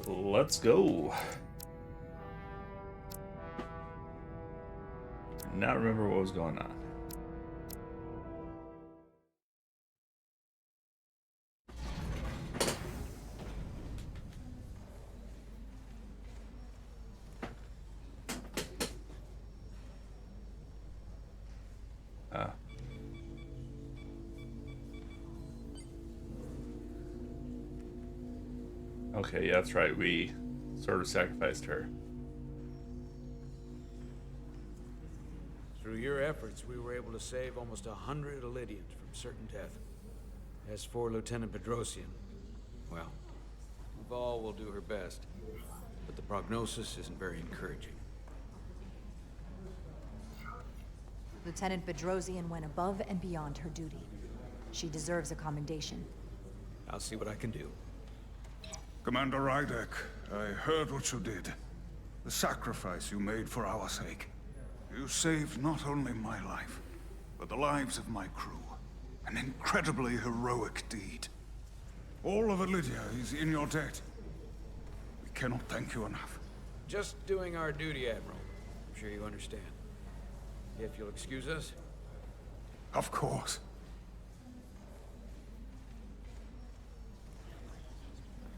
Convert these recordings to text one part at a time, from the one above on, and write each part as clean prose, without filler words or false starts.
Let's go. Not remember what was going on. Okay, yeah, that's right. We sort of sacrificed her. Through your efforts, we were able to save almost 100 Illydians from certain death. As for Lieutenant Bedrosian, well, Val will do her best, but the prognosis isn't very encouraging. Lieutenant Bedrosian went above and beyond her duty. She deserves a commendation. I'll see what I can do. Commander Rydek, I heard what you did. The sacrifice you made for our sake. You saved not only my life, but the lives of my crew. An incredibly heroic deed. All of Illydia is in your debt. We cannot thank you enough. Just doing our duty, Admiral. I'm sure you understand. If you'll excuse us. Of course.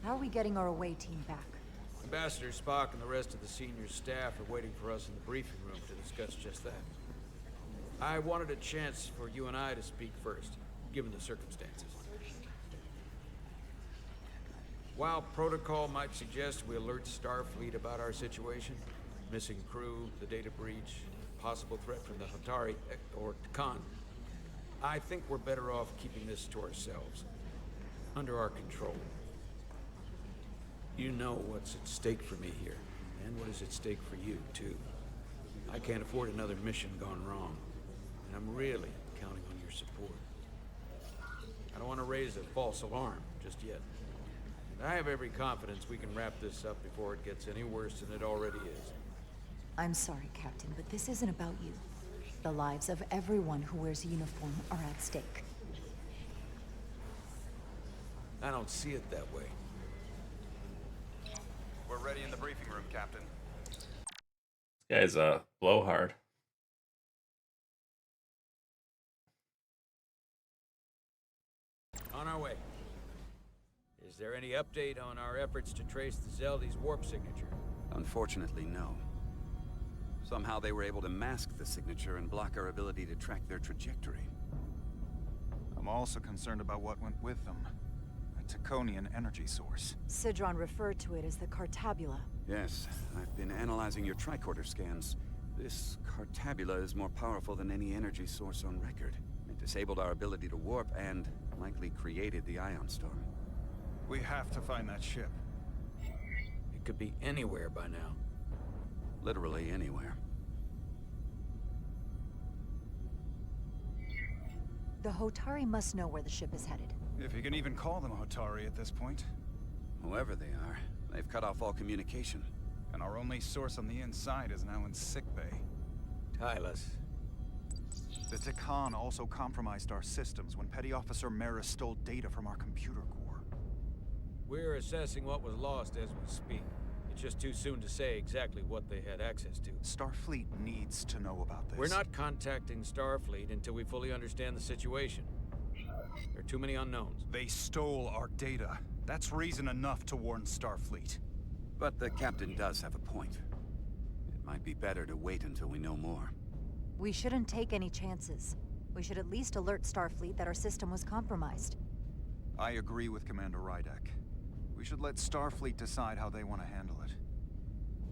How are we getting our away team back? Ambassador Spock and the rest of the senior staff are waiting for us in the briefing room to discuss just that. I wanted a chance for you and I to speak first, given the circumstances. While protocol might suggest we alert Starfleet about our situation, missing crew, the data breach, possible threat from the Hatari or Khan, I think we're better off keeping this to ourselves, under our control. You know what's at stake for me here, and what is at stake for you, too. I can't afford another mission gone wrong, and I'm really counting on your support. I don't want to raise a false alarm just yet. And I have every confidence we can wrap this up before it gets any worse than it already is. I'm sorry, Captain, but this isn't about you. The lives of everyone who wears a uniform are at stake. I don't see it that way. We're ready in the briefing room, Captain. This guy's a blowhard. On our way. Is there any update on our efforts to trace the Zeldy's warp signature? Unfortunately, no. Somehow they were able to mask the signature and block our ability to track their trajectory. I'm also concerned about what went with them. A Taconian energy source. Sidron referred to it as the Cartabula. Yes, I've been analyzing your tricorder scans. This Cartabula is more powerful than any energy source on record. It disabled our ability to warp and likely created the ion storm. We have to find that ship. It could be anywhere by now. Literally anywhere. The Hotari must know where the ship is headed. If you can even call them Hotari at this point. Whoever they are, they've cut off all communication. And our only source on the inside is now in sickbay. Tylus. The Takan also compromised our systems when Petty Officer Maris stole data from our computer core. We're assessing what was lost as we speak. It's just too soon to say exactly what they had access to. Starfleet needs to know about this. We're not contacting Starfleet until we fully understand the situation. There are too many unknowns. They stole our data. That's reason enough to warn Starfleet. But the captain does have a point. It might be better to wait until we know more. We shouldn't take any chances. We should at least alert Starfleet that our system was compromised. I agree with Commander Rydek. We should let Starfleet decide how they want to handle it.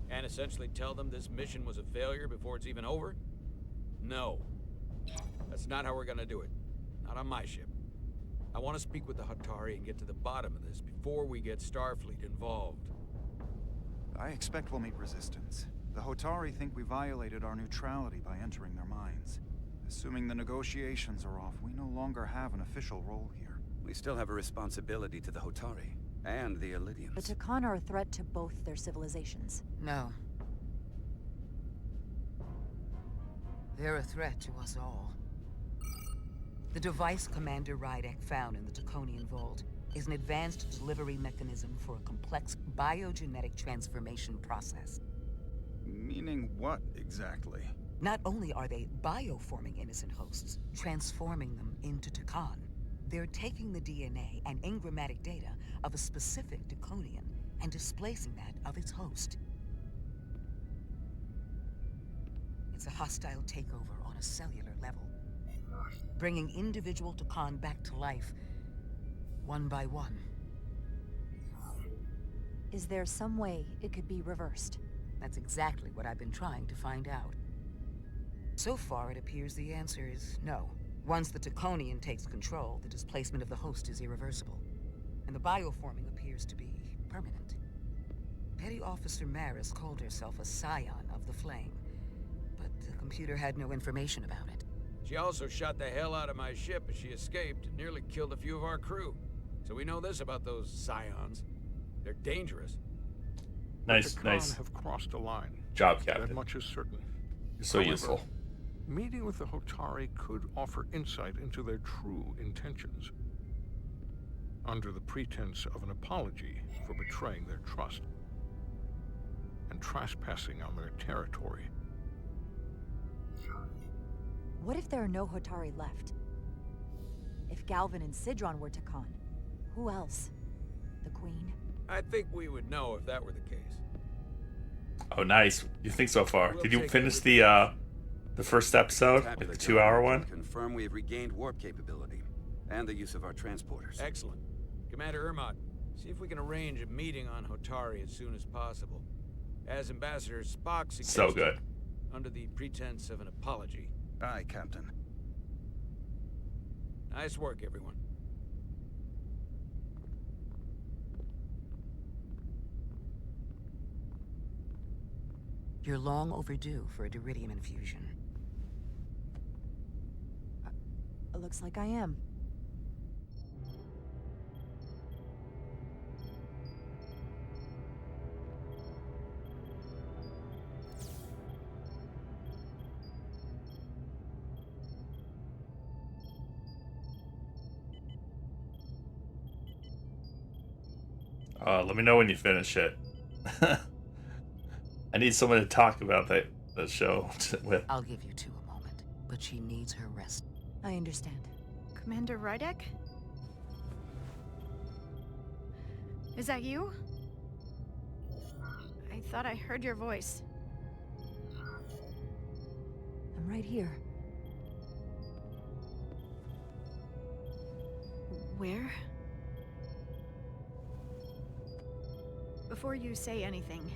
And essentially tell them this mission was a failure before it's even over? No. That's not how we're gonna do it. Not on my ship. I want to speak with the Hatari and get to the bottom of this before we get Starfleet involved. I expect we'll meet resistance. The Hotari think we violated our neutrality by entering their minds. Assuming the negotiations are off, we no longer have an official role here. We still have a responsibility to the Hotari and the Illydians. The Takan are a threat to both their civilizations. No. They're a threat to us all. The device Commander Rydek found in the Taconian vault is an advanced delivery mechanism for a complex biogenetic transformation process. Meaning what, exactly? Not only are they bioforming innocent hosts, transforming them into Takan, they're taking the DNA and engrammatic data of a specific Draconian and displacing that of its host. It's a hostile takeover on a cellular level, bringing individual Takan back to life, one by one. Is there some way it could be reversed? That's exactly what I've been trying to find out. So far, it appears the answer is no. Once the Draconian takes control, the displacement of the host is irreversible, and the bioforming appears to be permanent. Petty Officer Maris called herself a scion of the Flame, but the computer had no information about it. She also shot the hell out of my ship as she escaped and nearly killed a few of our crew. So we know this about those scions. They're dangerous. Nice, The nice Khan have crossed a line. job, That Captain. much is certain. You're so However, useful. Meeting with the Hotari could offer insight into their true intentions, under the pretense of an apology for betraying their trust and trespassing on their territory. What if there are no Hotari left? If Galvin and Sidron were Takan, who else? The Queen? I think we would know if that were the case. Oh, nice. You think so far? We'll Did you take finish everything. the first episode, like Tabula the 2-hour John, one? Confirm we have regained warp capability and the use of our transporters. Excellent. Commander Ermot, see if we can arrange a meeting on Hotari as soon as possible. As Ambassador Spock suggested, So good. under the pretense of an apology. Aye, Captain. Nice work, everyone. You're long overdue for a Duridium infusion. It looks like I am. Let me know when you finish it. I need someone to talk about the show with. I'll give you two a moment, but she needs her rest. I understand. Commander Rydek? Is that you? I thought I heard your voice. I'm right here. Where? Before you say anything,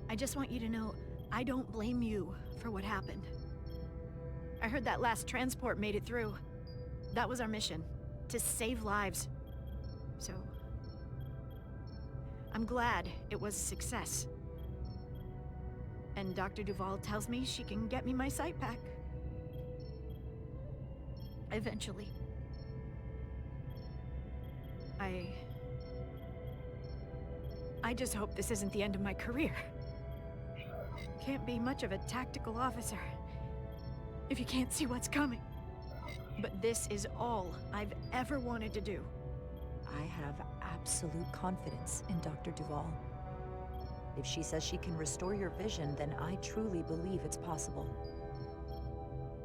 I just want you to know I don't blame you for what happened. I heard that last transport made it through. That was our mission, to save lives. So, I'm glad it was a success. And Dr. Duval tells me she can get me my sight back. Eventually. I just hope this isn't the end of my career. Can't be much of a tactical officer if you can't see what's coming. But this is all I've ever wanted to do. I have absolute confidence in Dr. Duval. If she says she can restore your vision, then I truly believe it's possible.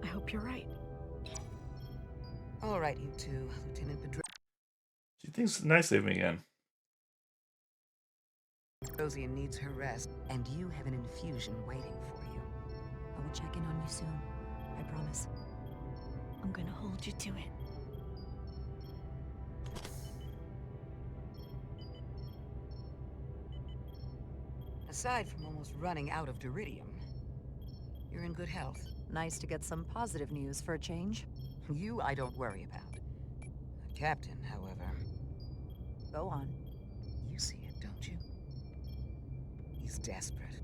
I hope you're right. All right, you two, Lieutenant She thinks nicely of me again. Bedrosian needs her rest, and you have an infusion waiting for you. I will check in on you soon. I promise. I'm gonna hold you to it. Aside from almost running out of Duridium, you're in good health. Nice to get some positive news for a change. You I don't worry about. The captain, however, Go on. you see it, don't you? He's desperate.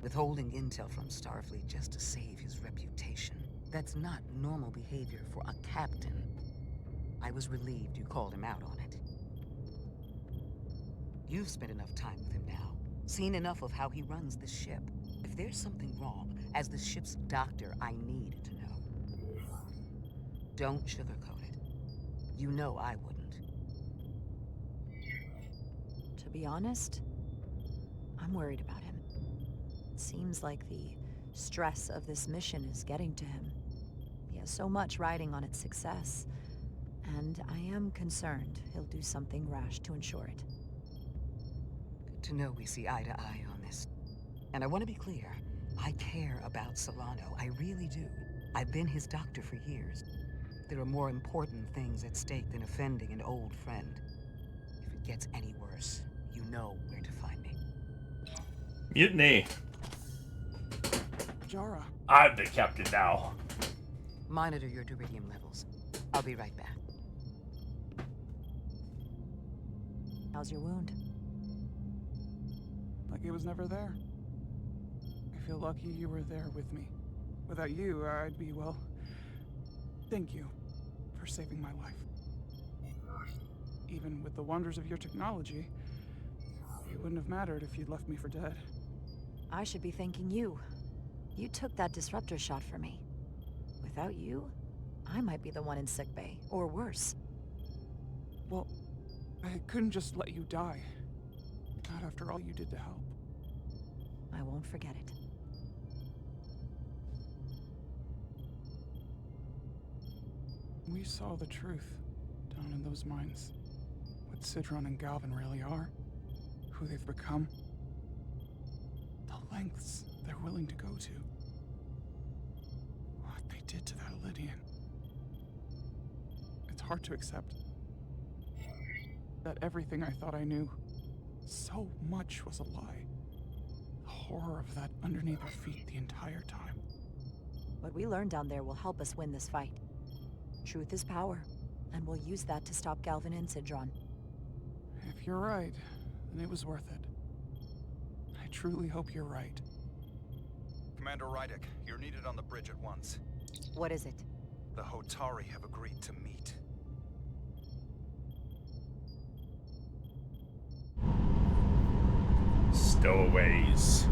Withholding intel from Starfleet just to save his reputation. That's not normal behavior for a captain. I was relieved you called him out on it. You've spent enough time with him now. Seen enough of how he runs the ship. If there's something wrong, as the ship's doctor, I need to know. Don't sugarcoat it. You know I wouldn't. be honest, I'm worried about him. It seems like the stress of this mission is getting to him. He has so much riding on its success, and I am concerned he'll do something rash to ensure it. Good to know we see eye to eye on this. And I want to be clear, I care about Solano, I really do. I've been his doctor for years. There are more important things at stake than offending an old friend. If it gets any worse, you know where to find me. Mutiny. Jara. I'm the captain now. Monitor your duridium levels. I'll be right back. How's your wound? Like it was never there. I feel lucky you were there with me. Without you, I'd be, well... Thank you for saving my life. Even with the wonders of your technology, it wouldn't have mattered if you'd left me for dead. I should be thanking you. You took that disruptor shot for me. Without you, I might be the one in sickbay, or worse. Well, I couldn't just let you die. Not after all you did to help. I won't forget it. We saw the truth down in those mines. What Sidron and Galvin really are. Who they've become. The lengths they're willing to go to. What they did to that Lydian. It's hard to accept that everything I thought I knew, so much was a lie. The horror of that underneath our feet the entire time. What we learned down there will help us win this fight. Truth is power, and we'll use that to stop Galvin and Sidron. If you're right, then it was worth it. I truly hope you're right. Commander Rydek, you're needed on the bridge at once. What is it? The Hotari have agreed to meet. Stowaways.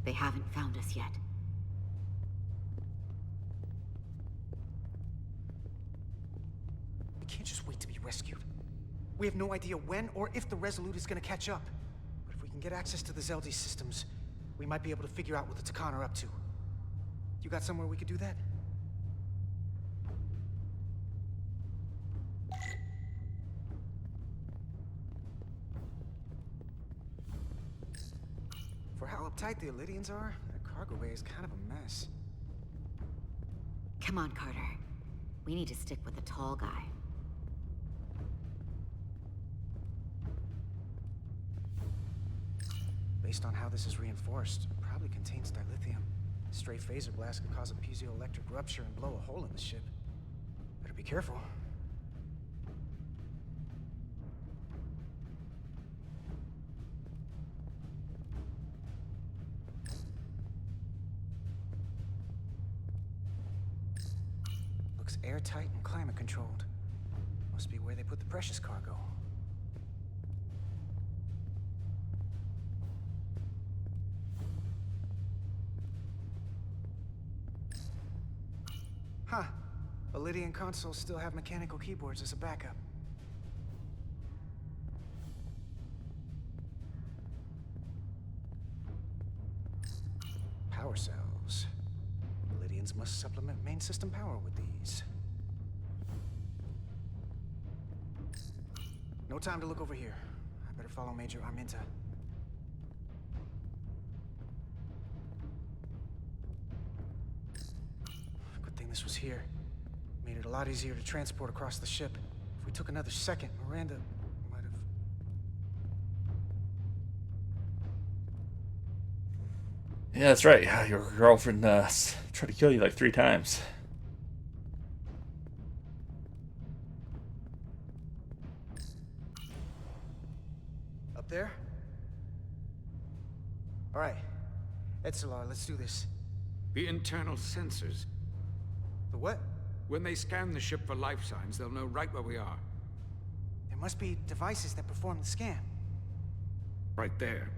They haven't found us yet. We can't just wait to be rescued. We have no idea when or if the Resolute is gonna catch up. But if we can get access to the Zeldi systems, we might be able to figure out what the Takan are up to. You got somewhere we could do that? For how uptight the Elydians are, their cargo bay is kind of a mess. Come on, Carter. We need to stick with the tall guy. Based on how this is reinforced, it probably contains dilithium. A stray phaser blast could cause a piezoelectric rupture and blow a hole in the ship. Better be careful. Looks airtight and climate controlled. Must be where they put the precious cargo. Huh. Elydian consoles still have mechanical keyboards as a backup. Power cells. Elydians must supplement main system power with these. No time to look over here. I better follow Major Arminta. Good thing this was here. Made it a lot easier to transport across the ship. If we took another second, Miranda might have... Yeah, that's right. Your girlfriend tried to kill you like 3 times. Up there? All right. Etzelar, let's do this. The internal sensors. The what? When they scan the ship for life signs, they'll know right where we are. There must be devices that perform the scan. Right there.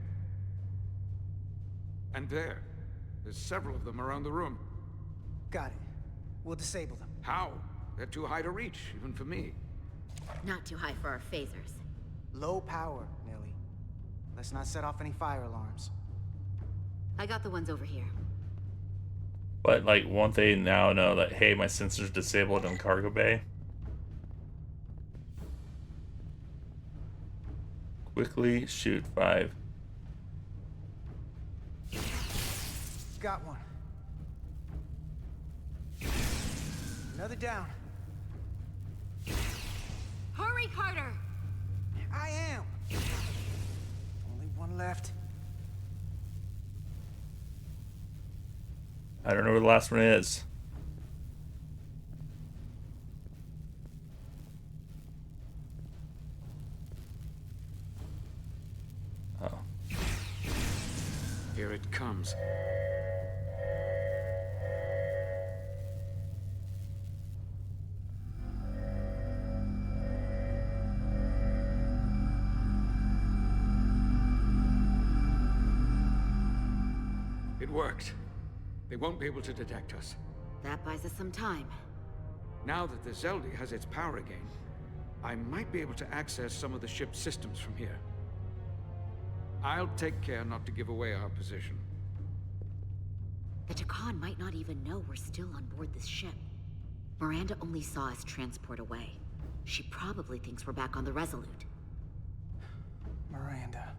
And there. There's several of them around the room. Got it. We'll disable them. How? They're too high to reach, even for me. Not too high for our phasers. Low power, Millie. Let's not set off any fire alarms. I got the ones over here. But, like, won't they now know that, hey, my sensor's disabled in cargo bay? Quickly shoot 5. Got one. Another down. Hurry, Carter! I am. Only one left. I don't know where the last one is. Oh. Here it comes. It worked. They won't be able to detect us. That buys us some time. Now that the Zeldi has its power again, I might be able to access some of the ship's systems from here. I'll take care not to give away our position. The Takan might not even know we're still on board this ship. Miranda only saw us transport away. She probably thinks we're back on the Resolute. Miranda.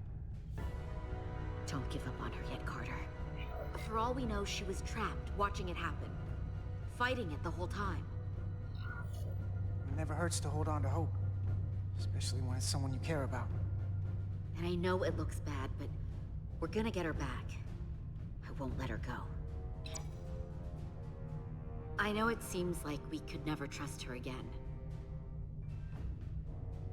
Don't give up on her yet, Carter. For all we know, she was trapped, watching it happen. Fighting it the whole time. It never hurts to hold on to hope. Especially when it's someone you care about. And I know it looks bad, but we're gonna get her back. I won't let her go. I know it seems like we could never trust her again.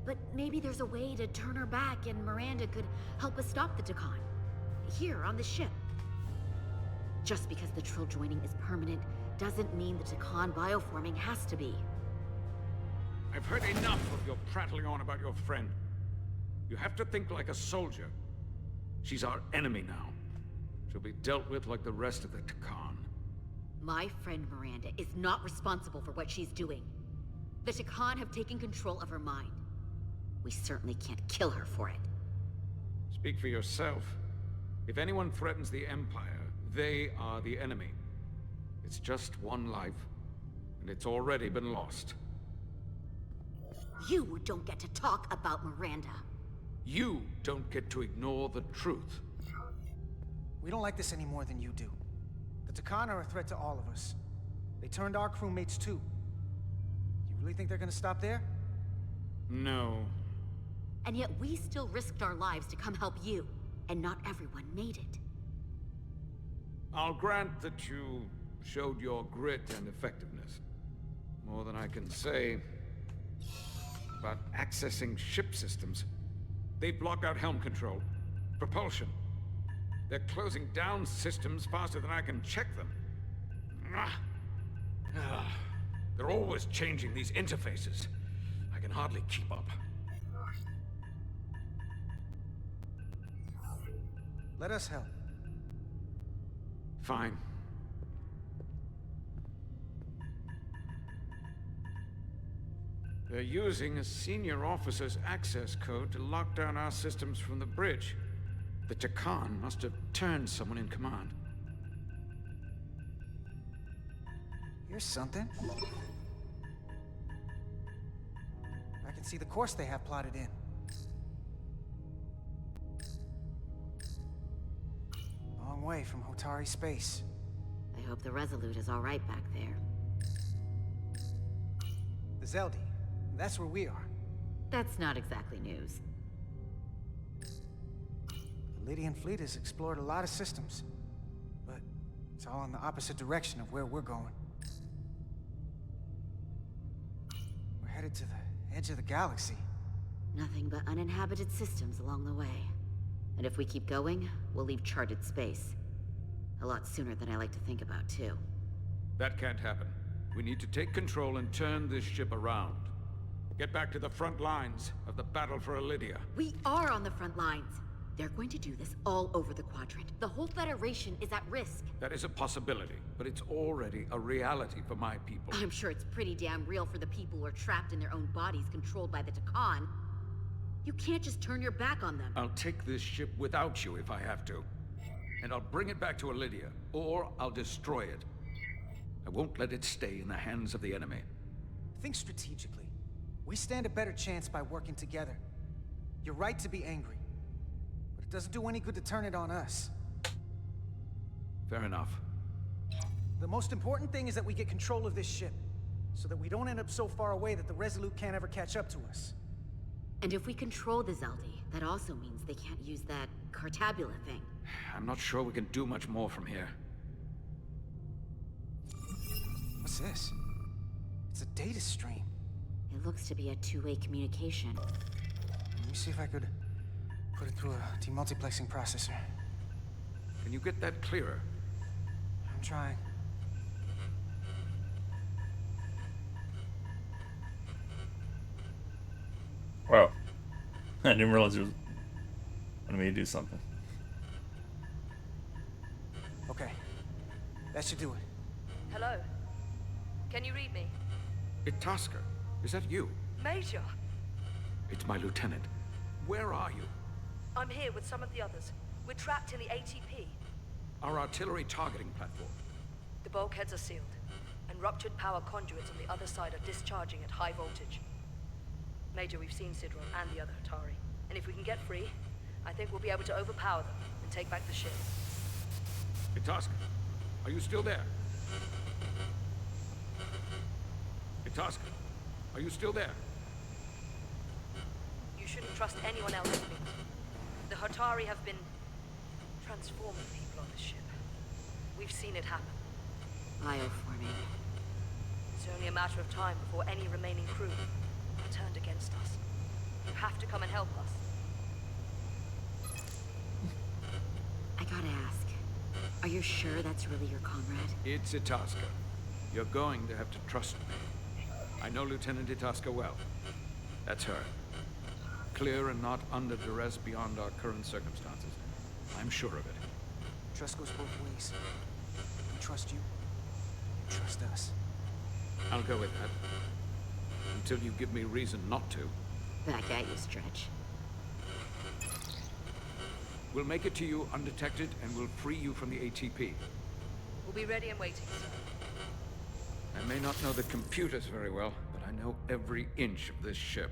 But maybe there's a way to turn her back and Miranda could help us stop the Takan. Here, on the ship. Just because the Trill joining is permanent doesn't mean the Takan bioforming has to be. I've heard enough of your prattling on about your friend. You have to think like a soldier. She's our enemy now. She'll be dealt with like the rest of the Takan. My friend Miranda is not responsible for what she's doing. The Takan have taken control of her mind. We certainly can't kill her for it. Speak for yourself. If anyone threatens the Empire, they are the enemy. It's just one life, and it's already been lost. You don't get to talk about Miranda. You don't get to ignore the truth. We don't like this any more than you do. The Takan are a threat to all of us. They turned our crewmates too. You really think they're gonna stop there? No. And yet we still risked our lives to come help you, and not everyone made it. I'll grant that you showed your grit and effectiveness. More than I can say about accessing ship systems. They block out helm control, propulsion. They're closing down systems faster than I can check them. They're always changing these interfaces. I can hardly keep up. Let us help. Fine. They're using a senior officer's access code to lock down our systems from the bridge. The Takan must have turned someone in command. Here's something. I can see the course they have plotted in. Long way from Hotari space. I hope the Resolute is all right back there. The Zeldi. That's where we are. That's not exactly news. The Lydian fleet has explored a lot of systems, but it's all in the opposite direction of where we're going. We're headed to the edge of the galaxy. Nothing but uninhabited systems along the way. And if we keep going, we'll leave charted space. A lot sooner than I like to think about, too. That can't happen. We need to take control and turn this ship around. Get back to the front lines of the battle for Elydia. We are on the front lines. They're going to do this all over the Quadrant. The whole Federation is at risk. That is a possibility, but it's already a reality for my people. I'm sure it's pretty damn real for the people who are trapped in their own bodies controlled by the Takan. You can't just turn your back on them. I'll take this ship without you if I have to. And I'll bring it back to Elydia, or I'll destroy it. I won't let it stay in the hands of the enemy. Think strategically. We stand a better chance by working together. You're right to be angry, but it doesn't do any good to turn it on us. Fair enough. The most important thing is that we get control of this ship, so that we don't end up so far away that the Resolute can't ever catch up to us. And if we control the Zeldi, that also means they can't use that Cartabula thing. I'm not sure we can do much more from here. What's this? It's a data stream. It looks to be a two-way communication. Let me see if I could put it through a demultiplexing processor. Can you get that clearer? I'm trying. Wow. I didn't realize it was wanted me to do something. Okay. That should do it. Hello? Can you read me? Itasca, is that you? Major! It's my lieutenant. Where are you? I'm here with some of the others. We're trapped in the ATP. Our artillery targeting platform. The bulkheads are sealed, and ruptured power conduits on the other side are discharging at high voltage. Major, we've seen Sidron and the other Hatari, and if we can get free, I think we'll be able to overpower them and take back the ship. Itasca, are you still there? Itasca, are you still there? You shouldn't trust anyone else, please. The Hatari have been transforming people on this ship. We've seen it happen. Bioforming. It's only a matter of time before any remaining crew are turned against us. You have to come and help us. I gotta ask, are you sure that's really your comrade? It's Itasca. You're going to have to trust me. I know Lieutenant Itasca well. That's her. Clear and not under duress beyond our current circumstances. I'm sure of it. Trust goes both ways. We trust you. You trust us. I'll go with that. Until you give me reason not to. Back at you, Stretch. We'll make it to you undetected, and we'll free you from the ATP. We'll be ready and waiting, sir. I may not know the computers very well, but I know every inch of this ship.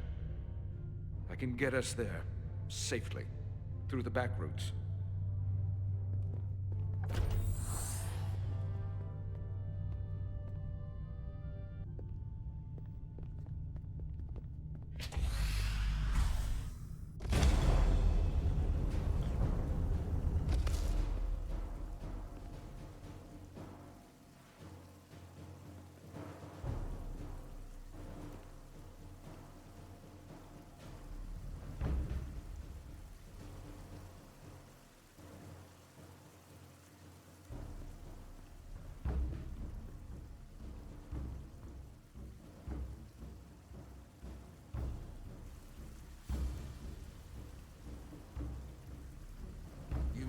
I can get us there, safely, through the back routes.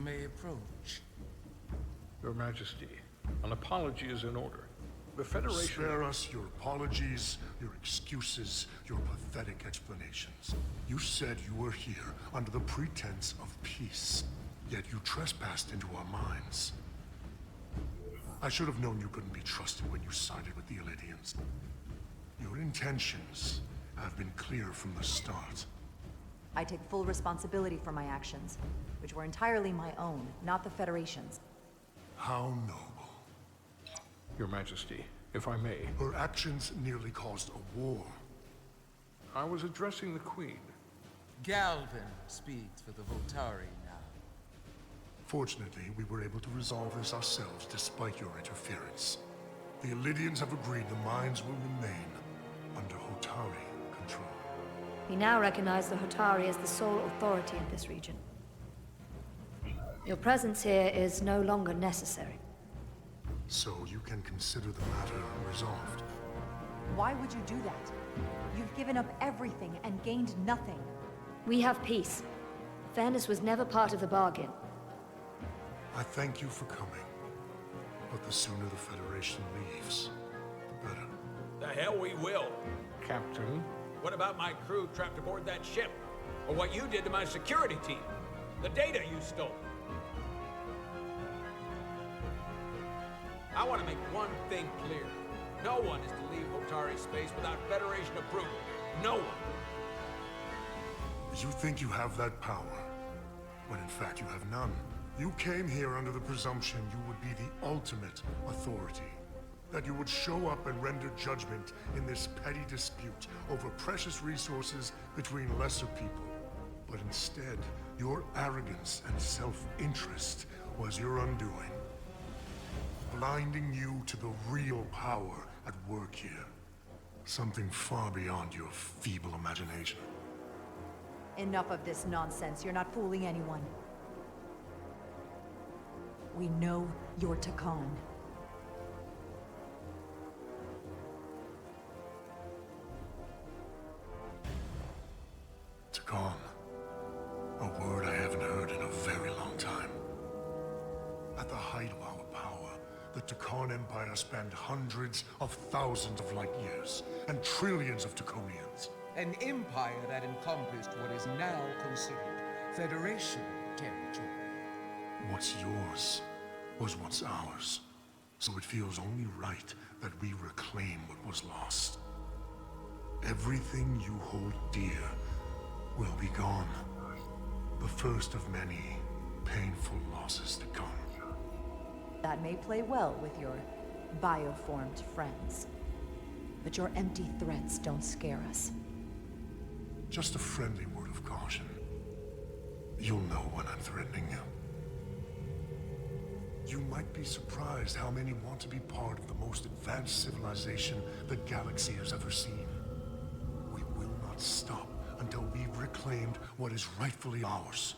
May approach. Your Majesty, an apology is in order. The Federation... Spare us your apologies, your excuses, your pathetic explanations. You said you were here under the pretense of peace, yet you trespassed into our minds. I should have known you couldn't be trusted when you sided with the Elydians. Your intentions have been clear from the start. I take full responsibility for my actions, which were entirely my own, not the Federation's. How noble. Your Majesty, if I may... Her actions nearly caused a war. I was addressing the Queen. Galvin speaks for the Voltari now. Fortunately, we were able to resolve this ourselves despite your interference. The Elydians have agreed the mines will remain under Hotari control. We now recognize the Hotari as the sole authority in this region. Your presence here is no longer necessary. So you can consider the matter resolved. Why would you do that? You've given up everything and gained nothing. We have peace. Fairness was never part of the bargain. I thank you for coming. But the sooner the Federation leaves, the better. The hell we will. Captain? What about my crew trapped aboard that ship? Or what you did to my security team? The data you stole? I want to make one thing clear. No one is to leave Hotari space without Federation approval. No one. You think you have that power, when in fact you have none. You came here under the presumption you would be the ultimate authority. That you would show up and render judgment in this petty dispute over precious resources between lesser people. But instead, your arrogance and self-interest was your undoing. Blinding you to the real power at work here. Something far beyond your feeble imagination. Enough of this nonsense. You're not fooling anyone. We know you're Takan. Takan. A word I haven't heard in a very long time. At the height of our power, the Takan Empire spanned hundreds of thousands of light years, and trillions of Taconians. An empire that encompassed what is now considered Federation territory. What's yours was once ours, so it feels only right that we reclaim what was lost. Everything you hold dear will be gone. The first of many painful losses to come. That may play well with your bioformed friends. But your empty threats don't scare us. Just a friendly word of caution. You'll know when I'm threatening you. You might be surprised how many want to be part of the most advanced civilization the galaxy has ever seen. We will not stop until we've reclaimed what is rightfully ours.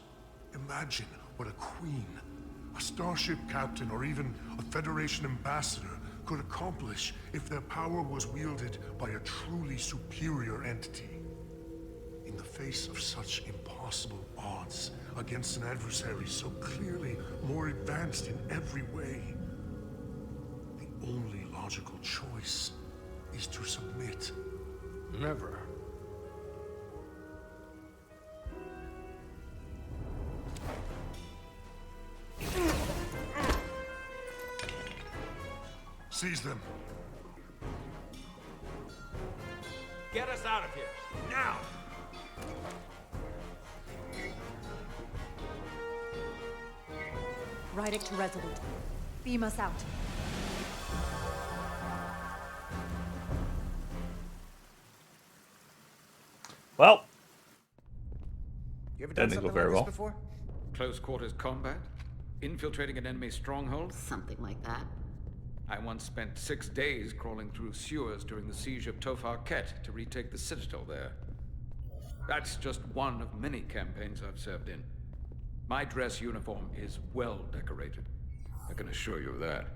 Imagine what a queen, a starship captain, or even a Federation ambassador could accomplish if their power was wielded by a truly superior entity. In the face of such impossible odds against an adversary so clearly more advanced in every way, the only logical choice is to submit. Never. Seize them. Get us out of here, now! Rydick to Resolute. Beam us out. Well, You ever done didn't go something very like well. this before? Close quarters combat? Infiltrating an enemy stronghold? Something like that. I once spent 6 days crawling through sewers during the siege of Tofar Ket to retake the citadel there. That's just one of many campaigns I've served in. My dress uniform is well decorated. I can assure you of that.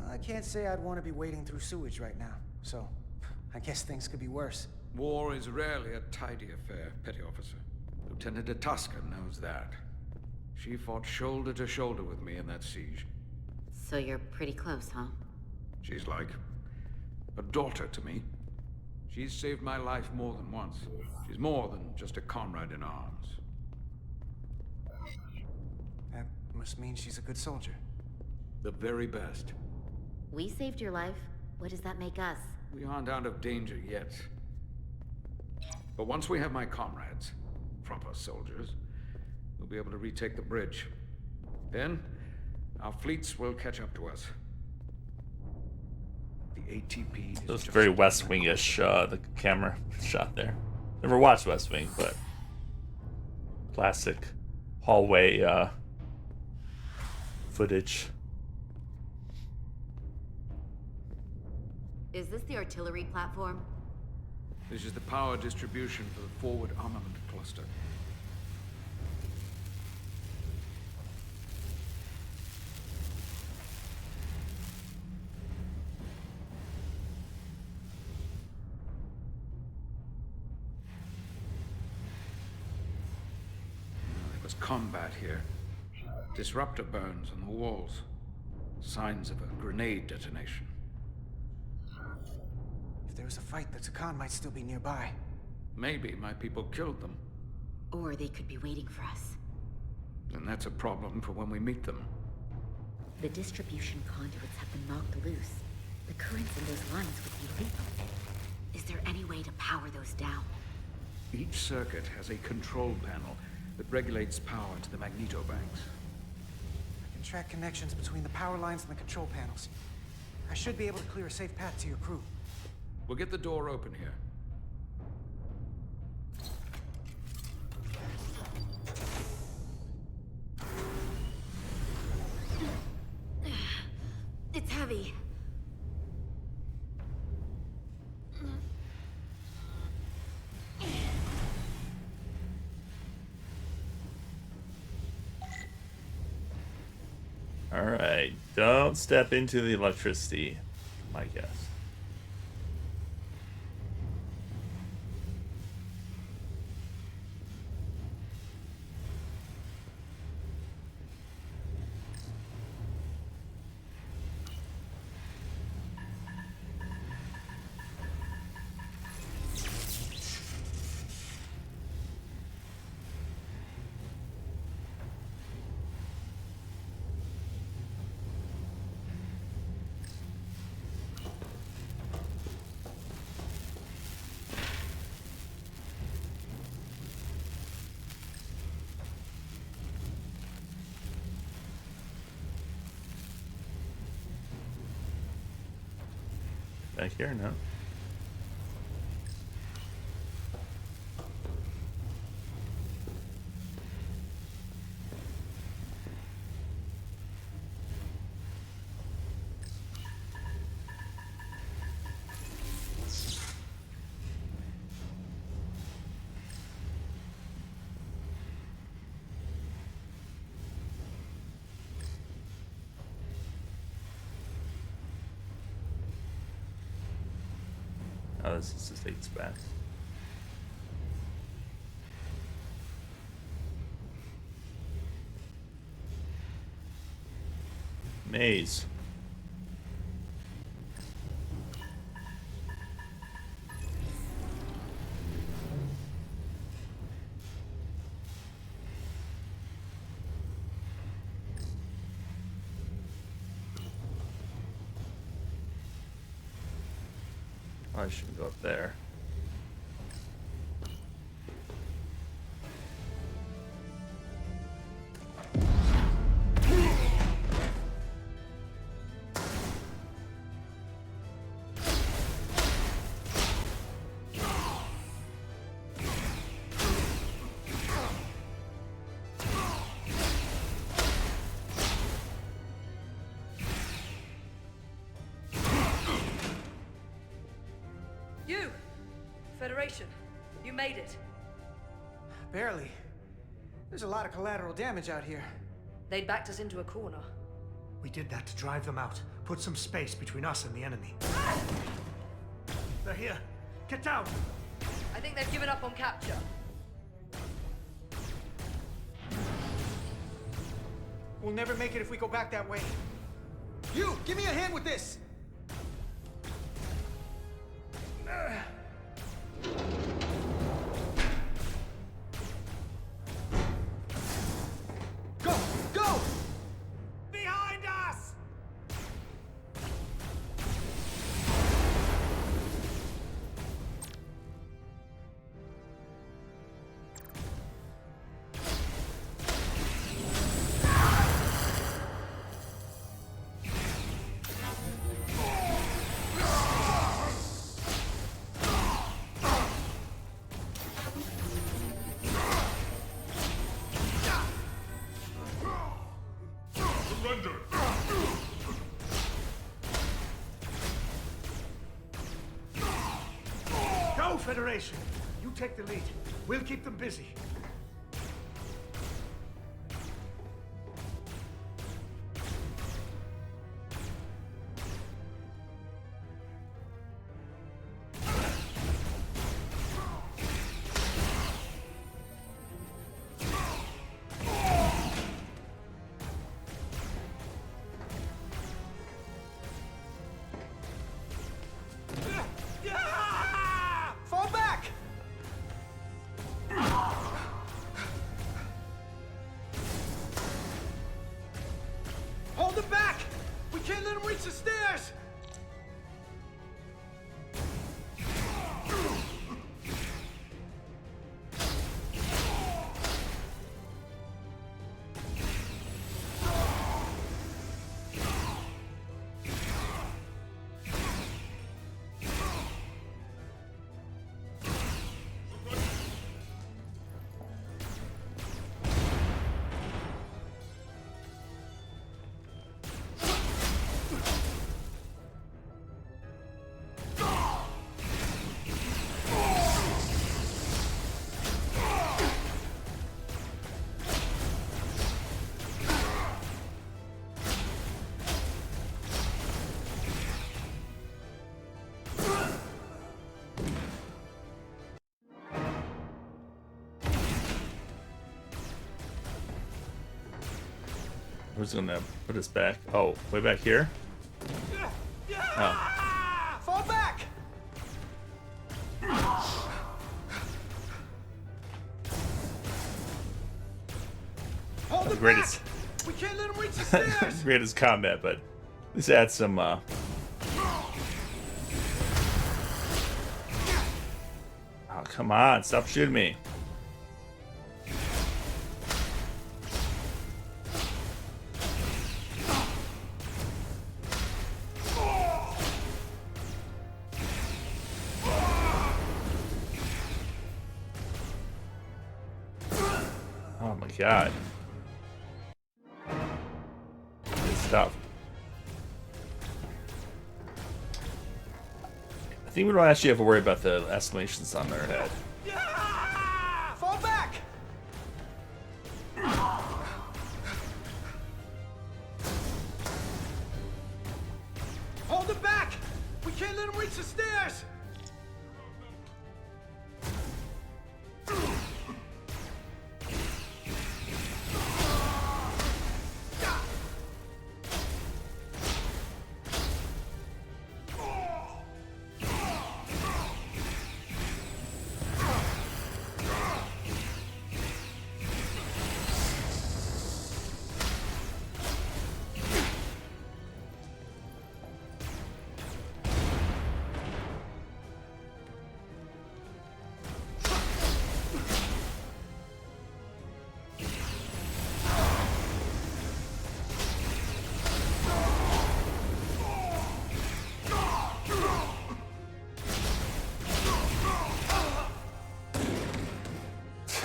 I can't say I'd want to be wading through sewage right now, so I guess things could be worse. War is rarely a tidy affair, Petty Officer. Lieutenant Itasca knows that. She fought shoulder to shoulder with me in that siege. So you're pretty close, huh? She's like a daughter to me. She's saved my life more than once. She's more than just a comrade in arms. That must mean she's a good soldier. The very best. We saved your life. What does that make us? We aren't out of danger yet. But once we have my comrades, proper soldiers, we'll be able to retake the bridge. Then, our fleets will catch up to us. The ATP is It was just very West Wing-ish, the camera shot there. Never watched West Wing, but classic hallway footage. Is this the artillery platform? This is the power distribution for the forward armament cluster. was combat here. Disruptor burns on the walls. Signs of a grenade detonation. If there was a fight, the Takan might still be nearby. Maybe my people killed them. Or they could be waiting for us. And that's a problem for when we meet them. The distribution conduits have been knocked loose. The currents in those lines would be lethal. Is there any way to power those down? Each circuit has a control panel that regulates power to the magnetobanks. I can track connections between the power lines and the control panels. I should be able to clear a safe path to your crew. We'll get the door open here. It's heavy. Alright, don't step into the electricity, I guess. Back here, no. Oh, this is the state's best. Maze. I shouldn't go up there. You! Federation, you made it. Barely. There's a lot of collateral damage out here. They'd backed us into a corner. We did that to drive them out. Put some space between us and the enemy. They're here. Get down! I think they've given up on capture. We'll never make it if we go back that way. You! Give me a hand with this! Go! Go! Behind us! Go, Federation! You take the lead. We'll keep them busy. Hold them back! We can't let them reach the stairs! Who's gonna put us back? Oh, way back here? Oh. Fall back! Hold The them greatest, back! We can't let them reach the stairs! greatest combat, but this adds some. Oh, come on! Stop shooting me! Oh my god. Good stuff. I think we don't actually have to worry about the exclamations on their head. Fall back! Hold them back! We can't let them reach the stairs!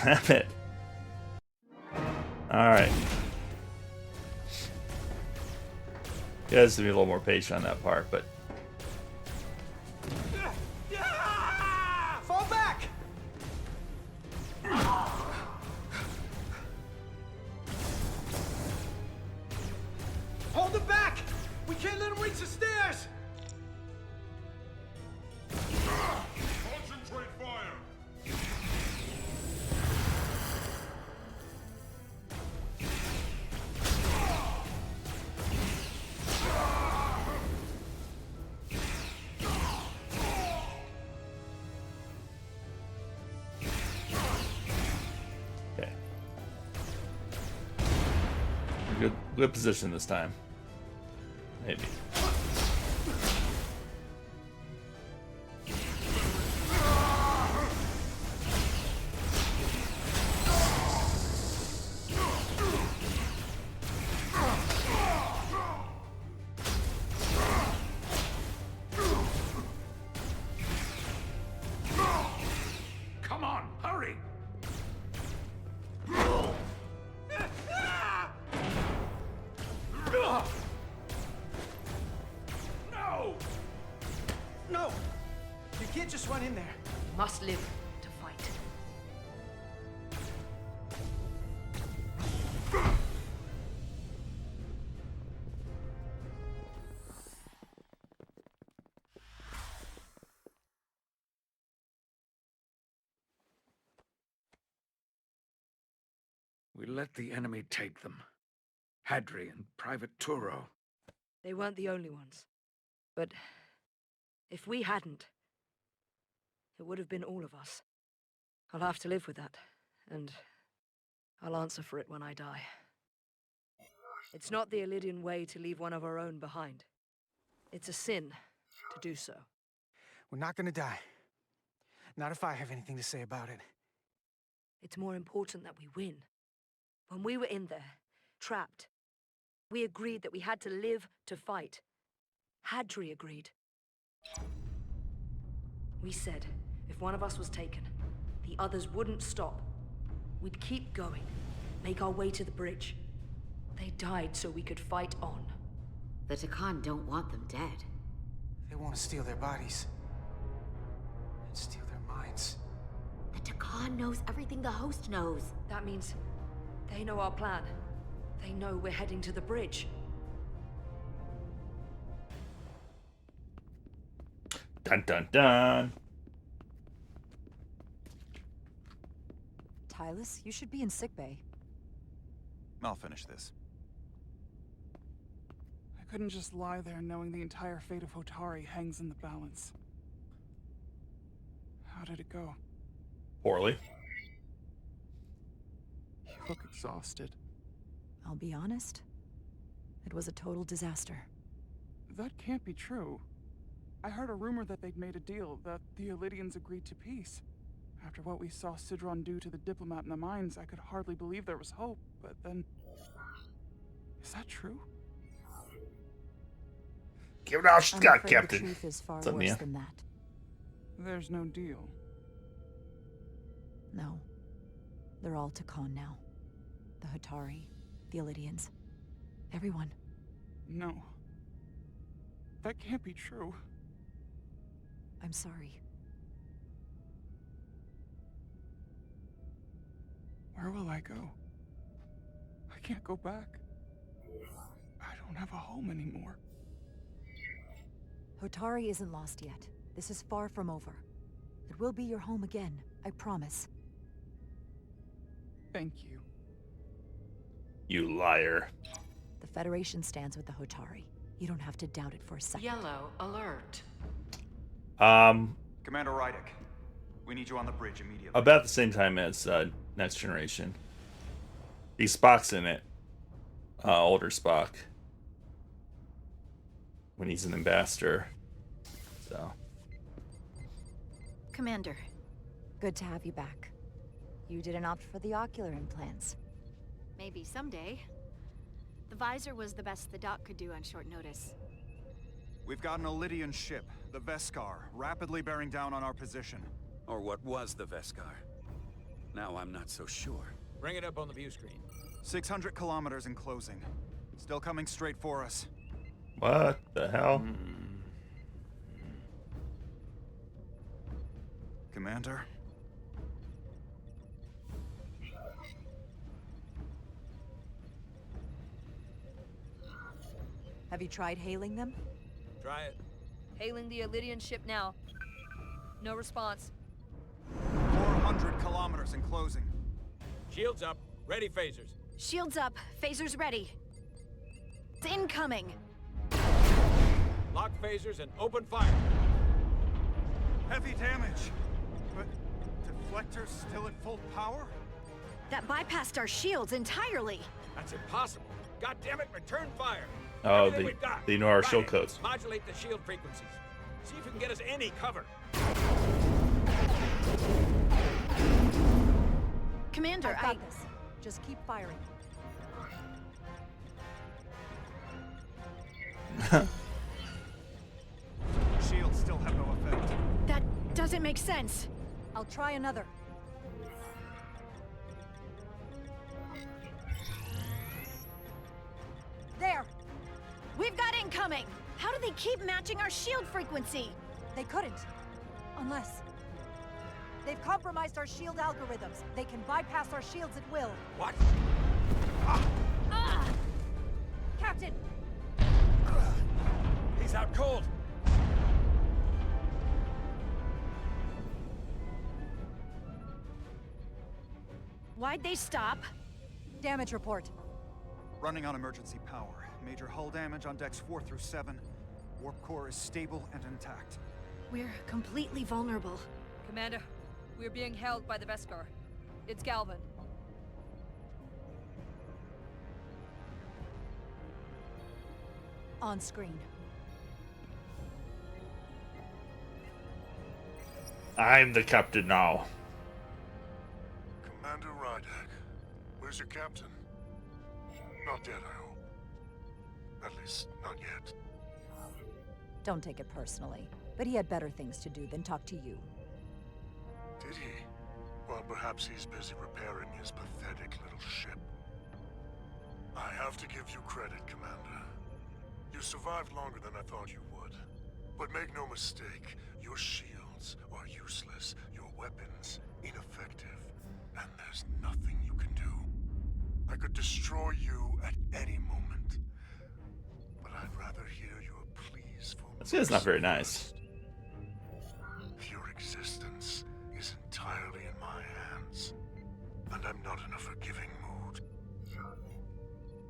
Damn it. Alright. You guys to be a little more patient on that part, but Fall back! Hold them back! We can't let them reach the stairs! Concentrate fire! okay. Good position this time. Maybe. Come on, hurry! No! No! You can't just run in there. Must live to fight. We let the enemy take them. Hadri and Private Turo. They weren't the only ones. But if we hadn't, it would have been all of us. I'll have to live with that, and I'll answer for it when I die. It's not the Illidian way to leave one of our own behind. It's a sin to do so. We're not gonna die. Not if I have anything to say about it. It's more important that we win. When we were in there, trapped, we agreed that we had to live to fight. Hadri agreed. We said, if one of us was taken, the others wouldn't stop. We'd keep going, make our way to the bridge. They died so we could fight on. The Takan don't want them dead. They want to steal their bodies. And steal their minds. The Takan knows everything the host knows. That means they know our plan. They know we're heading to the bridge. Dun dun dun. Tylus, you should be in sickbay. I'll finish this. I couldn't just lie there knowing the entire fate of Hotari hangs in the balance. How did it go? Poorly. You look exhausted. I'll be honest. It was a total disaster. That can't be true. I heard a rumor that they'd made a deal, that the Illidians agreed to peace. After what we saw Sidron do to the diplomat in the mines, I could hardly believe there was hope, but then... Is that true? Give it all she's got, afraid Captain. The truth is far What's up, worse Mia? than that. There's no deal. No. They're all Takan now. The Hotari, the Illidians. Everyone. No. That can't be true. I'm sorry. Where will I go? I can't go back. I don't have a home anymore. Hotari isn't lost yet. This is far from over. It will be your home again, I promise. Thank you. You liar. The Federation stands with the Hotari. You don't have to doubt it for a second. Yellow alert. Commander Rydek, we need you on the bridge immediately. About the same time as Next Generation. These Spock's in it. Older Spock. When he's an ambassador. So. Commander. Good to have you back. You didn't opt for the ocular implants. Maybe someday. The visor was the best the doc could do on short notice. We've got an Illidian ship, the Veskar, rapidly bearing down on our position. Or what was the Veskar? Now I'm not so sure. Bring it up on the view screen. 600 kilometers in closing. Still coming straight for us. What the hell? Commander? Have you tried hailing them? Try it. Hailing the Illidian ship now. No response. 400 kilometers in closing. Shields up. Ready phasers. Shields up. Phasers ready. It's incoming. Lock phasers and open fire. Heavy damage. But deflectors still at full power? That bypassed our shields entirely. That's impossible. God damn it, return fire. Oh, Everything we've got. they know our Right shield in. codes. Modulate the shield frequencies. See if you can get us any cover. Commander, I've got this. Just keep firing. Shields still have no effect. That doesn't make sense. I'll try another. There! We've got incoming! How do they keep matching our shield frequency? They couldn't. Unless... They've compromised our shield algorithms. They can bypass our shields at will. What? Ah! Captain! He's out cold. Why'd they stop? Damage report. Running on emergency power. Major hull damage on decks 4 through 7. Warp core is stable and intact. We're completely vulnerable. Commander, we're being held by the Veskar. It's Galvin. On screen. I'm the captain now. Commander Rydek, where's your captain? Not dead, I hope. At least, not yet. Don't take it personally, but he had better things to do than talk to you. Did he? Well, perhaps he's busy repairing his pathetic little ship. I have to give you credit, Commander. You survived longer than I thought you would. But make no mistake, your shields are useless, your weapons ineffective, and there's nothing you can do. I could destroy you at any moment, but I'd rather hear your pleas for This guy's not very nice. Your existence is entirely in my hands, and I'm not in a forgiving mood.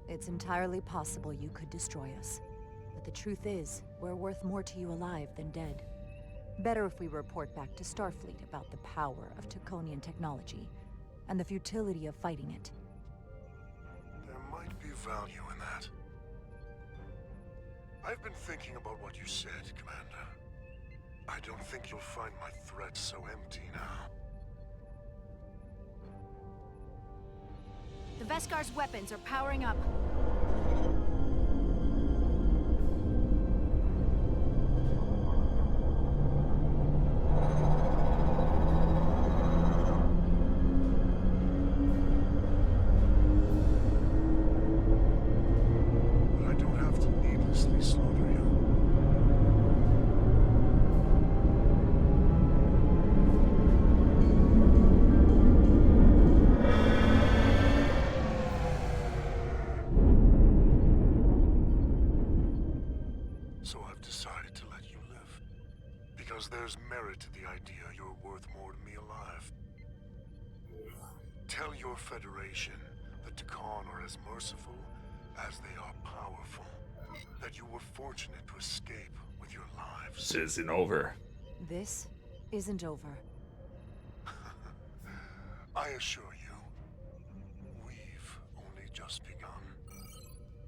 It's entirely possible you could destroy us. But the truth is, we're worth more to you alive than dead. Better if we report back to Starfleet about the power of Taconian technology, and the futility of fighting it. There might be value in that. I've been thinking about what you said, Commander. I don't think you'll find my threat so empty now. The Veskar's weapons are powering up. But I don't have to needlessly slaughter you. So I've decided to let you live. Because there's merit to the idea you're worth more to me alive. Tell your Federation that Takan are as merciful as they are powerful. That you were fortunate to escape with your lives. This isn't over. This isn't over. I assure you, we've only just begun.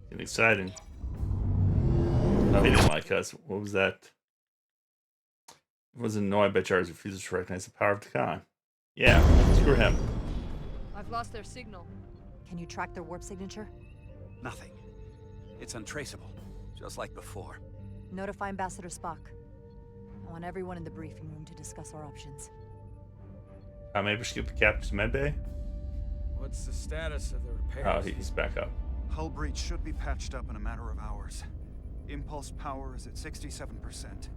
Getting exciting. No, he didn't like us. What was that? Was annoyed by Char's refusal to recognize the power of Takan. Yeah, screw him. I've lost their signal. Can you track their warp signature? Nothing. It's untraceable, just like before. Notify Ambassador Spock. I want everyone in the briefing room to discuss our options. Maybe skip the captain's medbay? What's the status of the repairs? Oh, he's back up. Hull breach should be patched up in a matter of hours. Impulse power is at 67%.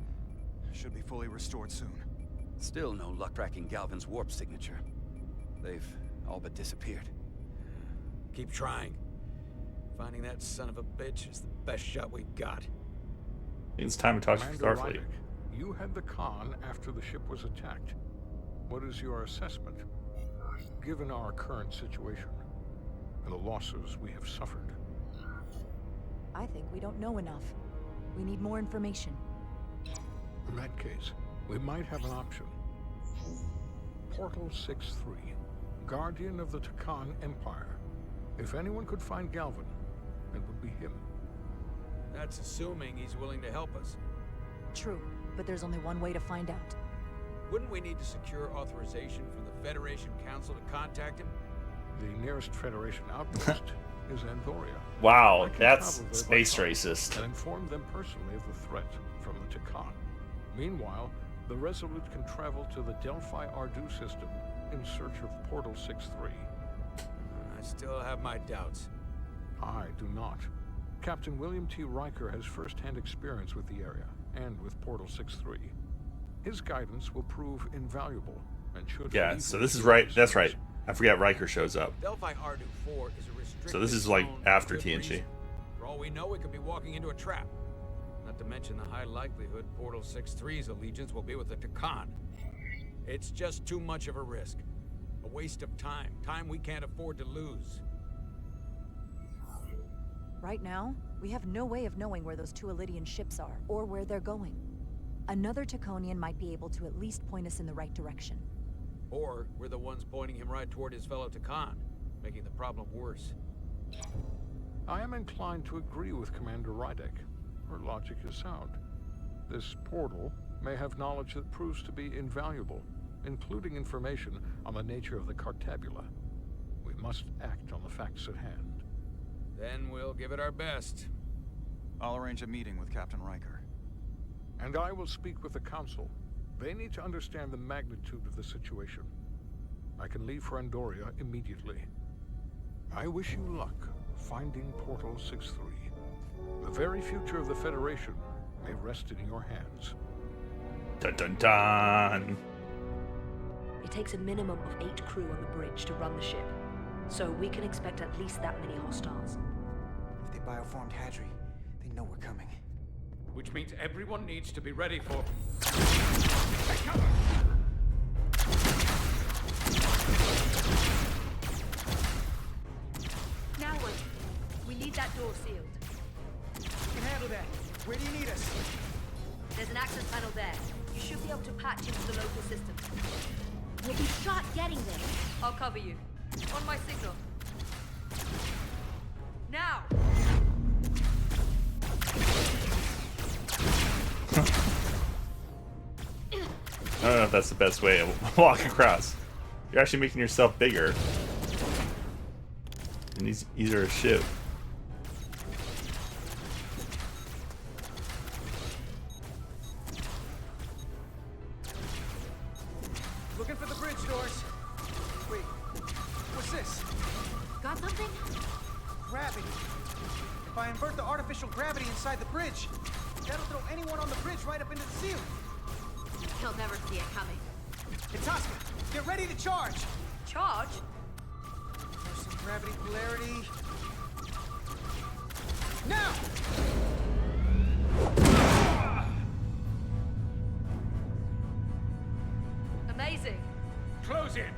Should be fully restored soon. Still no luck tracking Galvin's warp signature. They've all but disappeared. Keep trying. Finding that son of a bitch is the best shot we've got. I think it's time to talk to Commander Starfleet. Rydek, you had the Khan after the ship was attacked. What is your assessment? Given our current situation and the losses we have suffered. I think we don't know enough. We need more information. In that case, we might have an option. Portal 6-3, Guardian of the Takan Empire. If anyone could find Galvin, it would be him. That's assuming he's willing to help us. True, but there's only one way to find out. Wouldn't we need to secure authorization from the Federation Council to contact him? The nearest Federation outpost is Anthoria. Wow, I can that's travel there space by car racist. and inform them personally of the threat from the Takan. Meanwhile, the Resolute can travel to the Delphi Ardu system in search of Portal 6-3. I still have my doubts. I do not. Captain William T. Riker has first-hand experience with the area and with Portal 6-3. His guidance will prove invaluable and should... Yeah, so this is right. That's right. I forget Riker shows up. Delphi Ardu 4 is a restricted So this is like zone after for good TNG. reason. For all we know, we could be walking into a trap. Not to mention the high likelihood Portal 6-3's allegiance will be with the Takan. It's just too much of a risk. A waste of time. Time we can't afford to lose. Right now, we have no way of knowing where those two Elydian ships are, or where they're going. Another Taconian might be able to at least point us in the right direction. Or we're the ones pointing him right toward his fellow Takan, making the problem worse. I am inclined to agree with Commander Rydek. her logic is sound. This portal may have knowledge that proves to be invaluable, including information on the nature of the Cartabula. We must act on the facts at hand. Then we'll give it our best. I'll arrange a meeting with Captain Riker. And I will speak with the Council. They need to understand the magnitude of the situation. I can leave for Andoria immediately. I wish you luck finding Portal 6-3. The very future of the Federation may rest in your hands. Dun dun dun! It takes a minimum of 8 crew on the bridge to run the ship, so we can expect at least that many hostiles. If they bioformed Hadri, they know we're coming. Which means everyone needs to be ready for... Take cover! Now what? We need that door sealed. We can handle that. Where do you need us? There's an access panel there. You should be able to patch into the local system. We'll be shot getting there. I'll cover you. On my signal. Now! I don't know if that's the best way to walk across. You're actually making yourself bigger. And easier to shoot. Looking for the bridge doors. Wait, what's this? Got something? Gravity. If I invert the artificial gravity inside the bridge, that'll throw anyone on the bridge right up into the ceiling. He'll never see it coming. Itasca, get ready to charge. Charge? There's some gravity polarity. Now! Amazing. Close in!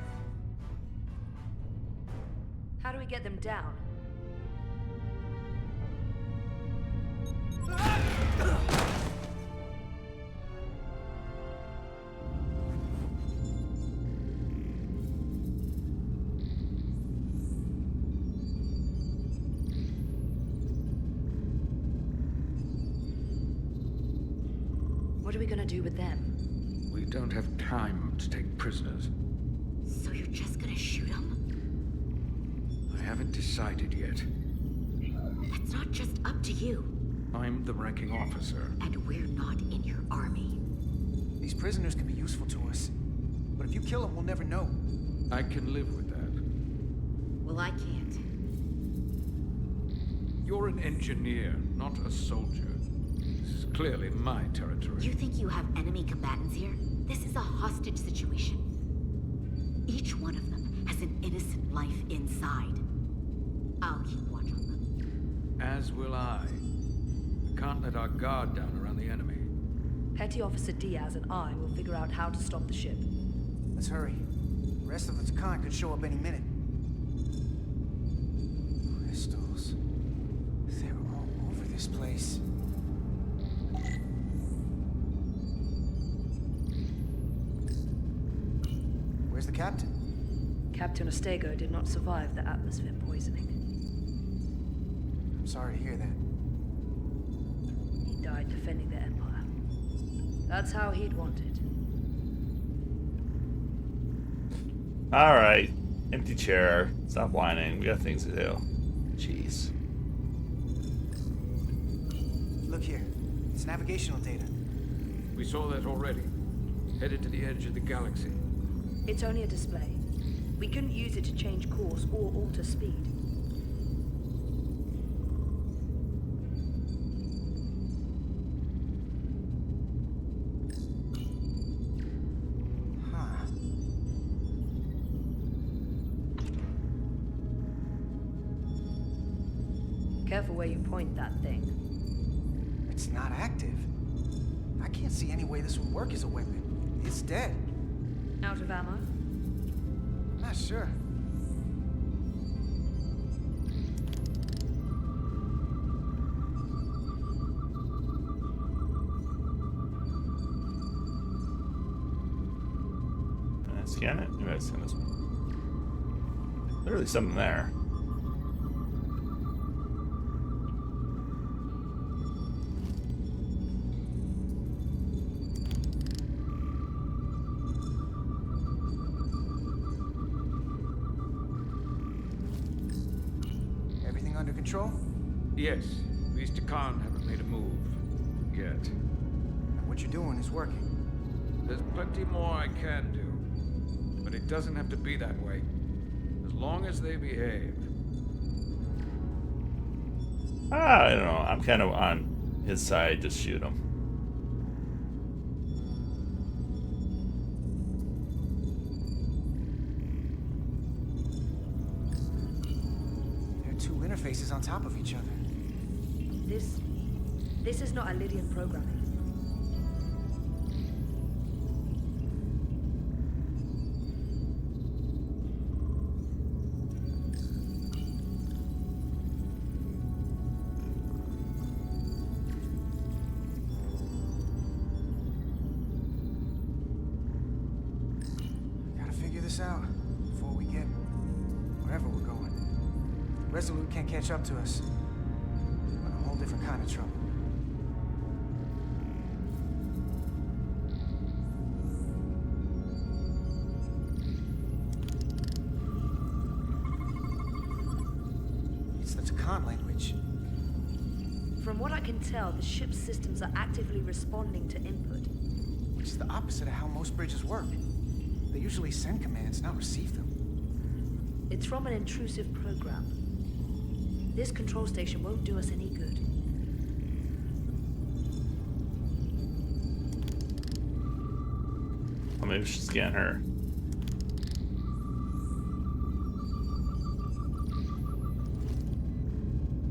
How do we get them down? What are we gonna do with them? We don't have time to take prisoners. So you're just gonna shoot him? I haven't decided yet. That's not just up to you. I'm the ranking officer. And we're not in your army. These prisoners can be useful to us. But if you kill them, we'll never know. I can live with that. Well, I can't. You're an engineer, not a soldier. This is clearly my territory. You think you have enemy combatants here? This is a hostage situation. Each one of them has an innocent life inside. I'll keep watch on them. As will I. We can't let our guard down around the enemy. Petty Officer Diaz and I will figure out how to stop the ship. Let's hurry. The rest of the Takan could show up any minute. Crystals. They're all over this place. Where's the captain? Captain Ostego did not survive the atmosphere poisoning. I'm sorry to hear that. He died defending the Empire. That's how he'd want it. Alright. Empty chair. Stop whining. We got things to do. Jeez. Look here. It's navigational data. We saw that already. Headed to the edge of the galaxy. It's only a display. We couldn't use it to change course or alter speed. Huh. Careful where you point that thing. It's not active. I can't see any way this would work as a weapon. It's dead. Out of ammo? Not sure. Can I scan it? Maybe I scan this one. Literally something there. control? Yes, these Takan haven't made a move yet. And what you're doing is working. There's plenty more I can do, but it doesn't have to be that way. As long as they behave. I don't know. I'm kind of on his side. Just shoot him. There are two interfaces on top of each other. This is not Lydian programming. Gotta figure this out before we get wherever we're going. Resolute can't catch up to us. We're in a whole different kind of trouble. It's the Takan language. From what I can tell, the ship's systems are actively responding to input. Which is the opposite of how most bridges work. They usually send commands, not receive them. It's from an intrusive program. This control station won't do us any good. Well, maybe we should scan her.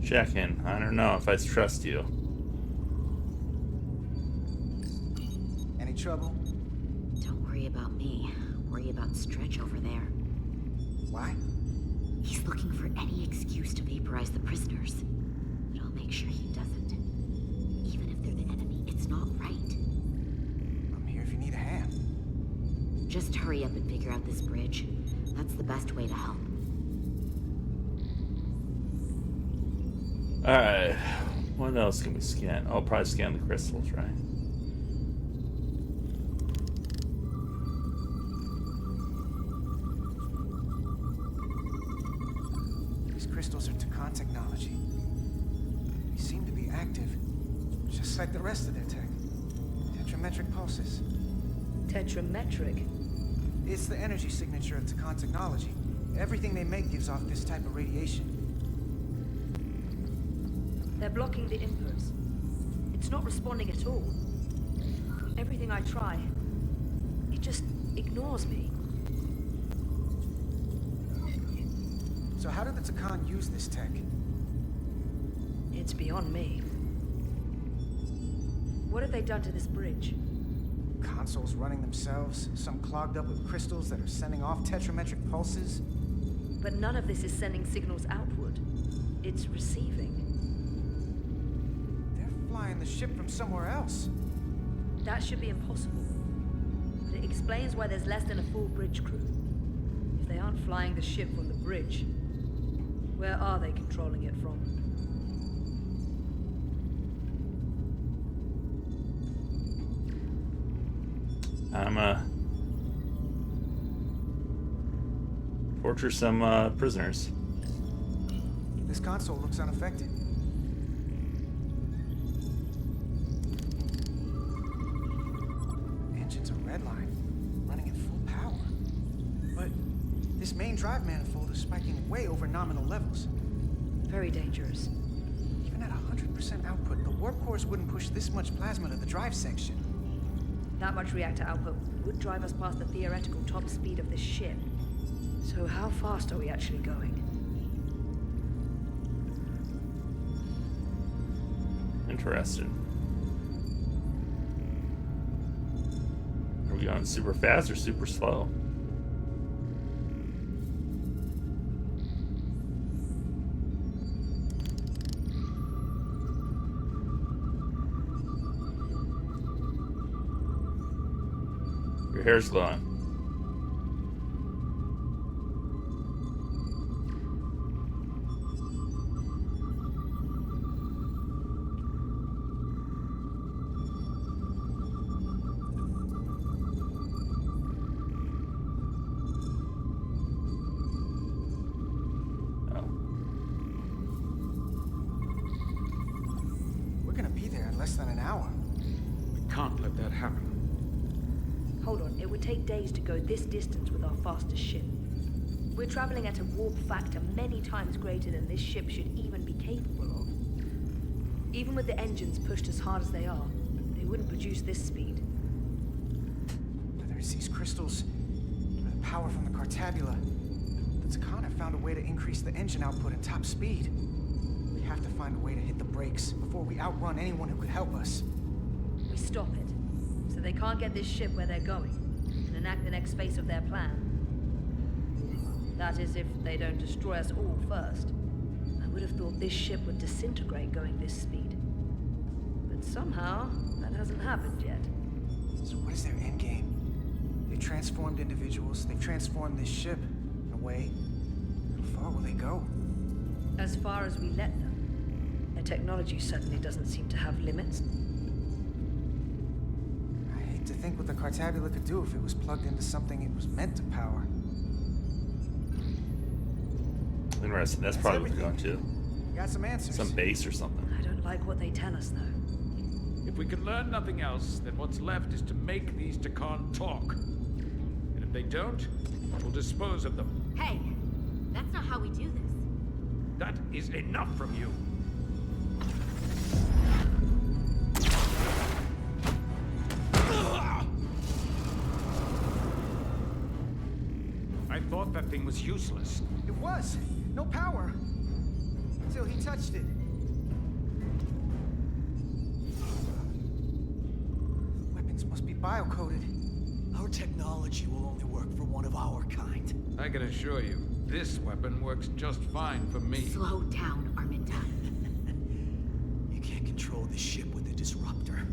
Check in. I don't know if I trust you. Any trouble? Don't worry about me. Worry about Stretch over there. Why? He's looking for any excuse to vaporize the prisoners. But I'll make sure he doesn't. Even if they're the enemy, it's not right. I'm here if you need a hand. Just hurry up and figure out this bridge. That's the best way to help. Alright. What else can we scan? I'll probably scan the crystals, right? These crystals are Takan technology. They seem to be active, just like the rest of their tech. Tetrametric pulses. Tetrametric? It's the energy signature of Takan technology. Everything they make gives off this type of radiation. They're blocking the inputs. It's not responding at all. Everything I try, it just ignores me. So how did the Takan use this tech? It's beyond me. What have they done to this bridge? Consoles running themselves, some clogged up with crystals that are sending off tetrametric pulses. But none of this is sending signals outward. It's receiving. Flying the ship from somewhere else. That should be impossible. But it explains why there's less than a full bridge crew. If they aren't flying the ship from the bridge, where are they controlling it from? Torture some prisoners. This console looks unaffected. Engines are redline, running at full power. But this main drive manifold is spiking way over nominal levels. Very dangerous. Even at 100% output, the warp cores wouldn't push this much plasma to the drive section. That much reactor output would drive us past the theoretical top speed of this ship. So how fast are we actually going? Interesting. Are we going super fast or super slow? Your hair's glowing. gonna be there in less than an hour. We can't let that happen. Hold on, it would take days to go this distance with our fastest ship. We're traveling at a warp factor many times greater than this ship should even be capable of. Even with the engines pushed as hard as they are, they wouldn't produce this speed. Whether it's these crystals, or the power from the Cartabula, the Takana have found a way to increase the engine output and top speed. We have to find a way to hit the brakes before we outrun anyone who could help us. We stop it, so they can't get this ship where they're going, and enact the next phase of their plan. That is, if they don't destroy us all first. I would have thought this ship would disintegrate going this speed. But somehow, that hasn't happened yet. So what is their endgame? They've transformed individuals, they've transformed this ship, in a way. How far will they go? As far as we let them. Their technology certainly doesn't seem to have limits. I hate to think what the Cartabula could do if it was plugged into something it was meant to power. Interesting. That's probably what we're going to. Got some answers. Some base or something. I don't like what they tell us, though. If we can learn nothing else, then what's left is to make these Takan talk. And if they don't, we'll dispose of them. Hey, that's not how we do this. That is enough from you. I thought that thing was useless. It was. No power. Until he touched it. Weapons must be bio-coded. Our technology will only work for one of our kind. I can assure you, this weapon works just fine for me. Slow down, Arminta. You can't control the ship with a disruptor.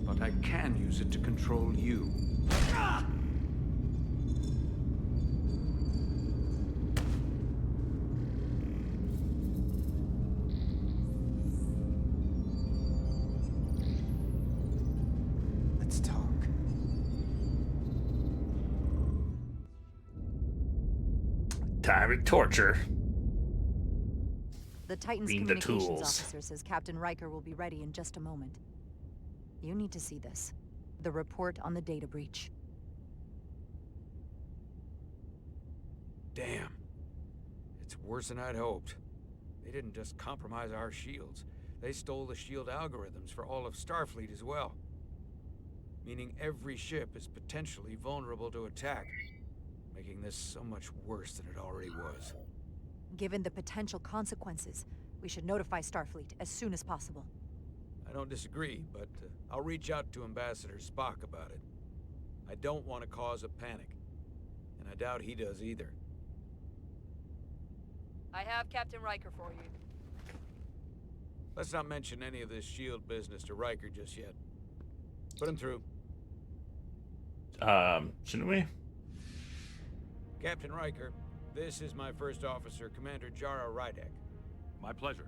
But I can use it to control you. Ah! Let's talk. Time to torture. The Titan's Being the communications tools. officer says Captain Riker will be ready in just a moment. You need to see this. The report on the data breach. Damn. It's worse than I'd hoped. They didn't just compromise our shields. They stole the shield algorithms for all of Starfleet as well. Meaning every ship is potentially vulnerable to attack. Making this so much worse than it already was. Given the potential consequences, we should notify Starfleet as soon as possible. I don't disagree, but I'll reach out to Ambassador Spock about it. I don't want to cause a panic. And I doubt he does either. I have Captain Riker for you. Let's not mention any of this shield business to Riker just yet. Put him through. Shouldn't we? Captain Riker, this is my first officer, Commander Jara Rydek. My pleasure.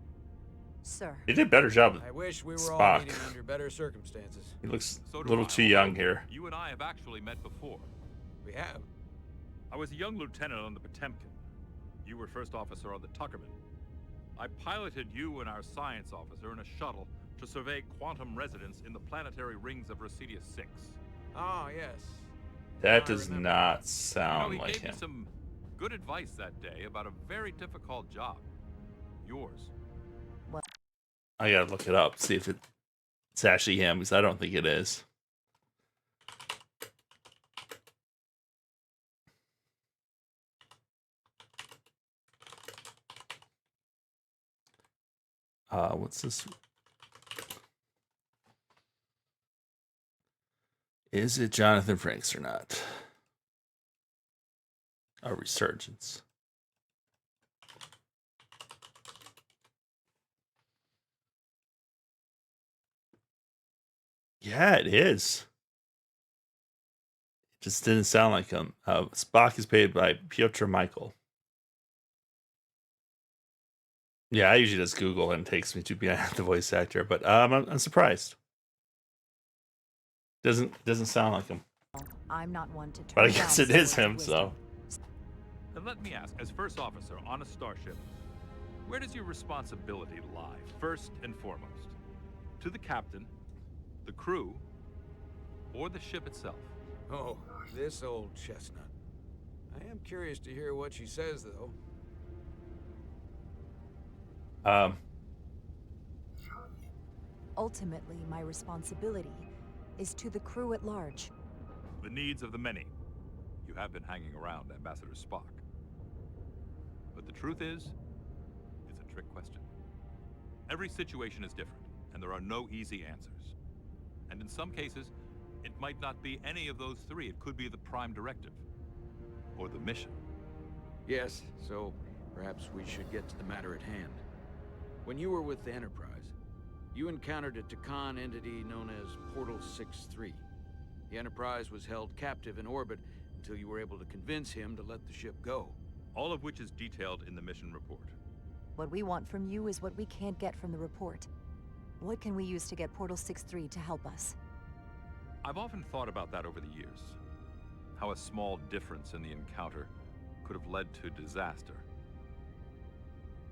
Sir. He did a better job with I wish we were Spock. all meeting under better circumstances. He looks So a do little I. too young here. You and I have actually met before. We have. I was a young lieutenant on the Potemkin. You were first officer on the Tuckerman. I piloted you and our science officer in a shuttle to survey quantum resonance in the planetary rings of Residius 6. Ah, yes. That does not sound he like gave him. me some good advice that day about a very difficult job. Yours. I gotta look it up, see if it's actually him, because I don't think it is. What's this? Is it Jonathan Frakes or not? A Resurgence. Yeah, it is. It just didn't sound like him. Spock is played by Piotr Michael. Yeah, I usually just Google and it takes me to be the voice actor, but I'm surprised. Doesn't sound like him. I'm not one to turn But I guess down it is someone's him, wisdom. so. And let me ask, as first officer on a starship, where does your responsibility lie, first and foremost? To the captain, the crew, or the ship itself. Oh, this old chestnut. I am curious to hear what she says, though. Ultimately, my responsibility is to the crew at large. The needs of the many. You have been hanging around Ambassador Spock. But the truth is, it's a trick question. Every situation is different, and there are no easy answers. And in some cases, it might not be any of those three. It could be the Prime Directive, or the mission. Yes, so perhaps we should get to the matter at hand. When you were with the Enterprise, you encountered a Takan entity known as Portal 6-3. The Enterprise was held captive in orbit until you were able to convince him to let the ship go. All of which is detailed in the mission report. What we want from you is what we can't get from the report. What can we use to get Portal 6-3 to help us? I've often thought about that over the years. How a small difference in the encounter could have led to disaster.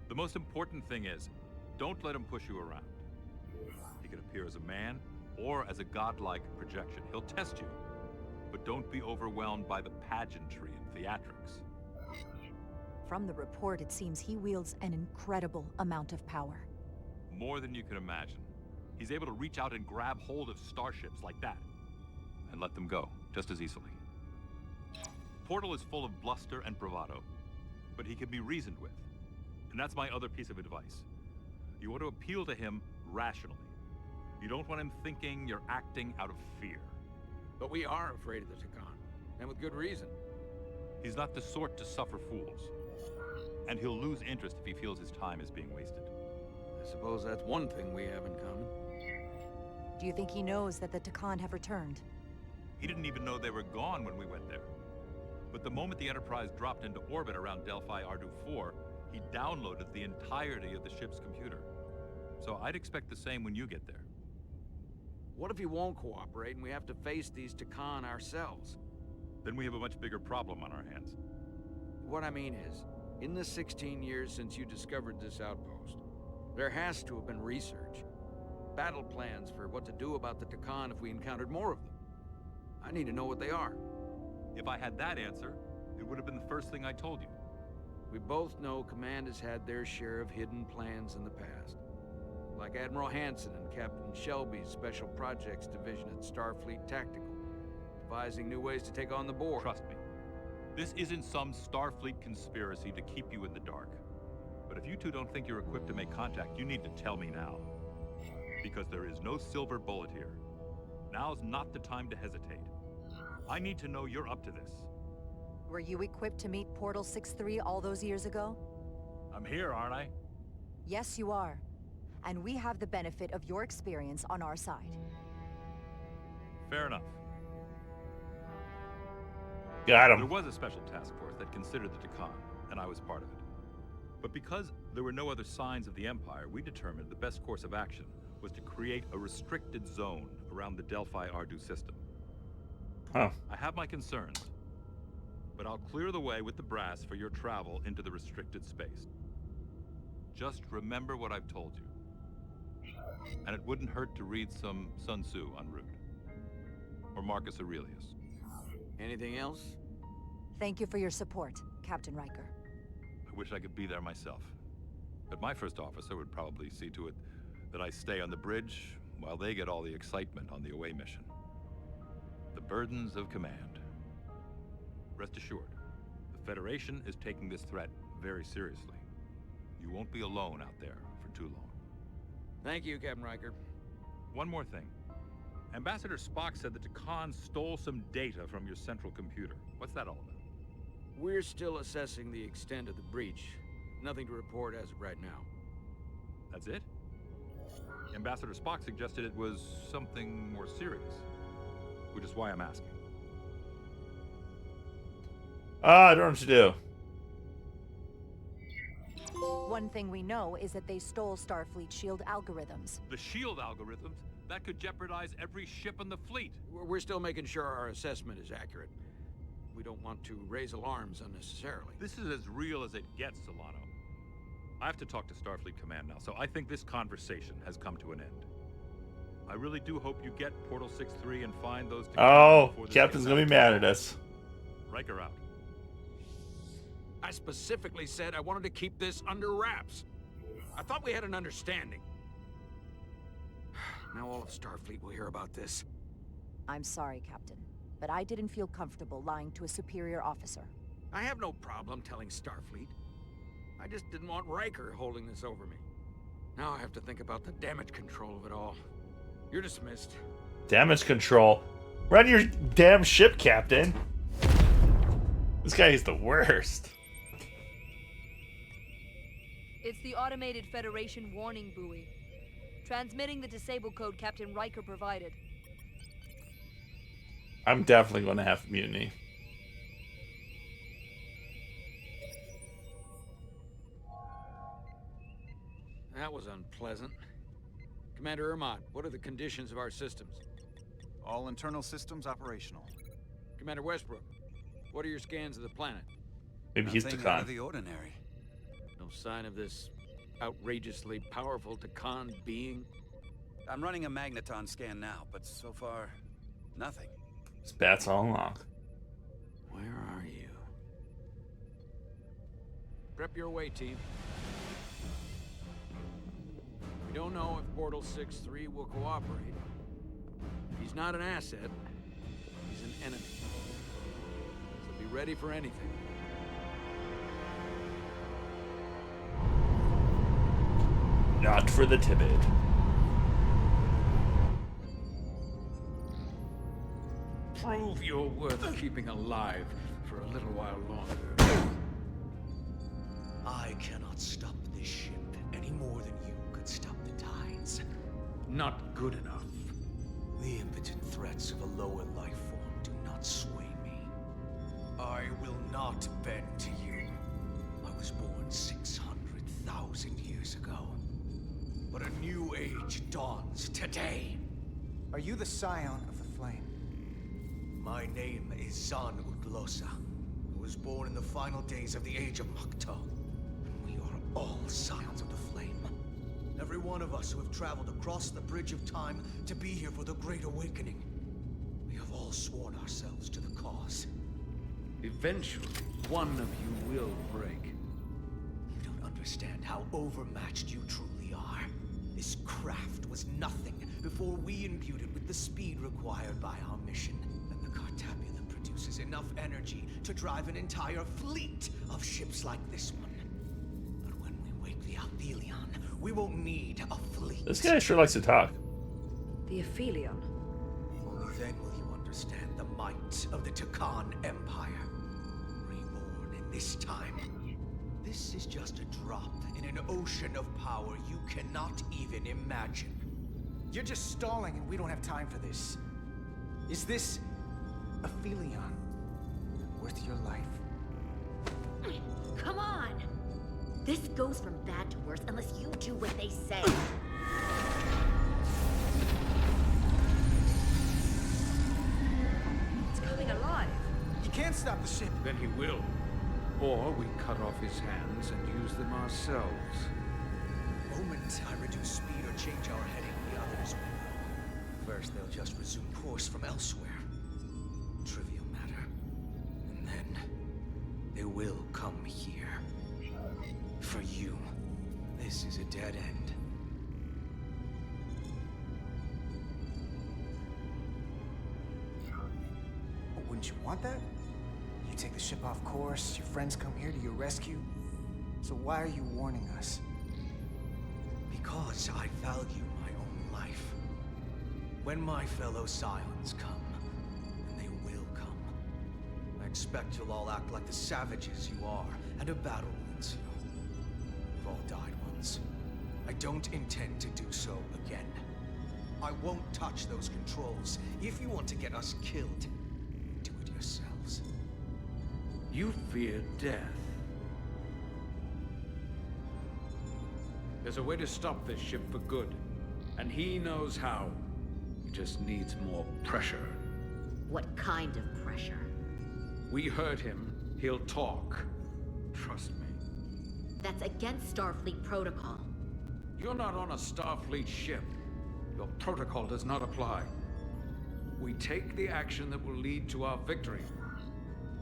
The most important thing is, don't let him push you around. He can appear as a man, or as a godlike projection. He'll test you, but don't be overwhelmed by the pageantry and theatrics. From the report, it seems he wields an incredible amount of power. More than you can imagine. He's able to reach out and grab hold of starships like that, and let them go, just as easily. Portal is full of bluster and bravado, but he can be reasoned with. And that's my other piece of advice. You want to appeal to him rationally. You don't want him thinking you're acting out of fear. But we are afraid of the Takan, and with good reason. He's not the sort to suffer fools. And he'll lose interest if he feels his time is being wasted. I suppose that's one thing we have in common. Do you think he knows that the Takan have returned? He didn't even know they were gone when we went there. But the moment the Enterprise dropped into orbit around Delphi Ardu 4, he downloaded the entirety of the ship's computer. So I'd expect the same when you get there. What if he won't cooperate and we have to face these Takan ourselves? Then we have a much bigger problem on our hands. What I mean is, in the 16 years since you discovered this outpost, there has to have been research. Battle plans for what to do about the Takan if we encountered more of them. I need to know what they are. If I had that answer, it would have been the first thing I told you. We both know Command has had their share of hidden plans in the past. Like Admiral Hansen and Captain Shelby's Special Projects Division at Starfleet Tactical, devising new ways to take on the Borg. Trust me, this isn't some Starfleet conspiracy to keep you in the dark. But if you two don't think you're equipped to make contact, you need to tell me now. Because there is no silver bullet here. Now's not the time to hesitate. I need to know you're up to this. Were you equipped to meet Portal 6-3 all those years ago? I'm here, aren't I? Yes, you are. And we have the benefit of your experience on our side. Fair enough. Got him. There was a special task force that considered the Takan, and I was part of it. But because there were no other signs of the Empire, we determined the best course of action was to create a restricted zone around the Delphi Ardu system. Huh. I have my concerns, but I'll clear the way with the brass for your travel into the restricted space. Just remember what I've told you. And it wouldn't hurt to read some Sun Tzu en route. Or Marcus Aurelius. Anything else? Thank you for your support, Captain Riker. I wish I could be there myself. But my first officer would probably see to it that I stay on the bridge while they get all the excitement on the away mission. The burdens of command. Rest assured, the Federation is taking this threat very seriously. You won't be alone out there for too long. Thank you, Captain Riker. One more thing. Ambassador Spock said that Takan stole some data from your central computer. What's that all about? We're still assessing the extent of the breach. Nothing to report as of right now. That's it? Ambassador Spock suggested it was something more serious, which is why I'm asking. I don't know what to do. One thing we know is that they stole Starfleet shield algorithms. The shield algorithms? That could jeopardize every ship in the fleet. We're still making sure our assessment is accurate. We don't want to raise alarms unnecessarily. This is as real as it gets, Solano. I have to talk to Starfleet Command now, so I think this conversation has come to an end. I really do hope you get Portal 6-3 and find those... Oh, before this Captain's gets gonna out be of mad control. at us. Riker out. I specifically said I wanted to keep this under wraps. I thought we had an understanding. Now all of Starfleet will hear about this. I'm sorry, Captain, but I didn't feel comfortable lying to a superior officer. I have no problem telling Starfleet. I just didn't want Riker holding this over me. Now I have to think about the damage control of it all. You're dismissed. Damage control. Run your damn ship, Captain. This guy is the worst. It's the automated Federation warning buoy. Transmitting the disable code Captain Riker provided. I'm definitely going to have mutiny. That was unpleasant. Commander Ermont, what are the conditions of our systems? All internal systems operational. Commander Westbrook, what are your scans of the planet? Maybe he's Nothing out of Takan. the ordinary. No sign of this outrageously powerful Takan being? I'm running a magneton scan now, but so far, nothing. It's bats all along. Where are you? Prep your way, team. We don't know if Portal 6-3 will cooperate. He's not an asset. He's an enemy. So be ready for anything. Not for the timid. Prove you're worth keeping alive for a little while longer. I cannot stop this ship any more than you could stop the tides. Not good enough. The impotent threats of a lower life form do not sway me. I will not bend to you. I was born 600,000 years ago. But a new age dawns today. Are you the scion of the flame? My name is Zan Utlosa. I was born in the final days of the Age of Makto. And we are all scions of the flame. Every one of us who have traveled across the bridge of time to be here for the Great Awakening. We have all sworn ourselves to the cause. Eventually, one of you will break. You don't understand how overmatched you truly are. This craft was nothing before we imbued it with the speed required by our mission. And the Cartabula produces enough energy to drive an entire fleet of ships like this one. But when we wake the Athelion, we won't need a fleet. This guy sure likes to talk. The Aphelion. Only then will you understand the might of the Takan Empire. Reborn in this time. This is just a drop in an ocean of power you cannot even imagine. You're just stalling and we don't have time for this. Is this Aphelion worth your life? Come on! This goes from bad to worse unless you do what they say. It's coming alive. You can't stop the ship. Then he will. Or we cut off his hands and use them ourselves. The moment I reduce speed or change our heading, the others will. First, they'll just resume course from elsewhere. Trivial matter. And then, they will come here. For you, this is a dead end. Wouldn't you want that? You take the ship off course, your friends come here to your rescue. So why are you warning us? Because I value my own life. When my fellow scions come, and they will come, I expect you'll all act like the savages you are, and a battle will ensue. We've all died once. I don't intend to do so again. I won't touch those controls. If you want to get us killed, do it yourselves. You fear death. There's a way to stop this ship for good, and he knows how. He just needs more pressure. What kind of pressure? We hurt him, he'll talk. Trust me. That's against Starfleet protocol. You're not on a Starfleet ship. Your protocol does not apply. We take the action that will lead to our victory.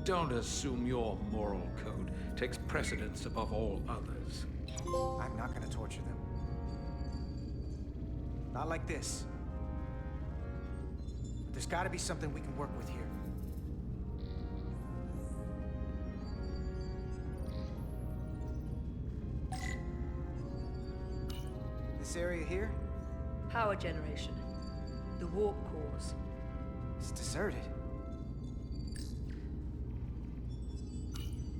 Don't assume your moral code takes precedence above all others. I'm not gonna torture them. Not like this. But there's gotta be something we can work with here. This area here? Power generation. The warp cores. It's deserted.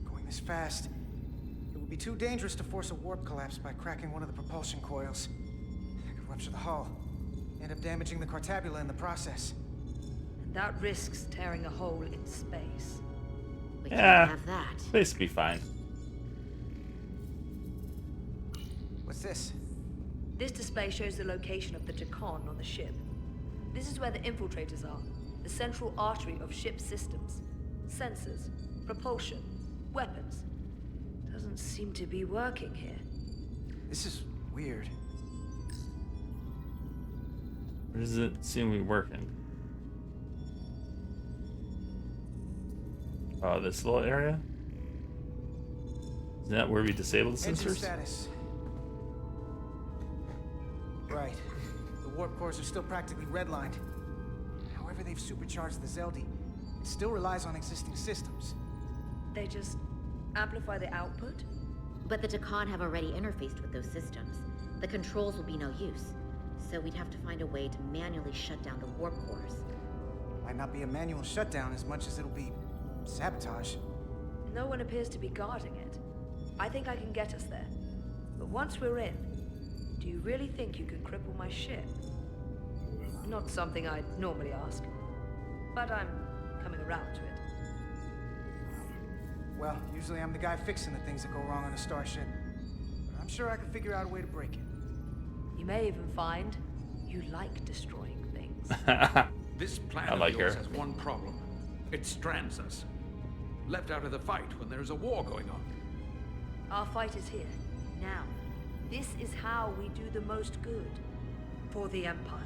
Going this fast, it would be too dangerous to force a warp collapse by cracking one of the propulsion coils. I could rupture the hull, end up damaging the Cartabula in the process. And that risks tearing a hole in space. We Yeah, can't have that. space will be fine. What's this? This display shows the location of the Tacon on the ship. This is where the infiltrators are, the central artery of ship systems. Sensors, propulsion, weapons. Doesn't seem to be working here. This is weird. Where does it seem to be working? Oh, this little area? Is that where we disable the Engine sensors? status. Right. The warp cores are still practically redlined. However they've supercharged the Zeldi, it still relies on existing systems. They just amplify the output? But the Tacon have already interfaced with those systems. The controls will be no use. So we'd have to find a way to manually shut down the warp cores. Might not be a manual shutdown as much as it'll be sabotage. No one appears to be guarding it. I think I can get us there. But once we're in, do you really think you can cripple my ship? Not something I'd normally ask, but I'm coming around to it. Well, usually I'm the guy fixing the things that go wrong on a starship. But I'm sure I can figure out a way to break it. You may even find you like destroying things. This plan I like of yours her. has one problem. It strands us. Left out of the fight when there's a war going on. Our fight is here, now. This is how we do the most good. For the Empire.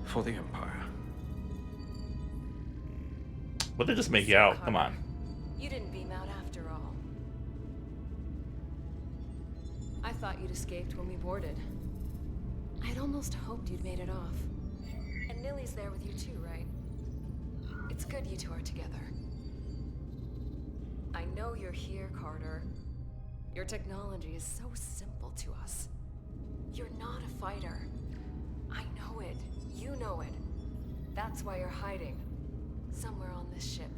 For the Empire. What they just make you out? Come on. You didn't beam out after all. I thought you'd escaped when we boarded. I had almost hoped you'd made it off. And Nilly's there with you too, right? It's good you two are together. I know you're here, Carter. Your technology is so simple to us. You're not a fighter. I know it. You know it. That's why you're hiding. Somewhere on this ship.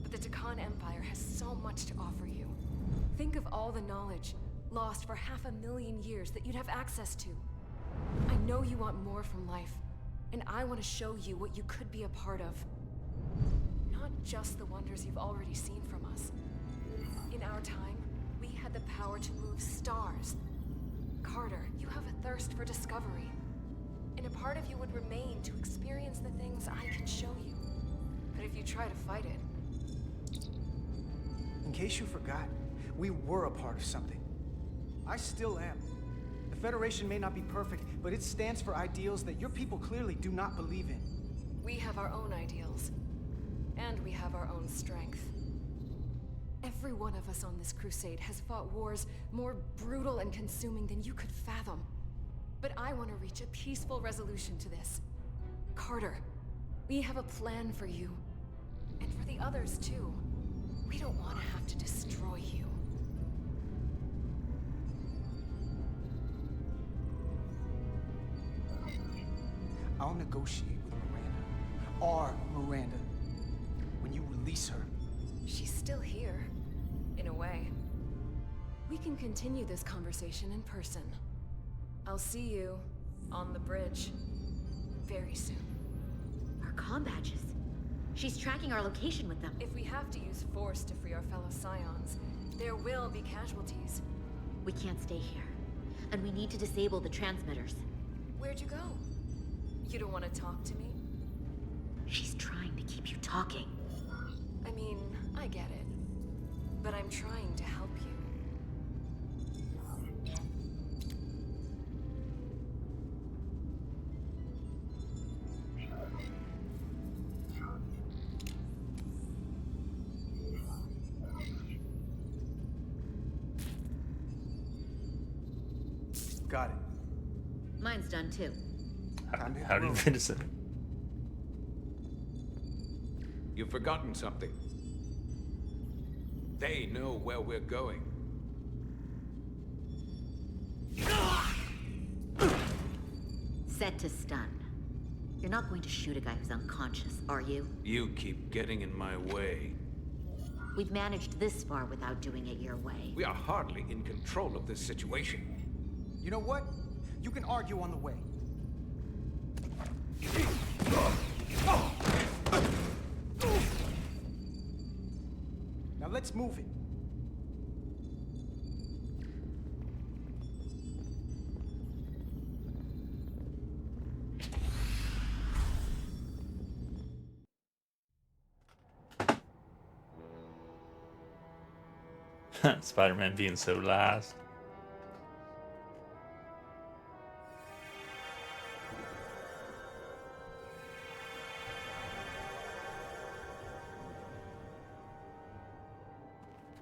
But the Tacon Empire has so much to offer you. Think of all the knowledge lost for 500,000 years that you'd have access to. I know you want more from life, and I want to show you what you could be a part of. Not just the wonders you've already seen from us. In our time, we had the power to move stars. Carter, you have a thirst for discovery. And a part of you would remain to experience the things I can show you. But if you try to fight it... In case you forgot, we were a part of something. I still am. The Federation may not be perfect, but it stands for ideals that your people clearly do not believe in. We have our own ideals. And we have our own strength. Every one of us on this crusade has fought wars more brutal and consuming than you could fathom. But I want to reach a peaceful resolution to this. Carter, we have a plan for you. And for the others, too. We don't want to have to destroy you. I'll negotiate with Miranda. Our Miranda. When you release her. She's still here. In a way. We can continue this conversation in person. I'll see you on the bridge very soon. Our comm badges. She's tracking our location with them. If we have to use force to free our fellow Scions, there will be casualties. We can't stay here. And we need to disable the transmitters. Where'd you go? You don't want to talk to me? She's trying to keep you talking. I mean, I get it. But I'm trying to help you. Got it. Mine's done too. How do you finish it? You've forgotten something. They know where we're going. Set to stun. You're not going to shoot a guy who's unconscious, are you? You keep getting in my way. We've managed this far without doing it your way. We are hardly in control of this situation. You know what? You can argue on the way. Now let's move it. Spider-Man being so last.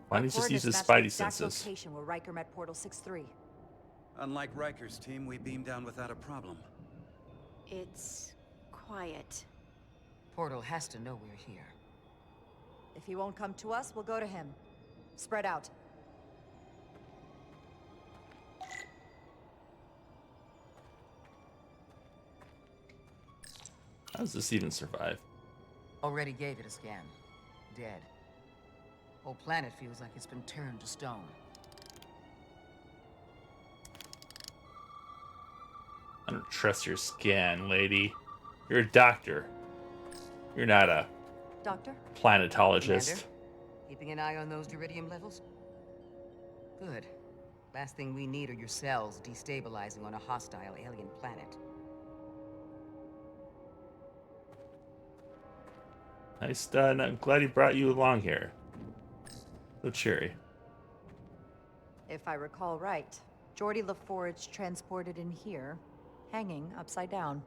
Why don't you just use his spidey senses? Location where Riker met Portal 6-3. Unlike Riker's team, we beamed down without a problem. It's quiet. Portal has to know we're here. If he won't come to us, we'll go to him. Spread out. How does this even survive? Already gave it a scan. Dead. Whole planet feels like it's been turned to stone. I don't trust your scan, lady. You're a doctor. You're not a Doctor? planetologist. Commander, keeping an eye on those iridium levels? Good. Last thing we need are your cells destabilizing on a hostile alien planet. Nice done. I'm glad he brought you along here. So cheery. If I recall right, Geordi LaForge transported in here, hanging upside down.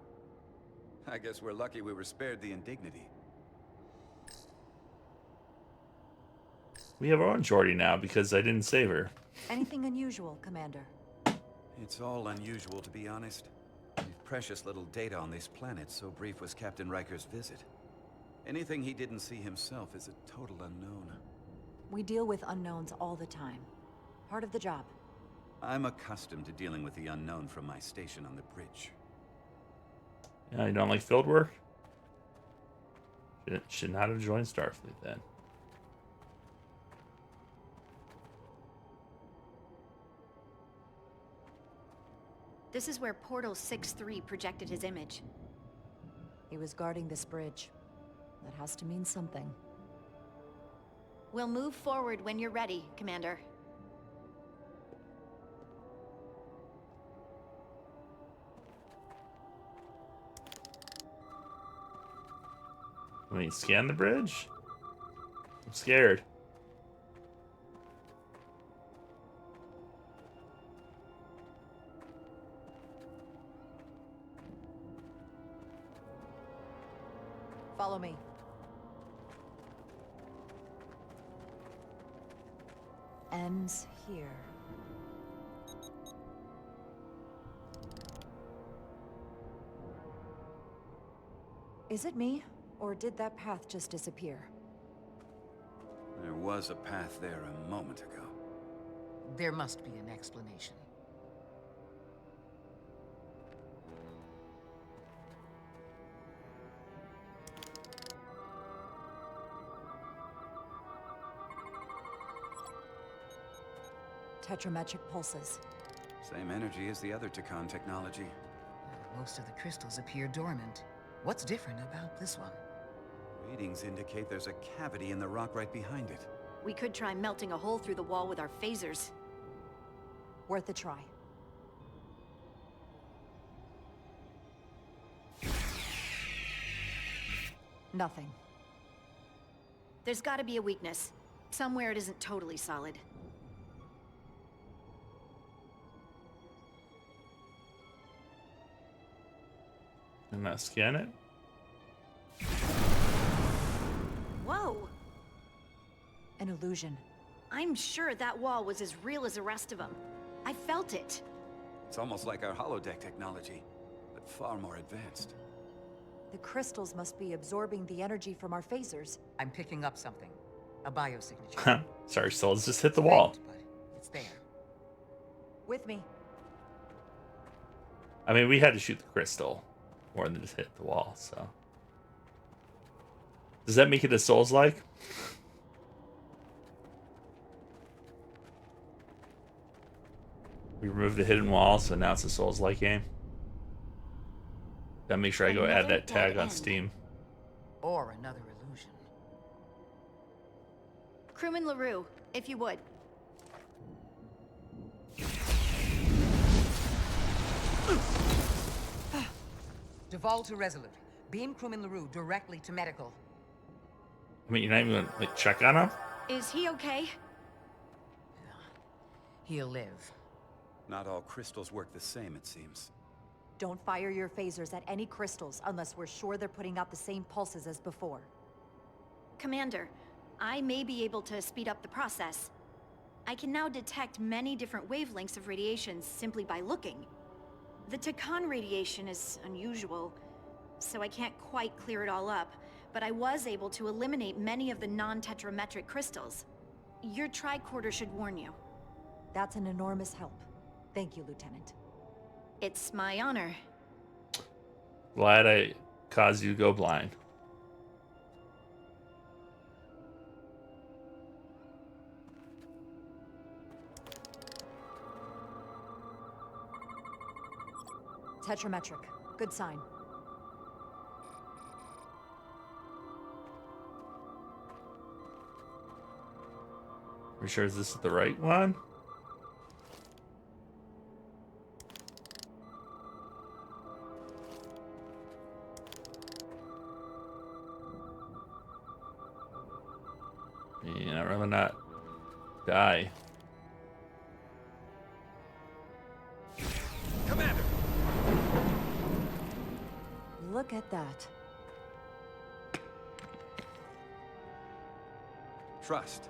I guess we're lucky we were spared the indignity. We have our own Geordi now because I didn't save her. Anything unusual, Commander? It's all unusual, to be honest. We've precious little data on this planet, so brief was Captain Riker's visit. Anything he didn't see himself is a total unknown. We deal with unknowns all the time. Part of the job. I'm accustomed to dealing with the unknown from my station on the bridge. Yeah, you don't like field work? Should not have joined Starfleet then. This is where Portal 6-3 projected his image. He was guarding this bridge. That has to mean something. We'll move forward when you're ready, Commander. Let me scan the bridge? I'm scared. Follow me. Ends here. Is it me, or did that path just disappear? There was a path there a moment ago. There must be an explanation. Tetrametric pulses. Same energy as the other Takan technology. Most of the crystals appear dormant. What's different about this one? Readings indicate there's a cavity in the rock right behind it. We could try melting a hole through the wall with our phasers. Worth a try. Nothing. There's gotta be a weakness. Somewhere it isn't totally solid. And not scan it? Whoa! An illusion. I'm sure that wall was as real as the rest of them. I felt it. It's almost like our holodeck technology, but far more advanced. The crystals must be absorbing the energy from our phasers. I'm picking up something. A biosignature. Sorry, souls just hit the wall. But it's there. With me. I mean, we had to shoot the crystal more than just hit the wall, so. Does that make it a Souls-like? We removed the hidden wall, so now it's a Souls-like game. Gotta make sure I go add that tag on Steam. Or another illusion. Crewman LaRue, if you would. Devolve to Resolute. Beam Crewman LaRue directly to medical. I mean, you're not even gonna like, check on him? Is he okay? He'll live. Not all crystals work the same, it seems. Don't fire your phasers at any crystals unless we're sure they're putting out the same pulses as before. Commander, I may be able to speed up the process. I can now detect many different wavelengths of radiation simply by looking. The Takan radiation is unusual, so I can't quite clear it all up, but I was able to eliminate many of the non-tetrametric crystals. Your tricorder should warn you. That's an enormous help. Thank you, Lieutenant. It's my honor. Glad I caused you to go blind. Tetrametric. Good sign. Are you sure this is the right one? Yeah, I'd rather not die. Commander! Look at that. Trust,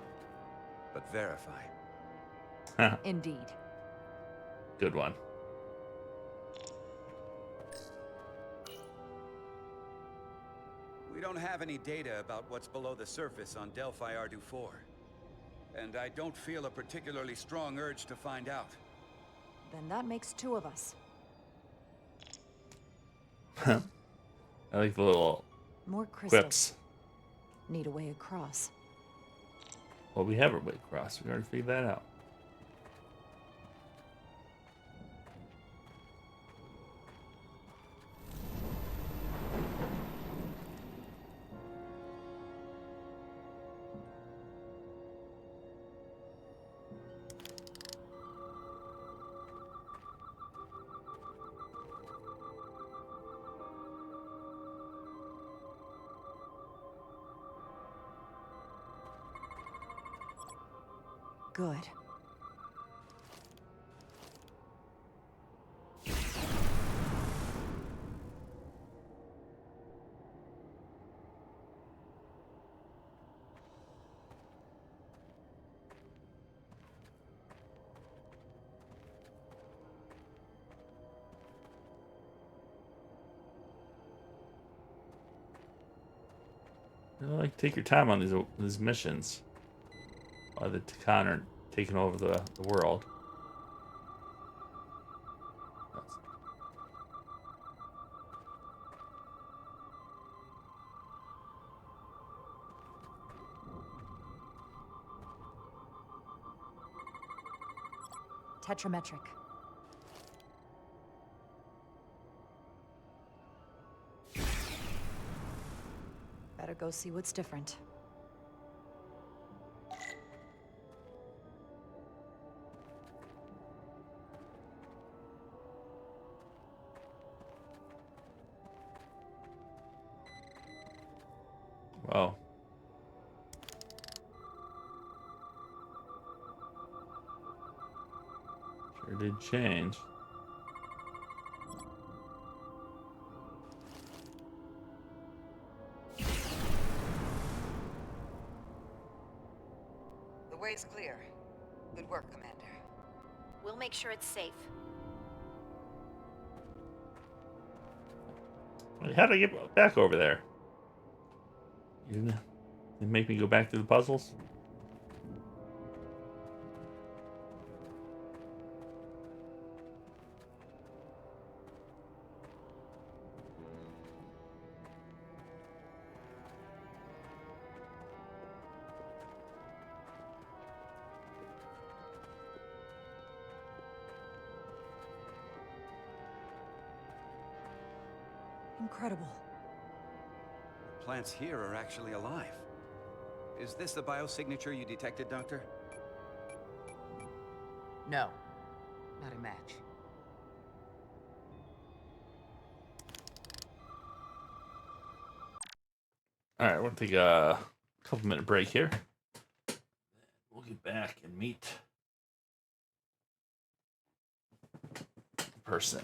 but verify. Indeed. Good one. We don't have any data about what's below the surface on Delphi Ardu 4. And I don't feel a particularly strong urge to find out. Then that makes two of us. I like the little More crystals. quips. Need a way across. Well, we have a way across. We already figured that out. Good. You know, like, take your time on these missions. While the Takan are taking over the world. Tetrametric. Better go see what's different. Wow. Sure did change. The way's clear. Good work, Commander. We'll make sure it's safe. How did I get back over there? You didn't make me go back to the puzzles? Incredible. The plants here are actually alive. Is this the biosignature you detected, Doctor? No, not a match. All right, we'll take a couple-minute break here. We'll get back and meet the person.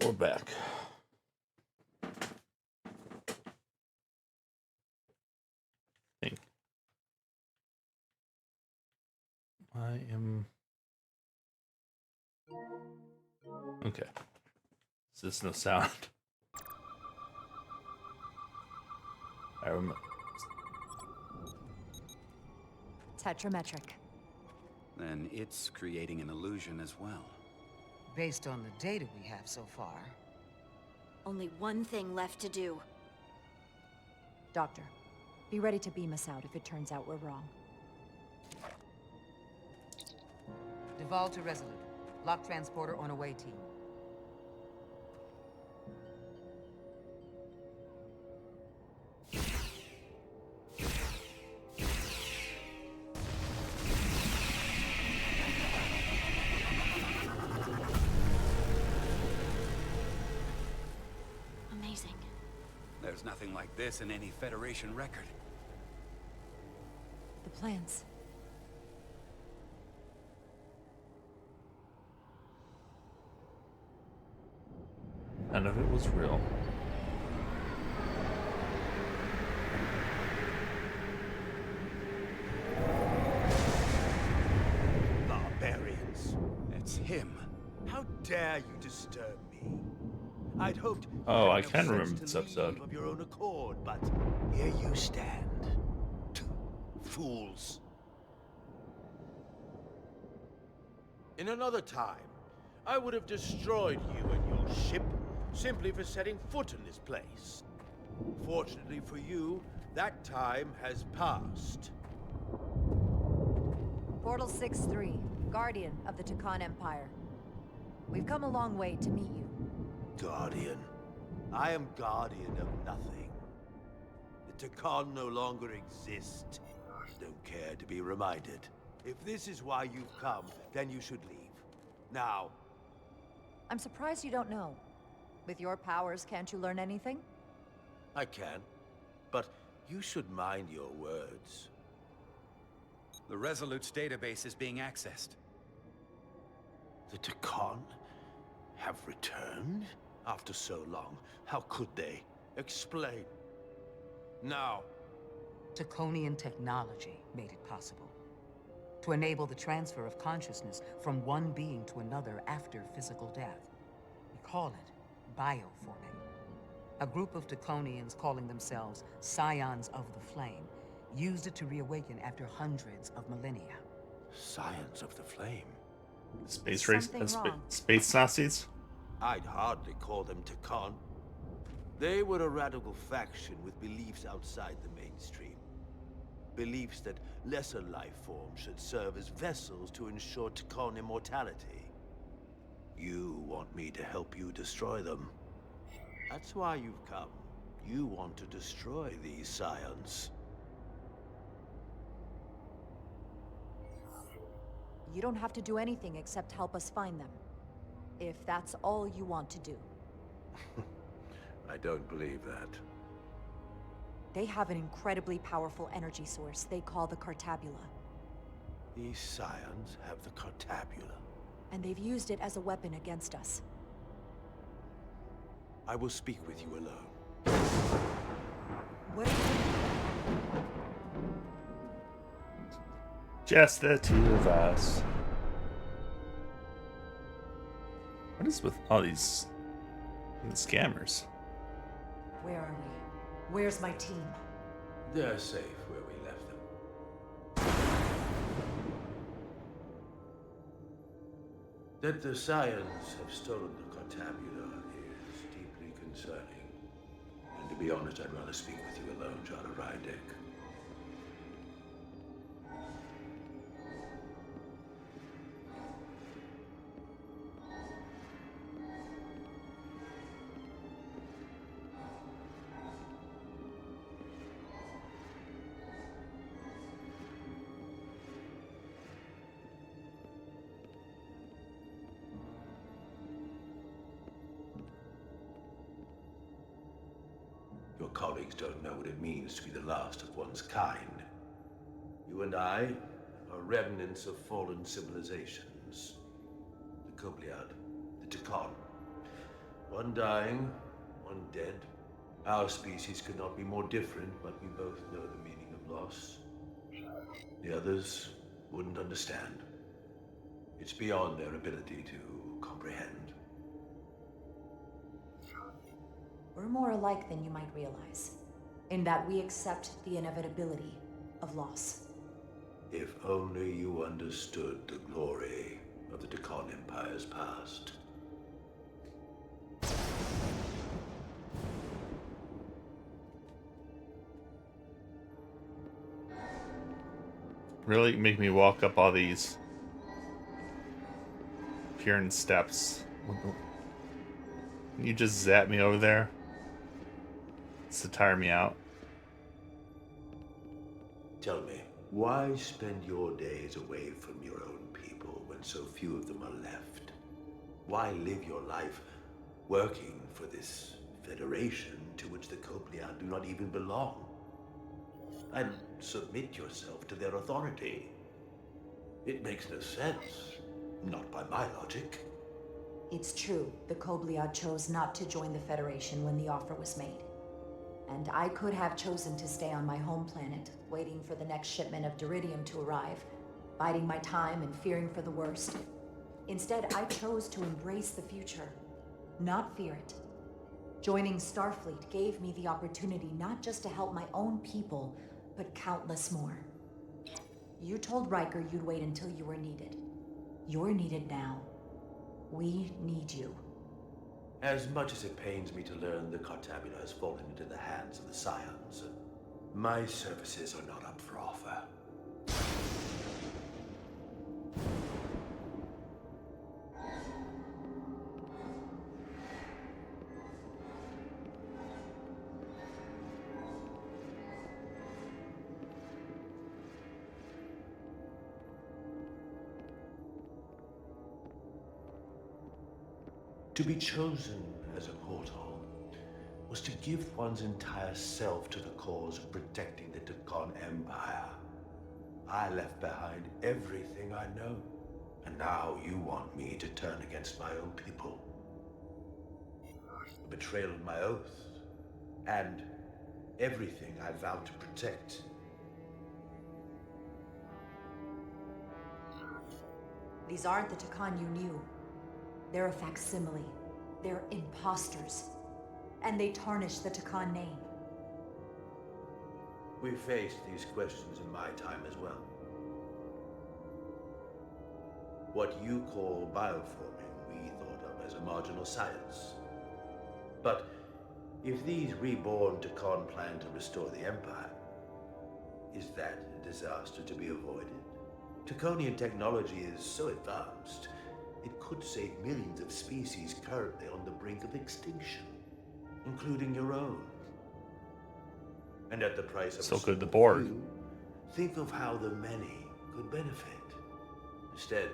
We're back. I am... Okay. So there's no sound. I remember. Tetrametric. Then it's creating an illusion as well. Based on the data we have so far. Only one thing left to do. Doctor, be ready to beam us out if it turns out we're wrong. Devolve to Resolute. Lock transporter on away team. Amazing. There's nothing like this in any Federation record. The plans. None of it was real. Barbarians. It's him. How dare you disturb me? I'd hoped you Oh, had I enough can sense remember to this leave episode. of your own accord, but here you stand. Fools. In another time, I would have destroyed you and your ship simply for setting foot in this place. Fortunately for you, that time has passed. Portal 6-3, Guardian of the Takan Empire. We've come a long way to meet you. Guardian. I am guardian of nothing. The Takan no longer exist. Don't care to be reminded. If this is why you've come, then you should leave. Now. I'm surprised you don't know. With your powers, can't you learn anything? I can. But you should mind your words. The Resolute's database is being accessed. The Takan have returned? After so long, how could they? Explain. Now. Taconian technology made it possible. To enable the transfer of consciousness from one being to another after physical death. We call it bioforming. A group of Taconians calling themselves Scions of the Flame used it to reawaken after hundreds of millennia. Scions of the Flame? Space race? Something wrong. Space Nazis? I'd hardly call them Takan. They were a radical faction with beliefs outside the mainstream. Beliefs that lesser life forms should serve as vessels to ensure Takan immortality. You want me to help you destroy them. That's why you've come. You want to destroy these scions. You don't have to do anything except help us find them. If that's all you want to do. I don't believe that. They have an incredibly powerful energy source they call the Cartabula. These scions have the Cartabula. And they've used it as a weapon against us. I will speak with you alone. What are you... Just the two of us. What is with all these scammers? Where are we? Where's my team? They're safe where we left them. That the scions have stolen the Cartabula is deeply concerning. And to be honest, I'd rather speak with you alone, Jada Rydek. Your colleagues don't know what it means to be the last of one's kind. You and I are remnants of fallen civilizations. The Kobliad, the Takan. One dying, one dead. Our species could not be more different, but we both know the meaning of loss. The others wouldn't understand. It's beyond their ability to comprehend. We're more alike than you might realize, in that we accept the inevitability of loss. If only you understood the glory of the Deccan Empire's past. Really make me walk up all these Piern steps. Can you just zap me over there? Just to tire me out. Tell me, why spend your days away from your own people when so few of them are left? Why live your life working for this federation to which the Copliad do not even belong? And submit yourself to their authority. It makes no sense. Not by my logic. It's true, the Cobliad chose not to join the Federation when the offer was made. And I could have chosen to stay on my home planet, waiting for the next shipment of Diridium to arrive, biding my time and fearing for the worst. Instead, I chose to embrace the future, not fear it. Joining Starfleet gave me the opportunity not just to help my own people, but countless more. You told Riker you'd wait until you were needed. You're needed now. We need you. As much as it pains me to learn the Cartabula has fallen into the hands of the Scions, my services are not up for offer. To be chosen as a portal was to give one's entire self to the cause of protecting the Deccan Empire. I left behind everything I know, and now you want me to turn against my own people. A betrayal of my oath, and everything I vowed to protect. These aren't the Deccan you knew. They're a facsimile. They're imposters. And they tarnish the Deccan name. We faced these questions in my time as well. What you call bioforming, we thought of as a marginal science. But if these reborn Deccan plan to restore the Empire, is that a disaster to be avoided? Decanian technology is so advanced, it could save millions of species currently on the brink of extinction, including your own. And at the price of So a could the small Borg. few, think of how the many could benefit. Instead,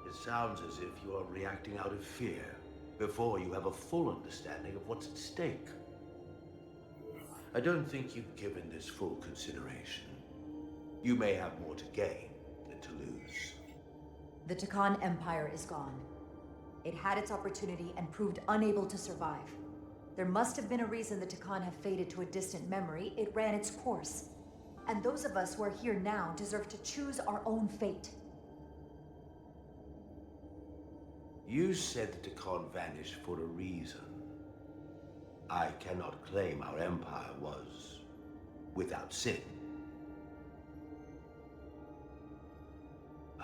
it sounds as if you are reacting out of fear before you have a full understanding of what's at stake. I don't think you've given this full consideration. You may have more to gain than to lose. The Deccan Empire is gone. It had its opportunity and proved unable to survive. There must have been a reason the Deccan have faded to a distant memory. It ran its course. And those of us who are here now deserve to choose our own fate. You said the Deccan vanished for a reason. I cannot claim our empire was without sin.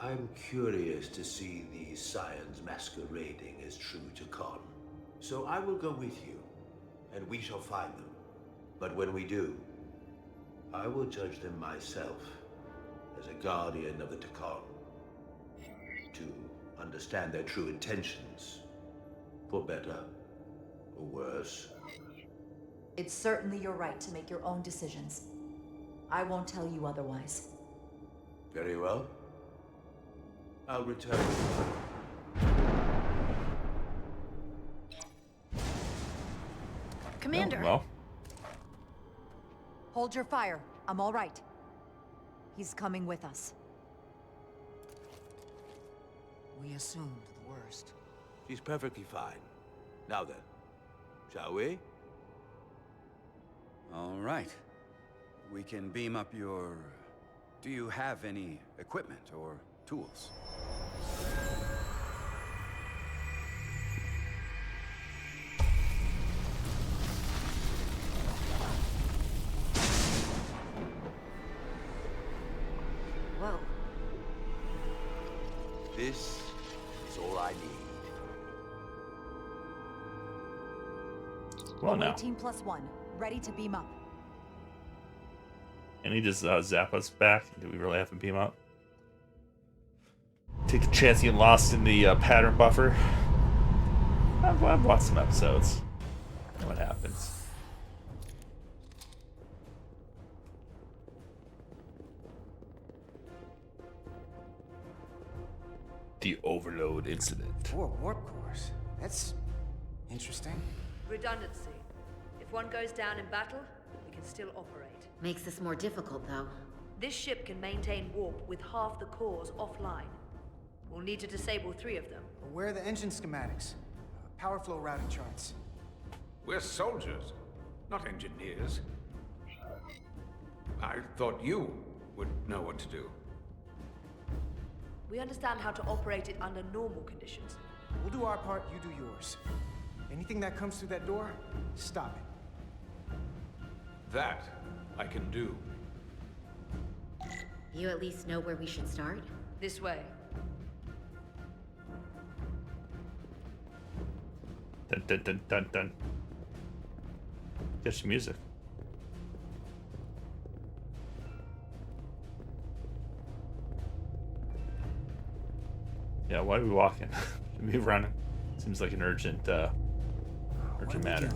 I'm curious to see these scions masquerading as true Deccan. So I will go with you, and we shall find them. But when we do, I will judge them myself as a guardian of the Deccan, to understand their true intentions, for better or worse. It's certainly your right to make your own decisions. I won't tell you otherwise. Very well. I'll return. Commander! Oh, well. Hold your fire. I'm all right. He's coming with us. We assumed the worst. She's perfectly fine. Now then, shall we? All right. We can beam up your... Do you have any equipment or tools? Whoa. This is all I need. Well, now. 18 plus 1. Ready to beam up. And he just zap us back. Do we really have to beam up? Take the chance of getting lost in the pattern buffer. I've watched some episodes. I know what happens. The Overload Incident. 4 warp cores. That's interesting. Redundancy. If one goes down in battle, we can still operate. Makes this more difficult, though. This ship can maintain warp with half the cores offline. We'll need to disable 3 of them. Where are the engine schematics? Power flow routing charts. We're soldiers, not engineers. I thought you would know what to do. We understand how to operate it under normal conditions. We'll do our part, you do yours. Anything that comes through that door, stop it. That I can do. You at least know where we should start? This way. Dun dun dun dun dun. Get some music. Yeah, why are we walking? Should we be running? Seems like an urgent matter.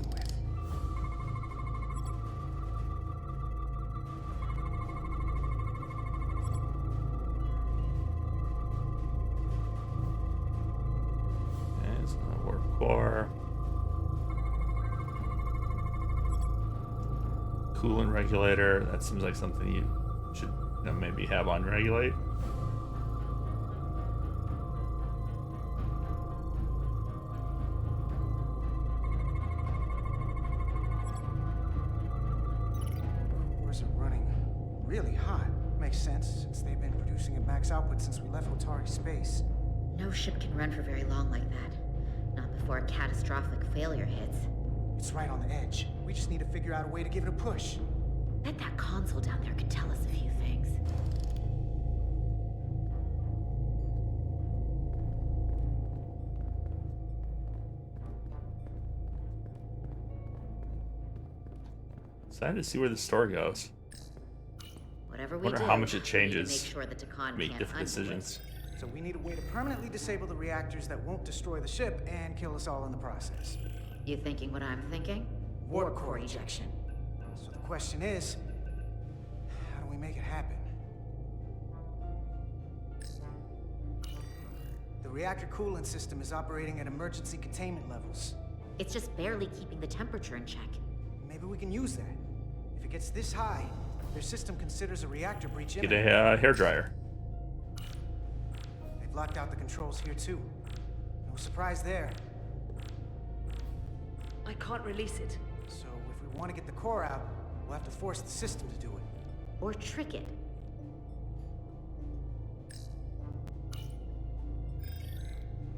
There's a warp core. Coolant regulator. That seems like something you should maybe have on regulate. Really hot. Makes sense, since they've been producing at max output since we left Otari space. No ship can run for very long like that. Not before a catastrophic failure hits. It's right on the edge. We just need to figure out a way to give it a push. Bet that console down there could tell us a few things. Excited to see where the story goes. Whatever we wonder do, how much it we need to changes. make sure the Takan Make can't different undo it. decisions. So we need a way to permanently disable the reactors that won't destroy the ship and kill us all in the process. You thinking what I'm thinking? Warp core ejection. So the question is, how do we make it happen? The reactor coolant system is operating at emergency containment levels. It's just barely keeping the temperature in check. Maybe we can use that. If it gets this high, their system considers a reactor breach Get imminent. a hairdryer. They've locked out the controls here too. No surprise there. I can't release it. So if we want to get the core out, we'll have to force the system to do it. Or trick it.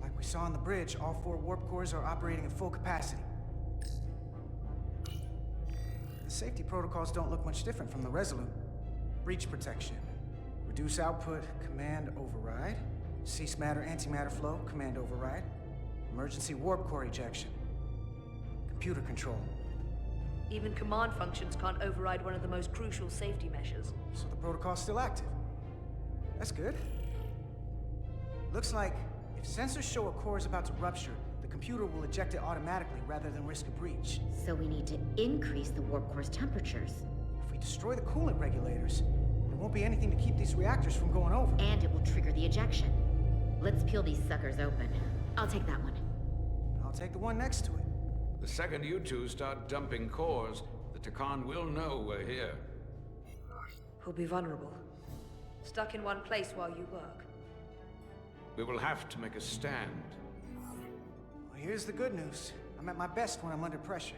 Like we saw on the bridge, all 4 warp cores are operating at full capacity. The safety protocols don't look much different from the Resolute. Breach protection. Reduce output, command override. Cease matter, antimatter flow, command override. Emergency warp core ejection. Computer control. Even command functions can't override one of the most crucial safety measures. So the protocol's still active. That's good. Looks like if sensors show a core is about to rupture, the computer will eject it automatically rather than risk a breach. So we need to increase the warp core's temperatures. If we destroy the coolant regulators, there won't be anything to keep these reactors from going over. And it will trigger the ejection. Let's peel these suckers open. I'll take that one. I'll take the one next to it. The second you two start dumping cores, the Takan will know we're here. We'll be vulnerable. Stuck in one place while you work. We will have to make a stand. Well, here's the good news. I'm I'm at my best when I'm under pressure.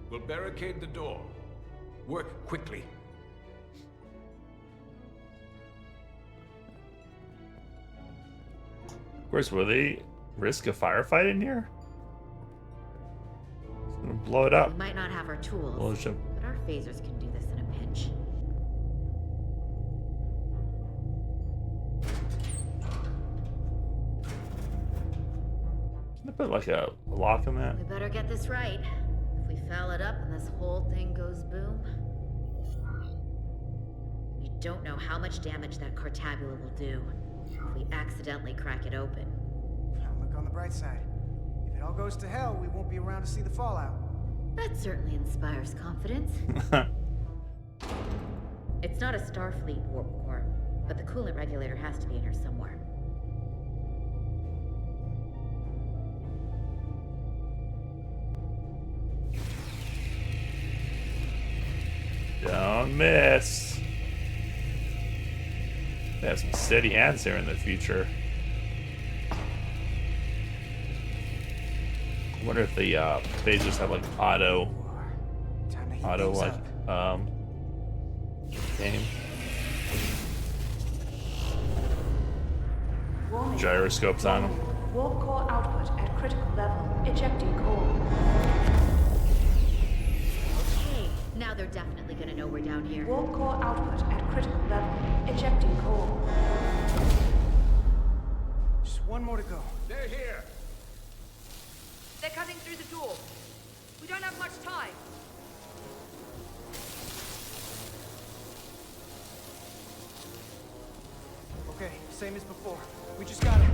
We'll barricade the door. Work quickly. Of course, will they risk a firefight in here? It's gonna blow it up. We might not have our tools, Well, it's a- but our phasers can do this in a pinch. Can I put like a lock on that? We better get this right. If we foul it up and this whole thing goes boom, we don't know how much damage that Cartabula will do if we accidentally crack it open. Look on the bright side. If it all goes to hell, we won't be around to see the fallout. That certainly inspires confidence. It's not a Starfleet warp core, but the coolant regulator has to be in here somewhere. Don't miss. They have some steady hands here in the future. I wonder if the phasers have like auto like game. Warning. Gyroscopes on them. Warp core output at critical level. Ejecting core. Okay, now they're definitely gonna know we're down here. Warp core output at critical level. Ejecting core. Just one more to go. They're here. They're cutting through the door. We don't have much time. Okay, same as before. We just gotta...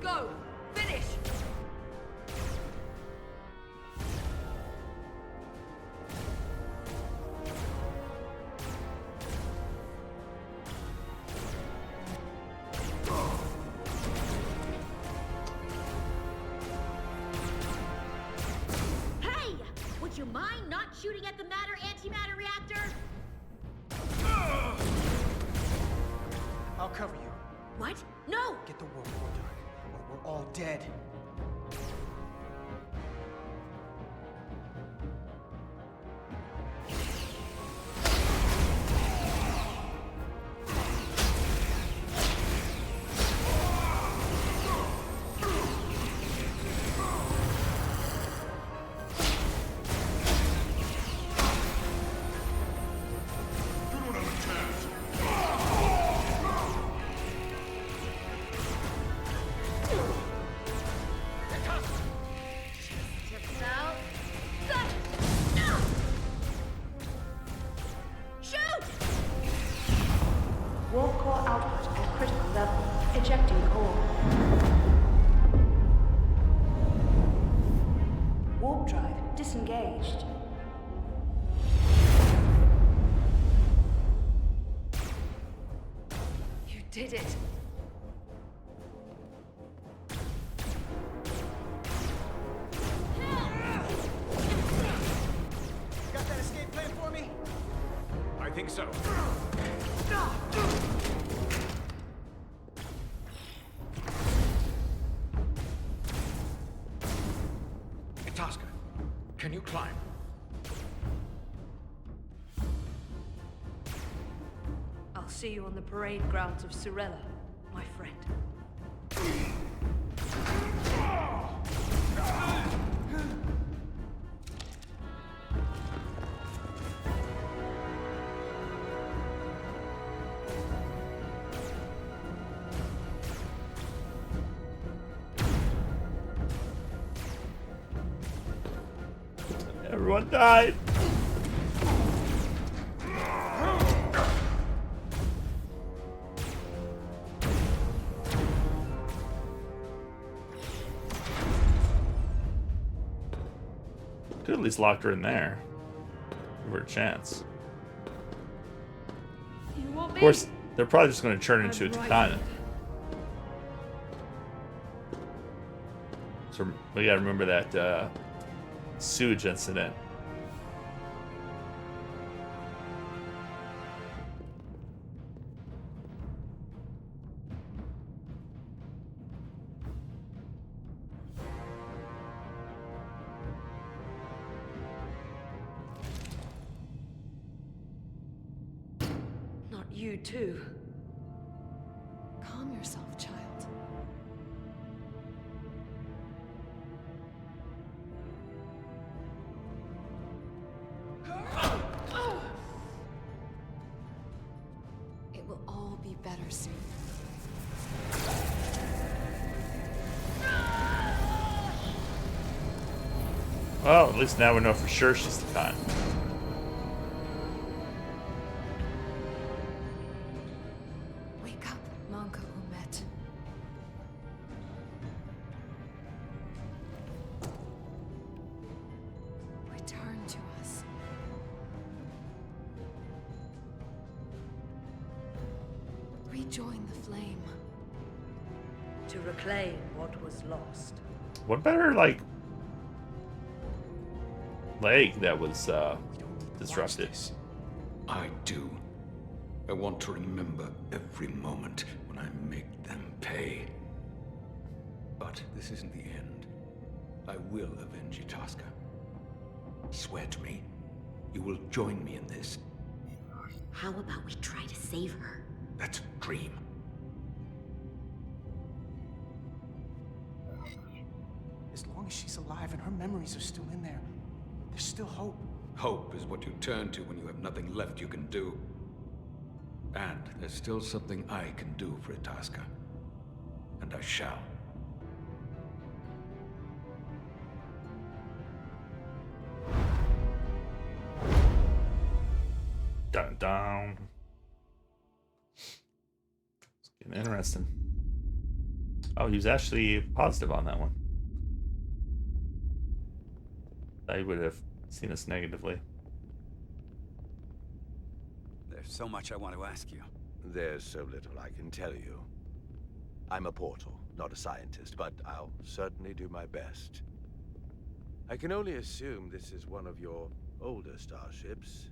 Go! Finish! Hey! Would you mind not shooting at the matter-antimatter reactor? I'll cover you. What? No! Get the world order, or we're all dead. Tips out. Shoot! Warp core output at critical level. Ejecting core. Warp drive disengaged. You did it. Got that escape plan for me? I think so. Itasca, can you climb? I'll see you on the parade grounds of Sorella, my friend. Everyone died. Could at least lock her in there. Give her a chance. Of course, they're probably just going to turn into a Takana. So we gotta remember that sewage incident. Not you too. Calm yourself, child. It will all be better soon. Well, at least now we know for sure she's the con. Wake up, Manka Umet. Return to us. Rejoin the flame. To reclaim what was lost. What better, like, leg that was disrupted? I do. I want to remember every moment when I make them pay. But this isn't the end. I will avenge Itasca. Swear to me, you will join me in this. How about we try to save her? That's a dream. As long as she's alive and her memories are still in there, there's still hope. Hope is what you turn to when you have nothing left you can do. And there's still something I can do for Itasca. And I shall. Dun dun. It's getting interesting. Oh, he was actually positive on that one. I would have seen us negatively. There's so much I want to ask you. There's so little I can tell you. I'm a portal, not a scientist, but I'll certainly do my best. I can only assume this is one of your older starships.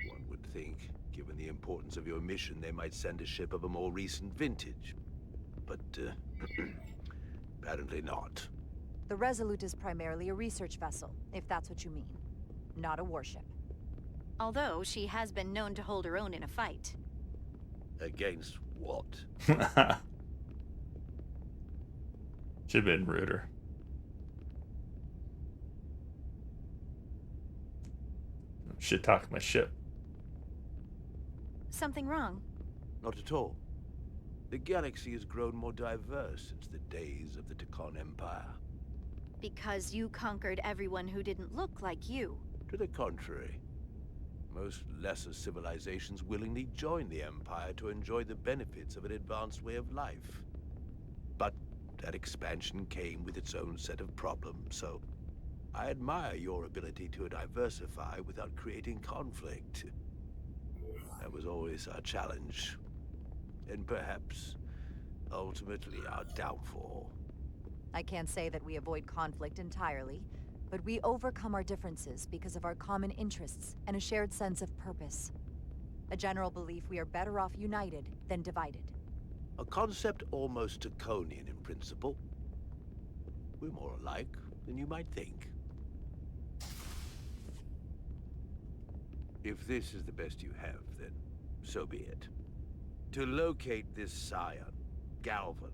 One would think, given the importance of your mission, they might send a ship of a more recent vintage. But, apparently not. The Resolute is primarily a research vessel, if that's what you mean. Not a warship. Although she has been known to hold her own in a fight. Against what? Should've been ruder. Shit talking my ship. Something wrong? Not at all. The galaxy has grown more diverse since the days of the Takon Empire. Because you conquered everyone who didn't look like you. To the contrary. Most lesser civilizations willingly join the Empire to enjoy the benefits of an advanced way of life. But that expansion came with its own set of problems, so I admire your ability to diversify without creating conflict. That was always our challenge. And perhaps, ultimately, our downfall. I can't say that we avoid conflict entirely, but we overcome our differences because of our common interests and a shared sense of purpose. A general belief we are better off united than divided. A concept almost Takonian in principle. We're more alike than you might think. If this is the best you have, then so be it. To locate this scion, Galvan,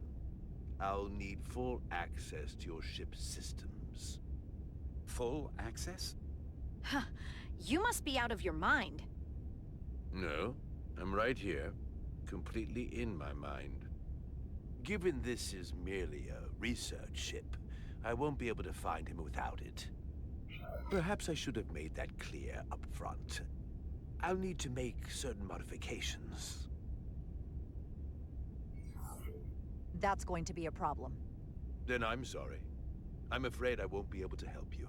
I'll need full access to your ship's systems. Full access? Huh. You must be out of your mind. No, I'm right here, completely in my mind. Given this is merely a research ship, I won't be able to find him without it. Perhaps I should have made that clear up front. I'll need to make certain modifications. That's going to be a problem. Then I'm sorry. I'm afraid I won't be able to help you.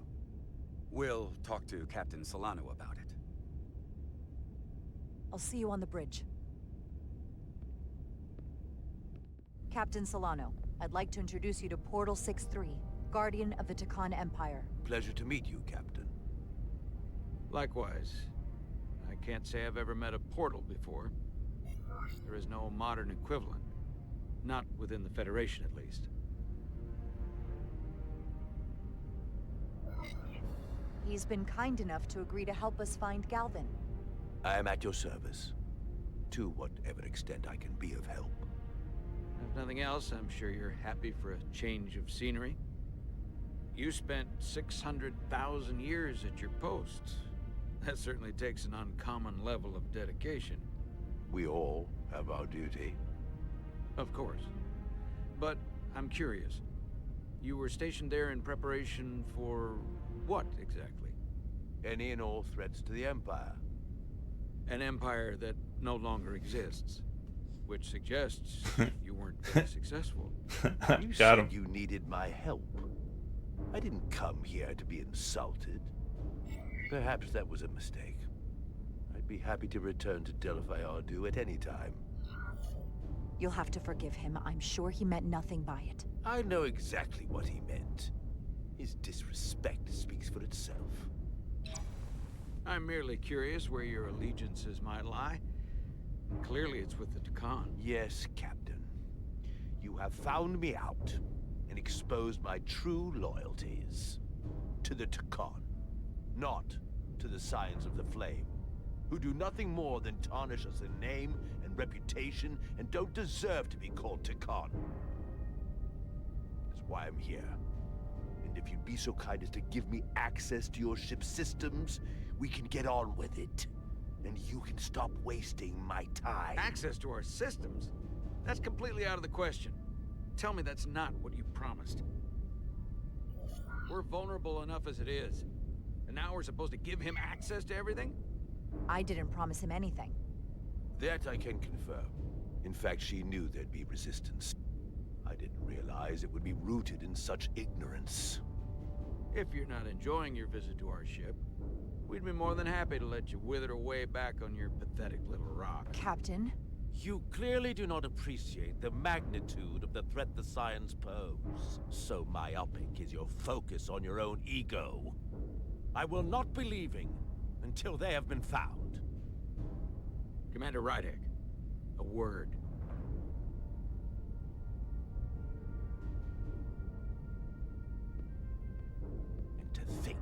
We'll talk to Captain Solano about it. I'll see you on the bridge. Captain Solano, I'd like to introduce you to Portal 6-3, Guardian of the Takan Empire. Pleasure to meet you, Captain. Likewise. I can't say I've ever met a portal before. There is no modern equivalent. Not within the Federation, at least. He's been kind enough to agree to help us find Galvin. I am at your service. To whatever extent I can be of help. If nothing else, I'm sure you're happy for a change of scenery. You spent 600,000 years at your post. That certainly takes an uncommon level of dedication. We all have our duty. Of course. But I'm curious. You were stationed there in preparation for what, exactly? Any and all threats to the Empire. An empire that no longer exists. Which suggests you weren't very successful. You said you needed my help. I didn't come here to be insulted. Perhaps that was a mistake. I'd be happy to return to Delphi Ardu at any time. You'll have to forgive him. I'm sure he meant nothing by it. I know exactly what he meant. His disrespect speaks for itself. I'm merely curious where your allegiances might lie. Clearly it's with the Takan. Yes, Captain. You have found me out and exposed my true loyalties. To the Takan, not to the Scions of the Flame, who do nothing more than tarnish us in name and reputation and don't deserve to be called Takan. That's why I'm here. And if you'd be so kind as to give me access to your ship's systems, we can get on with it. And you can stop wasting my time. Access to our systems? That's completely out of the question. Tell me that's not what you promised. We're vulnerable enough as it is. And now we're supposed to give him access to everything? I didn't promise him anything. That I can confirm. In fact, she knew there'd be resistance. I didn't realize it would be rooted in such ignorance. If you're not enjoying your visit to our ship, we'd be more than happy to let you wither away back on your pathetic little rock. Captain? You clearly do not appreciate the magnitude of the threat the Scions pose. So myopic is your focus on your own ego. I will not be leaving until they have been found. Commander Rydek, a word. And to think,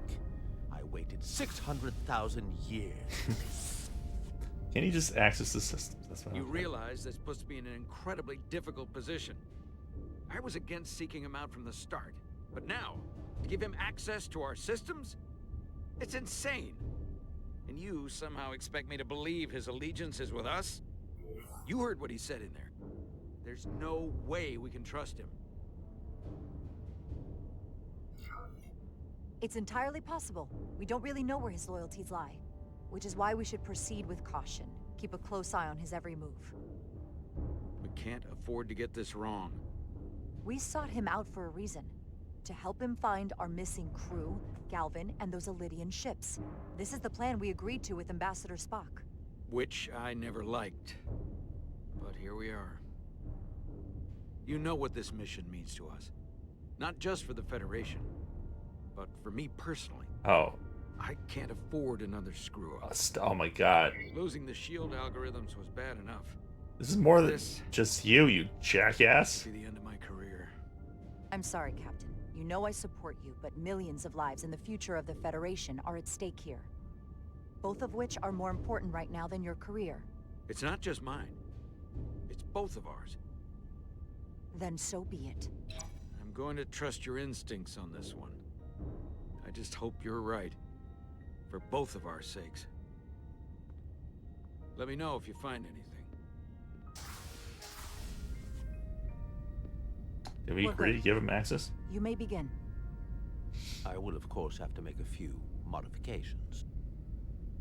I waited 600,000 years. Can you just access the system? That's what You realize this puts me in an incredibly difficult position. I was against seeking him out from the start, but now, to give him access to our systems? It's insane. And you somehow expect me to believe his allegiance is with us? You heard what he said in there. There's no way we can trust him. It's entirely possible. We don't really know where his loyalties lie. Which is why we should proceed with caution. Keep a close eye on his every move. We can't afford to get this wrong. We sought him out for a reason. To help him find our missing crew, Galvin, and those Elydian ships. This is the plan we agreed to with Ambassador Spock. Which I never liked. But here we are. You know what this mission means to us. Not just for the Federation, but for me personally. Oh. I can't afford another screw-up. Oh my god. Losing the shield algorithms was bad enough. This is more than just you jackass. Be the end of my career. I'm sorry, Captain. You know I support you, but millions of lives and the future of the Federation are at stake here. Both of which are more important right now than your career. It's not just mine. It's both of ours. Then so be it. I'm going to trust your instincts on this one. I just hope you're right. For both of our sakes. Let me know if you find anything. Did we agree to give him access? You may begin. I will, of course, have to make a few modifications.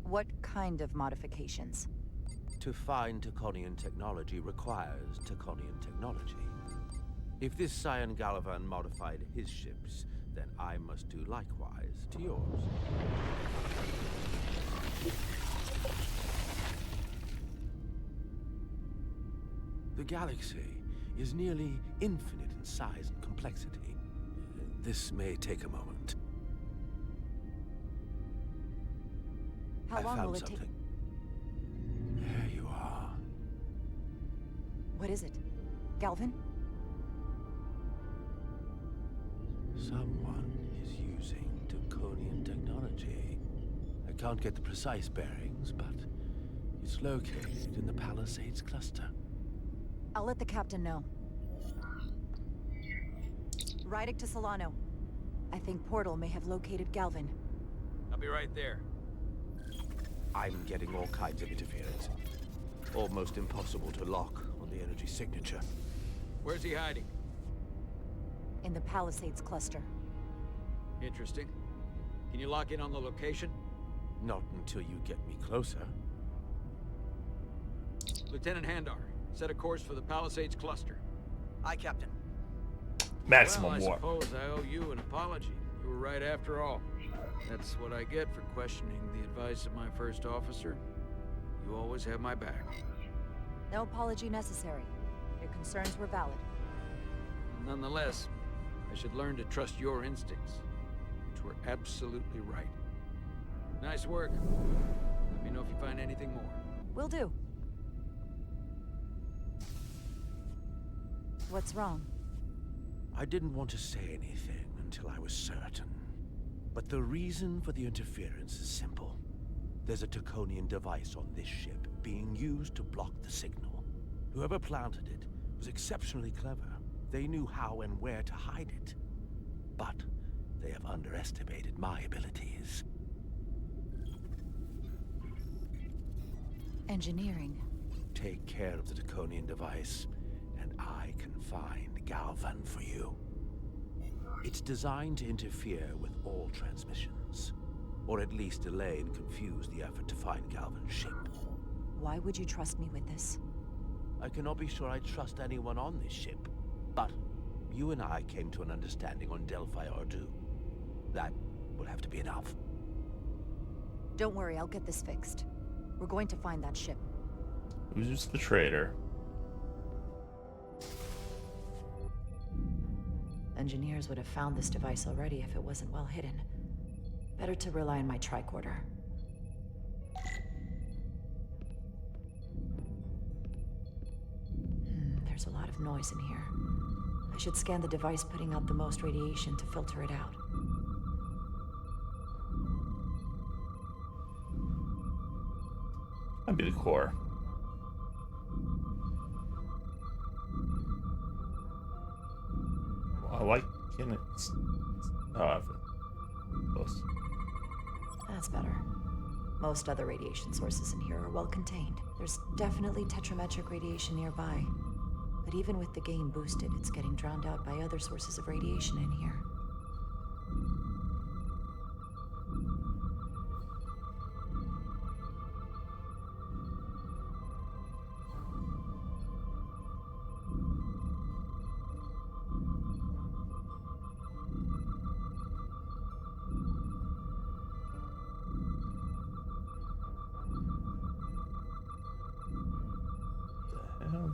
What kind of modifications? To find Taconian technology requires Taconian technology. If this Scion Gallivan modified his ships, then I must do likewise to yours. The galaxy is nearly infinite in size and complexity. This may take a moment. How long will it take? There you are. What is it? Galvin? Someone is using Taconian technology. I can't get the precise bearings, but it's located in the Palisades cluster. I'll let the captain know. Rydick to Solano. I think Portal may have located Galvin. I'll be right there. I'm getting all kinds of interference. Almost impossible to lock on the energy signature. Where's he hiding? In the Palisades cluster. Interesting. Can you lock in on the location? Not until you get me closer. Lieutenant Handar, set a course for the Palisades cluster. Aye, Captain. Maximum well, I warp. suppose I owe you an apology. You were right after all. That's what I get for questioning the advice of my first officer. You always have my back. No apology necessary. Your concerns were valid. Nonetheless, I should learn to trust your instincts, which were absolutely right. Nice work. Let me know if you find anything more. Will do. What's wrong? I didn't want to say anything until I was certain. But the reason for the interference is simple. There's a Taconian device on this ship being used to block the signal. Whoever planted it was exceptionally clever. They knew how and where to hide it. But they have underestimated my abilities. Engineering. Take care of the Taconian device, and I can find Galvan for you. It's designed to interfere with all transmissions, or at least delay and confuse the effort to find Galvan's ship. Why would you trust me with this? I cannot be sure I trust anyone on this ship, but you and I came to an understanding on Delphi Ardu. That will have to be enough. Don't worry, I'll get this fixed. We're going to find that ship. Who's the traitor? Engineers would have found this device already if it wasn't well hidden. Better to rely on my tricorder. There's a lot of noise in here. I should scan the device putting out the most radiation to filter it out. That'd be the core. I like it. Oh, close. That's better. Most other radiation sources in here are well contained. There's definitely tetrametric radiation nearby. But even with the gain boosted, it's getting drowned out by other sources of radiation in here.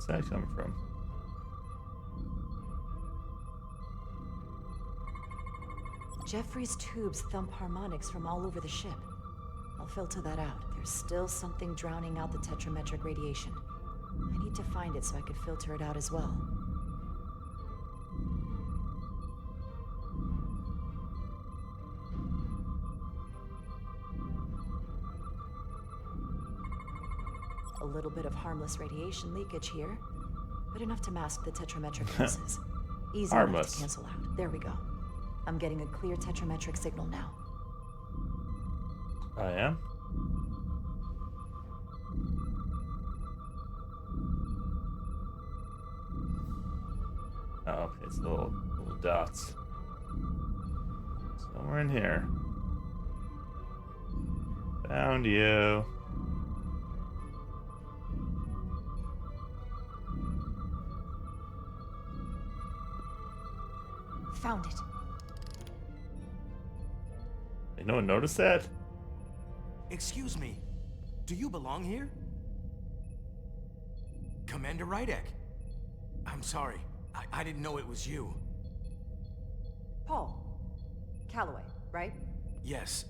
Where's that coming from? Jeffrey's tubes thump harmonics from all over the ship. I'll filter that out. There's still something drowning out the tetrametric radiation. I need to find it so I could filter it out as well. A little bit of harmless radiation leakage here, but enough to mask the tetrametric pulses. Easy enough to cancel out. There we go. I'm getting a clear tetrametric signal now. I am? Oh, okay, it's the little dots. Somewhere in here. Found you. Found it. Did no one notice that? Excuse me. Do you belong here? Commander Rydek. I'm sorry. I didn't know it was you. Paul. Calloway, right? Yes.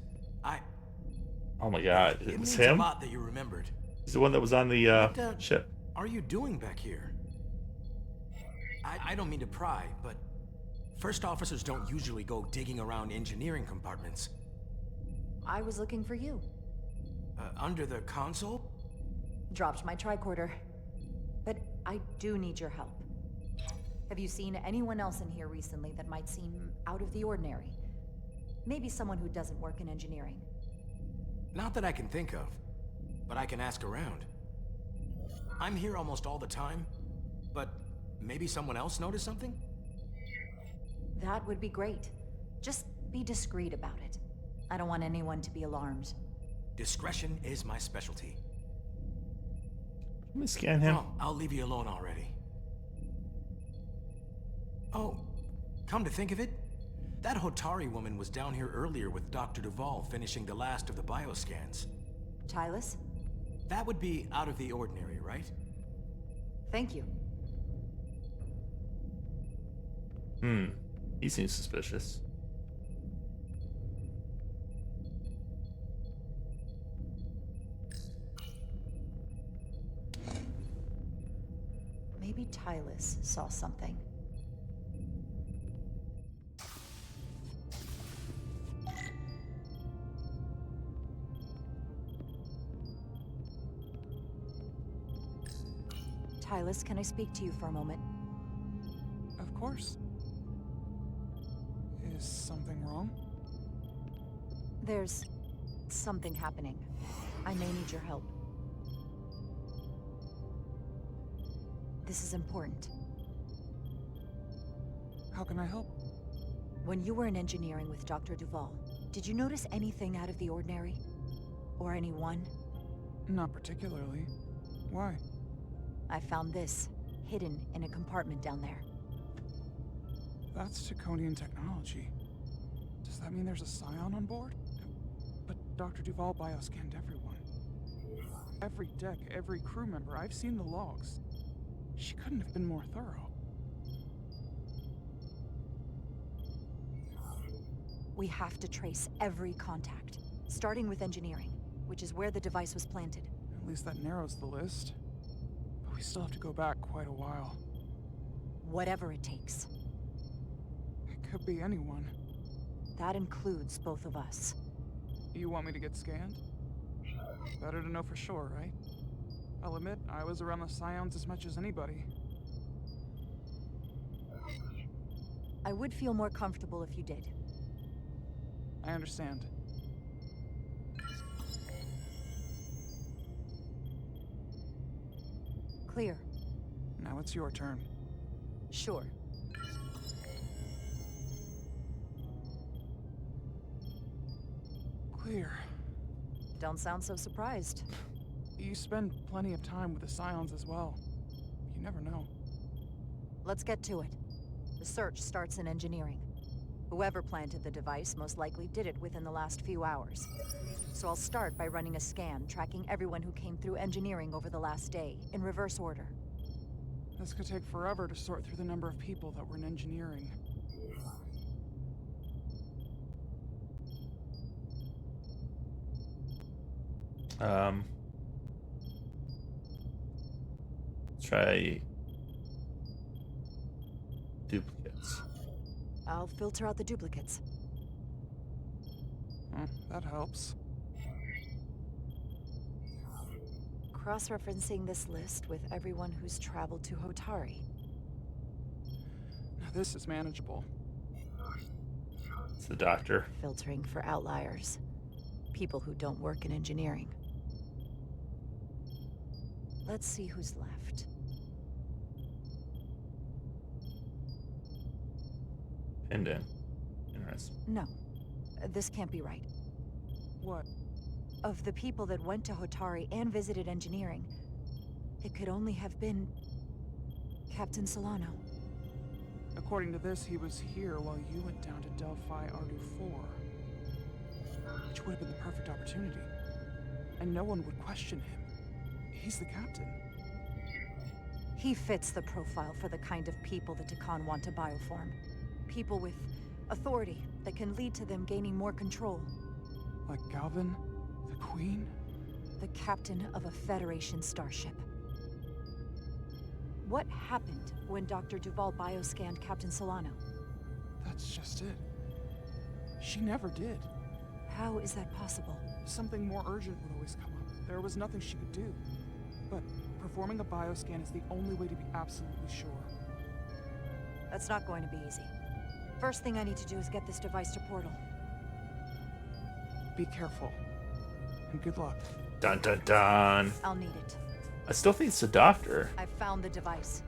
Oh my god, it It was means him? a lot that you remembered. He's the one that was on the What ship. are you doing back here? I don't mean to pry, but first officers don't usually go digging around engineering compartments. I was looking for you. Under the console? Dropped my tricorder. But I do need your help. Have you seen anyone else in here recently that might seem out of the ordinary? Maybe someone who doesn't work in engineering. Not that I can think of, but I can ask around. I'm here almost all the time, but maybe someone else noticed something? That would be great. Just be discreet about it. I don't want anyone to be alarmed. Discretion is my specialty. Let me scan him. Well, I'll leave you alone already. Oh, come to think of it, that Hotari woman was down here earlier with Dr. Duvall finishing the last of the bioscans. Tylus? That would be out of the ordinary, right? Thank you. He seems suspicious. Maybe Tylus saw something. Tylus, can I speak to you for a moment? Of course. Is something wrong? There's something happening. I may need your help. This is important. How can I help? When you were in engineering with Dr. Duvall, did you notice anything out of the ordinary? Or anyone? Not particularly. Why? I found this, hidden in a compartment down there. That's Taconian technology. Does that mean there's a scion on board? But Dr. Duvall bioscanned everyone. Every deck, every crew member. I've seen the logs. She couldn't have been more thorough. We have to trace every contact, starting with engineering, which is where the device was planted. At least that narrows the list. But we still have to go back quite a while. Whatever it takes. It could be anyone. That includes both of us. You want me to get scanned? Better to know for sure, right? I'll admit, I was around the Scions as much as anybody. I would feel more comfortable if you did. I understand. Clear. Now it's your turn. Sure. Clear. Don't sound so surprised. You spend plenty of time with the Scions as well. You never know. Let's get to it. The search starts in engineering. Whoever planted the device most likely did it within the last few hours. So I'll start by running a scan, tracking everyone who came through engineering over the last day, in reverse order. This could take forever to sort through the number of people that were in engineering. Try duplicates. I'll filter out the duplicates. That helps. Cross-referencing this list with everyone who's traveled to Hotari. Now this is manageable. It's the doctor. Filtering for outliers. People who don't work in engineering. Let's see who's left. Pinned in. Interesting. No. This can't be right. What? Of the people that went to Hotari and visited engineering, it could only have been Captain Solano. According to this, he was here while you went down to Delphi Ardu 4. Which would have been the perfect opportunity. And no one would question him. He's the captain. He fits the profile for the kind of people the Takan want to bioform. People with authority that can lead to them gaining more control. Like Galvin? The Queen? The captain of a Federation starship. What happened when Dr. Duval bioscanned Captain Solano? That's just it. She never did. How is that possible? Something more urgent would always come up. There was nothing she could do. But performing a bioscan is the only way to be absolutely sure. That's not going to be easy. First thing I need to do is get this device to Portal. Be careful. And good luck. Dun dun dun. I'll need it. I still think it's the doctor. I've found the device.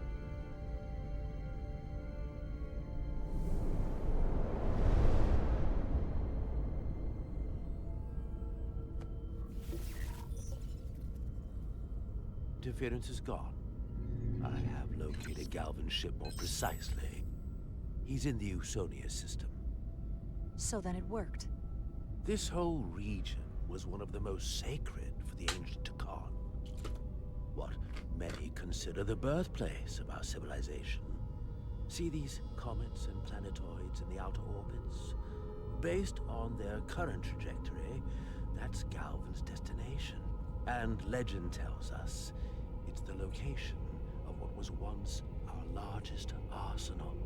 Interference is gone. I have located Galvin's ship more precisely. He's in the Usonia system. So then it worked. This whole region was one of the most sacred for the ancient Takan. What many consider the birthplace of our civilization. See these comets and planetoids in the outer orbits? Based on their current trajectory, that's Galvin's destination. And legend tells us it's the location of what was once our largest arsenal.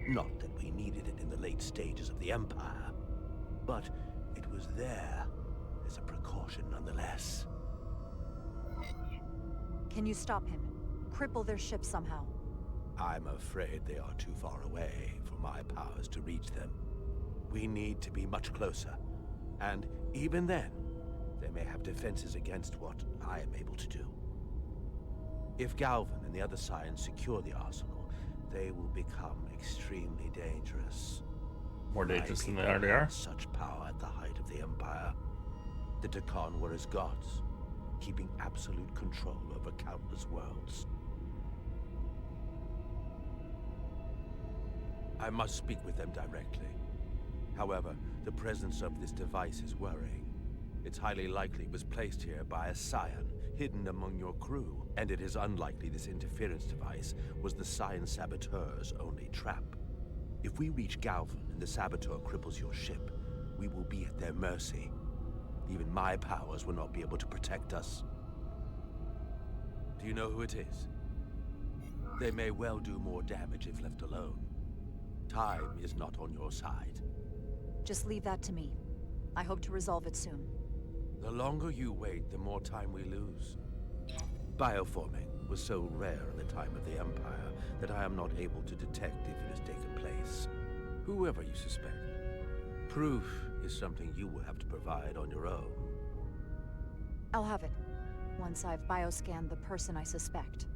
Not that we needed it in the late stages of the Empire, but it was there as a precaution nonetheless. Can you stop him? Cripple their ship somehow? I'm afraid they are too far away for my powers to reach them. We need to be much closer. And even then, they may have defenses against what I am able to do. If Galvin and the other Scions secure the arsenal, they will become extremely dangerous. More dangerous than they My people already are. had such power at the height of the Empire. The Takan were as gods, keeping absolute control over countless worlds. I must speak with them directly. However, the presence of this device is worrying. It's highly likely it was placed here by a Scion, hidden among your crew, and it is unlikely this interference device was the Scion Saboteur's only trap. If we reach Galvin and the Saboteur cripples your ship, we will be at their mercy. Even my powers will not be able to protect us. Do you know who it is? They may well do more damage if left alone. Time is not on your side. Just leave that to me. I hope to resolve it soon. The longer you wait, the more time we lose. Bioforming was so rare in the time of the Empire that I am not able to detect if it has taken place. Whoever you suspect, proof is something you will have to provide on your own. I'll have it. Once I've bioscanned the person I suspect.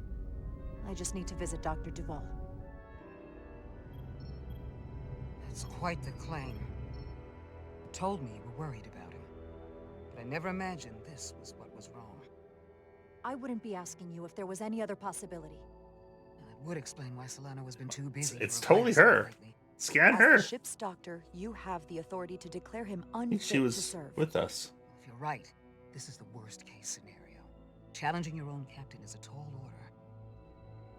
I just need to visit Dr. Duval. That's quite the claim. You told me you were worried about him. But I never imagined this was what was wrong. I wouldn't be asking you if there was any other possibility. That would explain why Solano has been too busy. It's totally her. Scan her. As the ship's doctor, you have the authority to declare him I think unfit she to was serve. with us. If you're right, this is the worst case scenario. Challenging your own captain is a tall order.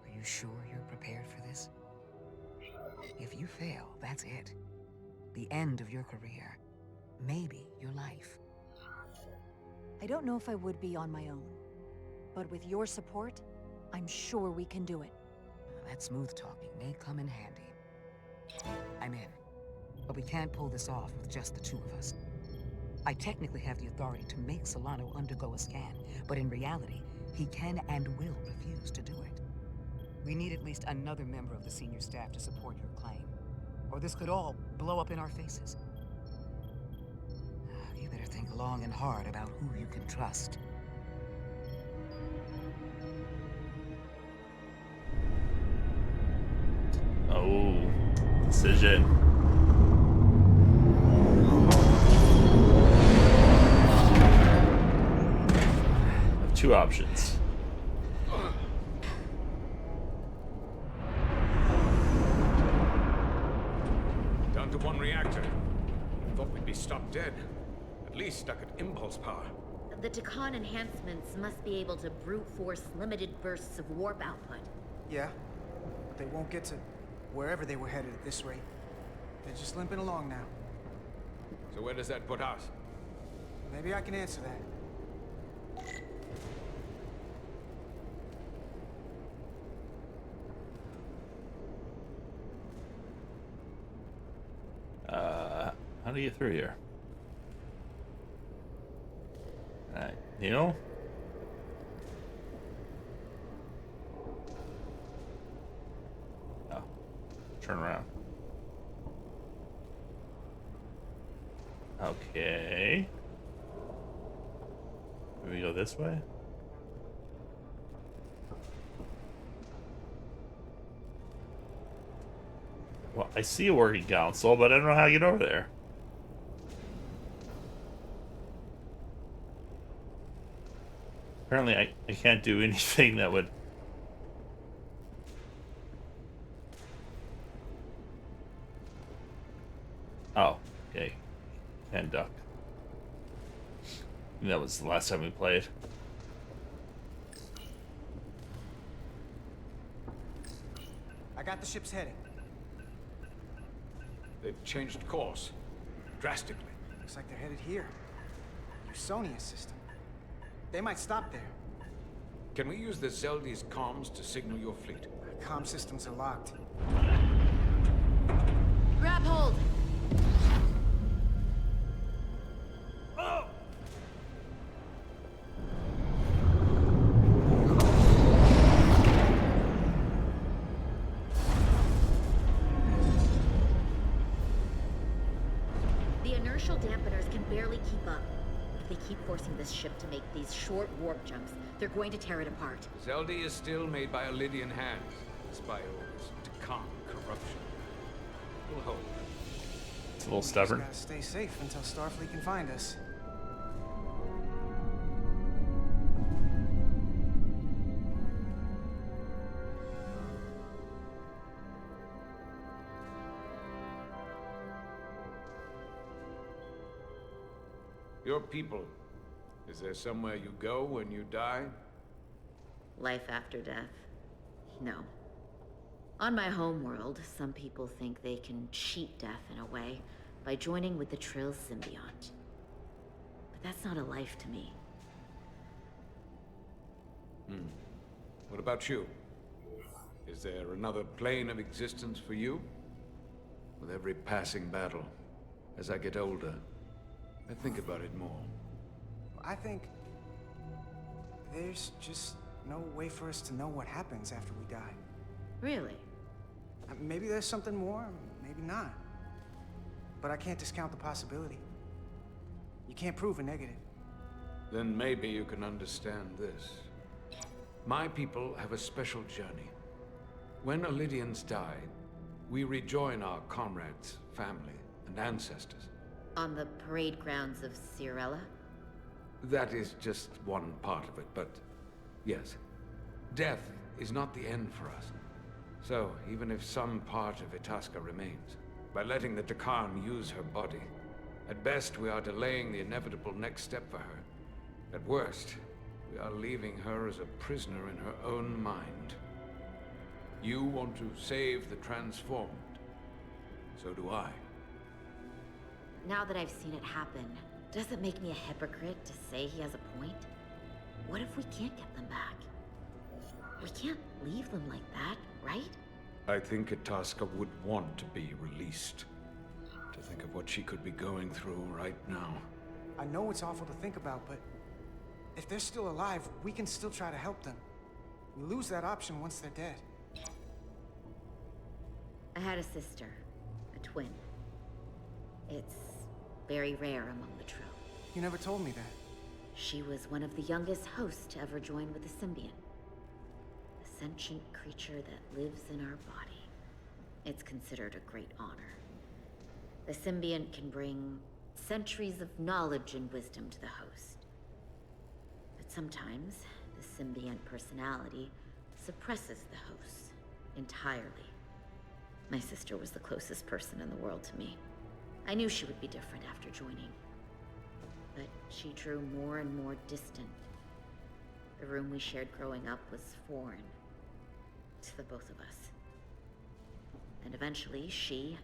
Are you sure you're prepared for this? If you fail, that's it. The end of your career. Maybe your life. I don't know if I would be on my own. But with your support, I'm sure we can do it. That smooth talking may come in handy. I'm in. But we can't pull this off with just the two of us. I technically have the authority to make Solano undergo a scan, but in reality, he can and will refuse to do it. We need at least another member of the senior staff to support your claim. Or this could all blow up in our faces. You better think long and hard about who you can trust. Oh, decision. two options. Down to one reactor. Thought we'd be stopped dead. At least stuck at impulse power. The Takan enhancements must be able to brute force limited bursts of warp output. Yeah, but they won't get to wherever they were headed at this rate. They're just limping along now. So where does that put us? Maybe I can answer that. How do you get through here? Alright, Neil? Oh, turn around. Okay. Do we go this way? Well, I see a working console, but I don't know how to get over there. Apparently, I can't do anything that would... Oh, okay. And duck. That was the last time we played. I got the ship's heading. They've changed course. Drastically. Looks like they're headed here. Usonia system. They might stop there. Can we use the Zeldi's comms to signal your fleet? Comm systems are locked. Grab hold! Oh! The inertial dampeners can barely keep up. If they keep forcing this ship to make these short warp jumps, they're going to tear it apart. Zeldi is still made by Lydian hands, despite all this Takan corruption. We'll hold. It's a little stubborn. Just gotta stay safe until Starfleet can find us. Your people. Is there somewhere you go when you die? Life after death? No. On my homeworld, some people think they can cheat death in a way by joining with the Trill's symbiont. But that's not a life to me. What about you? Is there another plane of existence for you? With every passing battle, as I get older, I think about it more. I think there's just no way for us to know what happens after we die. Really? Maybe there's something more, maybe not. But I can't discount the possibility. You can't prove a negative. Then maybe you can understand this. My people have a special journey. When Lydians die, we rejoin our comrades, family, and ancestors. On the parade grounds of Cirella? That is just one part of it, but yes. Death is not the end for us. So, even if some part of Itasca remains, by letting the Takan use her body, at best we are delaying the inevitable next step for her. At worst, we are leaving her as a prisoner in her own mind. You want to save the transformed. So do I. Now that I've seen it happen, does it make me a hypocrite to say he has a point? What if we can't get them back? We can't leave them like that, right? I think Itasca would want to be released. To think of what she could be going through right now. I know it's awful to think about, but if they're still alive, we can still try to help them. We lose that option once they're dead. I had a sister, a twin. It's very rare among the Trill. You never told me that. She was one of the youngest hosts to ever join with the symbiont. A sentient creature that lives in our body. It's considered a great honor. The symbiont can bring centuries of knowledge and wisdom to the host. But sometimes, the symbiont personality suppresses the host entirely. My sister was the closest person in the world to me. I knew she would be different after joining. But she drew more and more distant. The room we shared growing up was foreign to the both of us. And eventually she,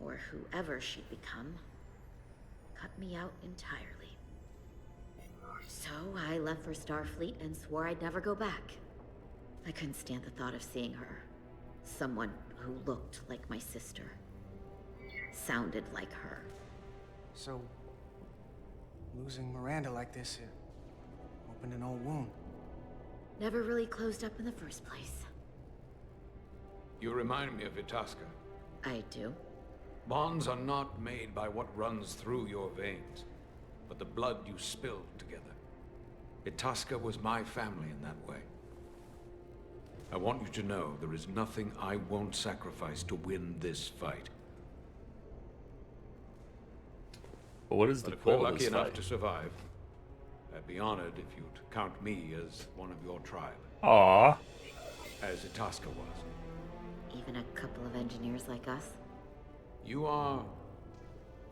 or whoever she'd become, cut me out entirely. So I left for Starfleet and swore I'd never go back. I couldn't stand the thought of seeing her. Someone who looked like my sister. Sounded like her. So, losing Miranda like this, it opened an old wound. Never really closed up in the first place. You remind me of Itasca. I do. Bonds are not made by what runs through your veins, but the blood you spilled together. Itasca was my family in that way. I want you to know there is nothing I won't sacrifice to win this fight. But what is the But if we're goal of lucky this enough fight? to survive, I'd be honored if you'd count me as one of your tribe. Aww. As Itasca was. Even a couple of engineers like us? You are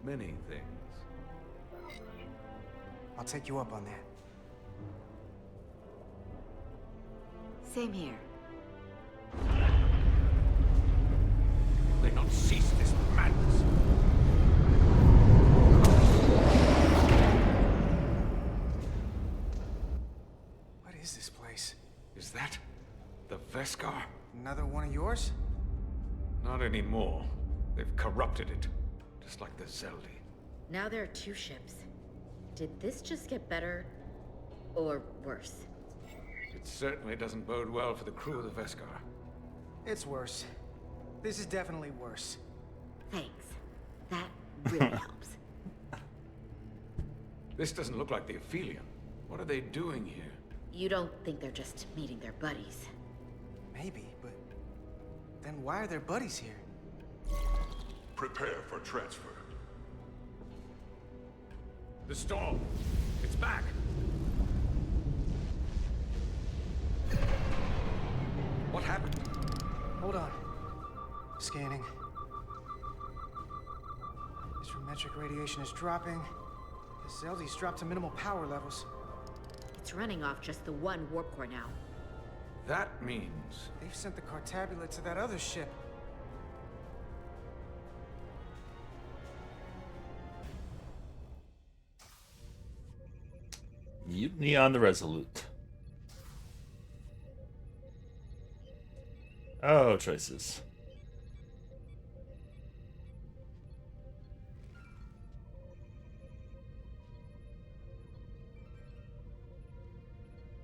many things. I'll take you up on that. Same here. They not cease this madness. What is this place? Is that the Veskar? Another one of yours? Not anymore. They've corrupted it, just like the Zeldi. Now there are 2 ships. Did this just get better or worse? It certainly doesn't bode well for the crew of the Veskar. It's worse. This is definitely worse. Thanks. That really helps. This doesn't look like the Aphelion. What are they doing here? You don't think they're just meeting their buddies? Maybe, but then why are their buddies here? Prepare for transfer. The storm. It's back. What happened? Hold on. Scanning. Astrometric radiation is dropping. The Zeldi's dropped to minimal power levels. It's running off just the one warp core now. That means... They've sent the Cartabula to that other ship. Mutiny on the Resolute. Oh, choices.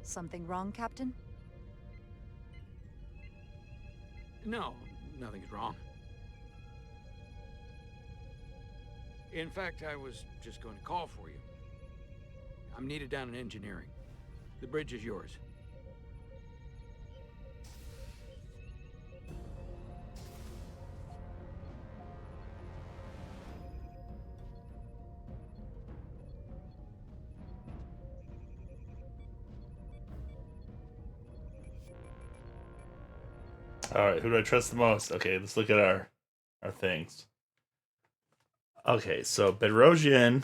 Something wrong, Captain? No, nothing's wrong. In fact, I was just going to call for you. I'm needed down in engineering. The bridge is yours. All right, who do I trust the most? Okay, let's look at our things. Okay, so Bedrosian,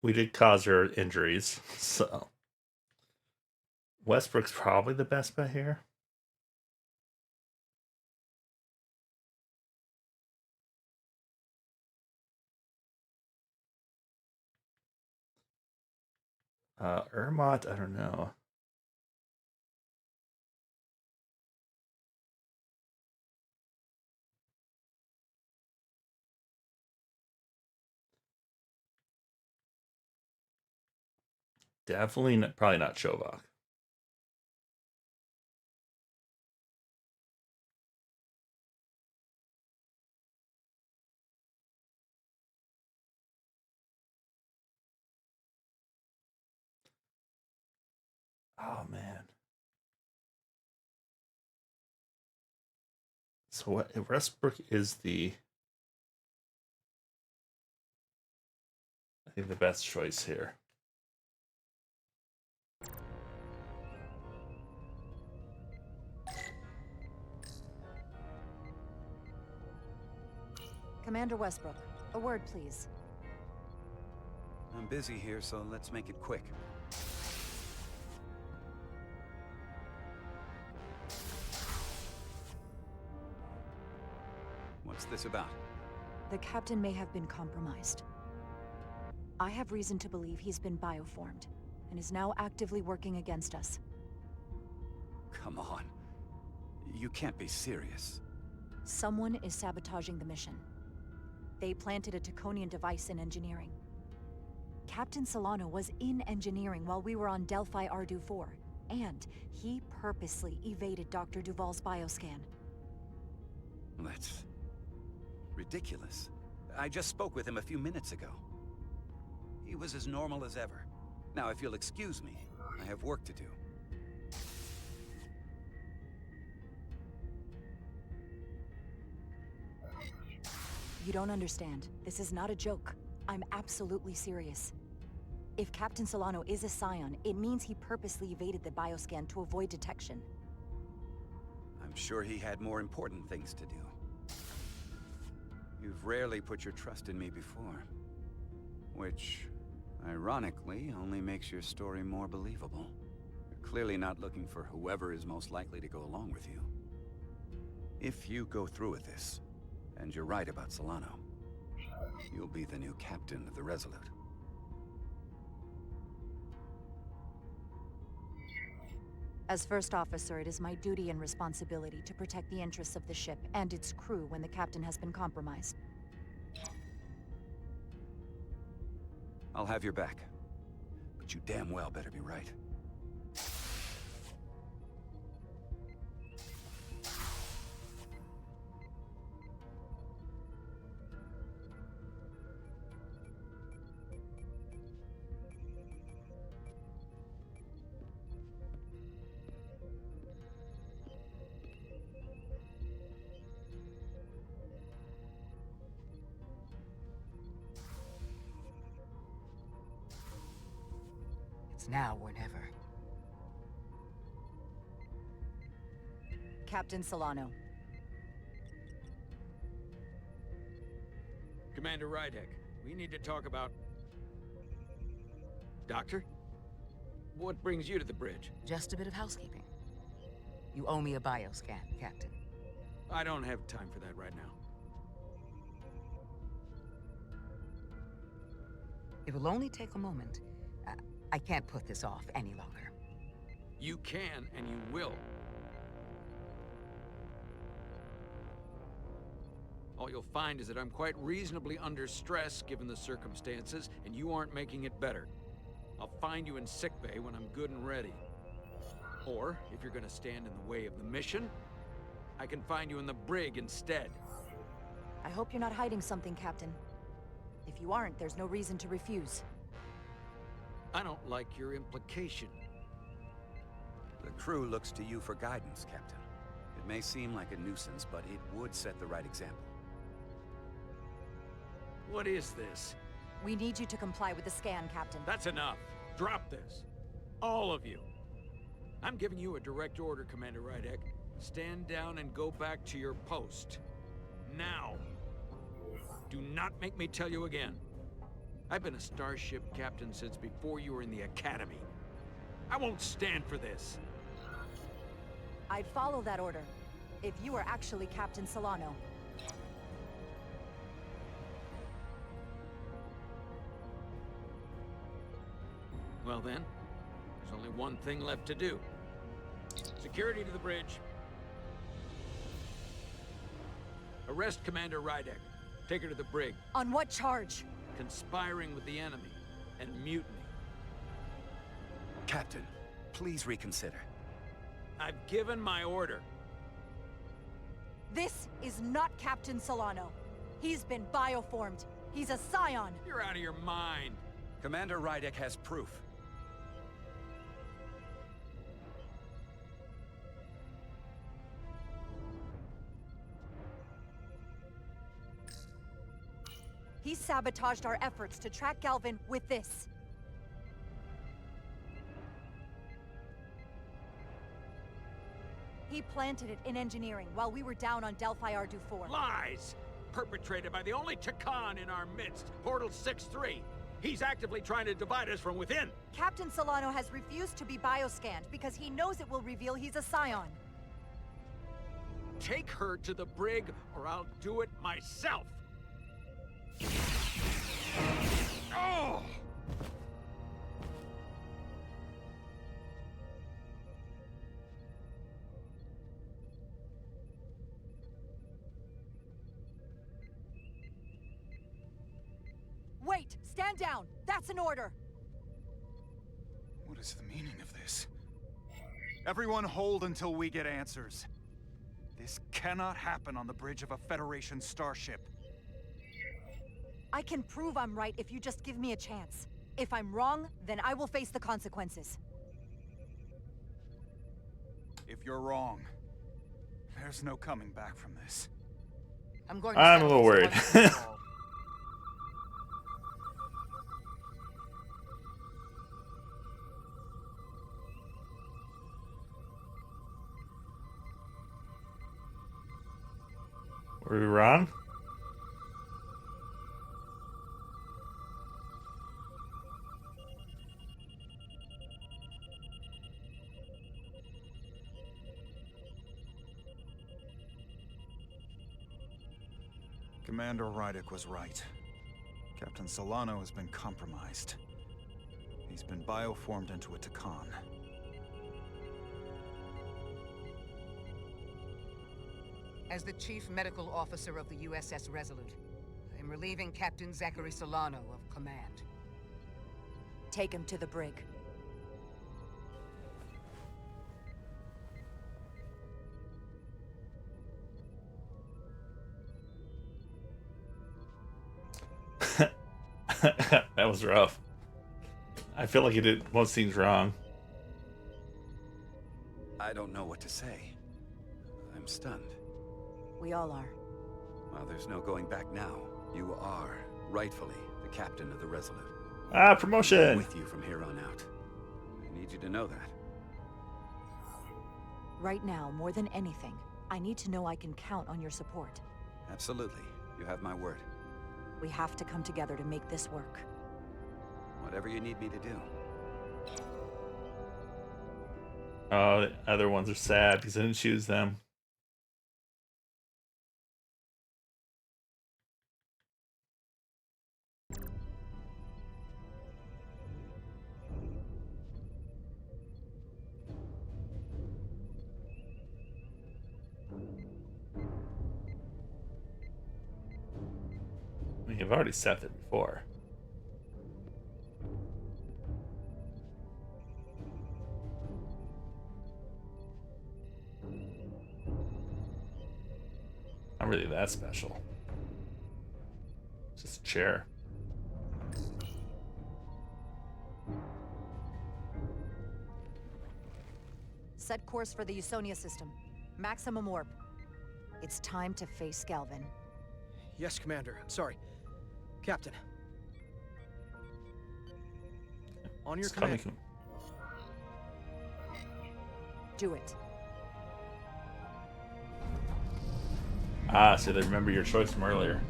we did cause her injuries, so Westbrook's probably the best bet here. Ermot, I don't know. Definitely, probably not Shovak. Oh man. So what? Westbrook is I think the best choice here. Commander Westbrook, a word, please. I'm busy here, so let's make it quick. What's this about? The captain may have been compromised. I have reason to believe he's been bioformed, and is now actively working against us. Come on. You can't be serious. Someone is sabotaging the mission. They planted a Taconian device in engineering. Captain Solano was in engineering while we were on Delphi Ardu 4, and he purposely evaded Dr. Duval's bioscan. That's ridiculous. I just spoke with him a few minutes ago. He was as normal as ever. Now, if you'll excuse me, I have work to do. You don't understand. This is not a joke. I'm absolutely serious. If Captain Solano is a Scion, it means he purposely evaded the bioscan to avoid detection. I'm sure he had more important things to do. You've rarely put your trust in me before. Which, ironically, only makes your story more believable. You're clearly not looking for whoever is most likely to go along with you. If you go through with this, and you're right about Solano, you'll be the new captain of the Resolute. As first officer, it is my duty and responsibility to protect the interests of the ship and its crew when the captain has been compromised. I'll have your back. But you damn well better be right. It's now or never. Captain Solano. Commander Rydek, we need to talk about... Doctor? What brings you to the bridge? Just a bit of housekeeping. You owe me a bioscan, Captain. I don't have time for that right now. It will only take a moment. I can't put this off any longer. You can, and you will. All you'll find is that I'm quite reasonably under stress given the circumstances, and you aren't making it better. I'll find you in sickbay when I'm good and ready. Or, if you're gonna stand in the way of the mission, I can find you in the brig instead. I hope you're not hiding something, Captain. If you aren't, there's no reason to refuse. I don't like your implication. The crew looks to you for guidance, Captain. It may seem like a nuisance, but it would set the right example. What is this? We need you to comply with the scan, Captain. That's enough. Drop this. All of you. I'm giving you a direct order, Commander Rydek. Stand down and go back to your post. Now. Do not make me tell you again. I've been a starship captain since before you were in the Academy. I won't stand for this. I'd follow that order, if you were actually Captain Solano. Well then, there's only one thing left to do. Security to the bridge. Arrest Commander Rydek. Take her to the brig. On what charge? Conspiring with the enemy and mutiny. Captain, please reconsider. I've given my order. This is not Captain Solano. He's been bioformed. He's a Scion. You're out of your mind. Commander Rydek has proof. He sabotaged our efforts to track Galvin with this. He planted it in engineering while we were down on Delphi Ardu 4. Lies! perpetrated by the only Takan in our midst, Portal 6-3. He's actively trying to divide us from within. Captain Solano has refused to be bioscanned because he knows it will reveal he's a Scion. Take her to the brig, or I'll do it myself. Oh! Wait! Stand down! That's an order! What is the meaning of this? Everyone hold until we get answers. This cannot happen on the bridge of a Federation starship. I can prove I'm right if you just give me a chance. If I'm wrong, then I will face the consequences. If you're wrong, there's no coming back from this. I'm going to I'm a little worried. Were we wrong? Commander Rydick was right. Captain Solano has been compromised. He's been bioformed into a Takan. As the Chief Medical Officer of the USS Resolute, I am relieving Captain Zachary Solano of command. Take him to the brig. That was rough. I feel like he did most things wrong. I don't know what to say. I'm stunned. We all are. Well, there's no going back now. You are, rightfully, the captain of the Resolute. Ah, promotion! I'm with you from here on out. I need you to know that. Right now, more than anything, I need to know I can count on your support. Absolutely. You have my word. We have to come together to make this work. Whatever you need me to do. Oh, the other ones are sad because I didn't choose them. I mean, I've already said it before. Not really that special. Just a chair. Set course for the Usonia system. Maximum warp. It's time to face Galvin. Yes, Commander. Sorry. Captain. On your command. Do it. Ah, so they remember your choice from earlier.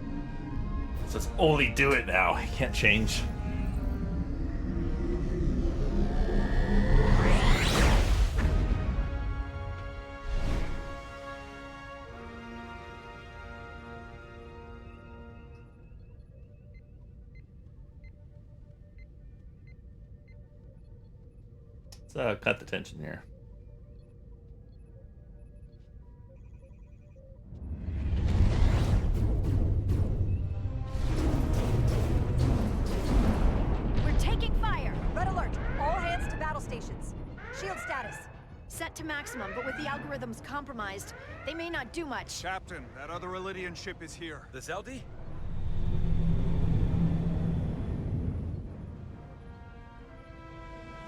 So it's only do it now. I can't change. Let's cut the tension here. We're taking fire! Red alert! All hands to battle stations. Shield status. Set to maximum, but with the algorithms compromised, they may not do much. Captain, that other Elydian ship is here. The Zeldi?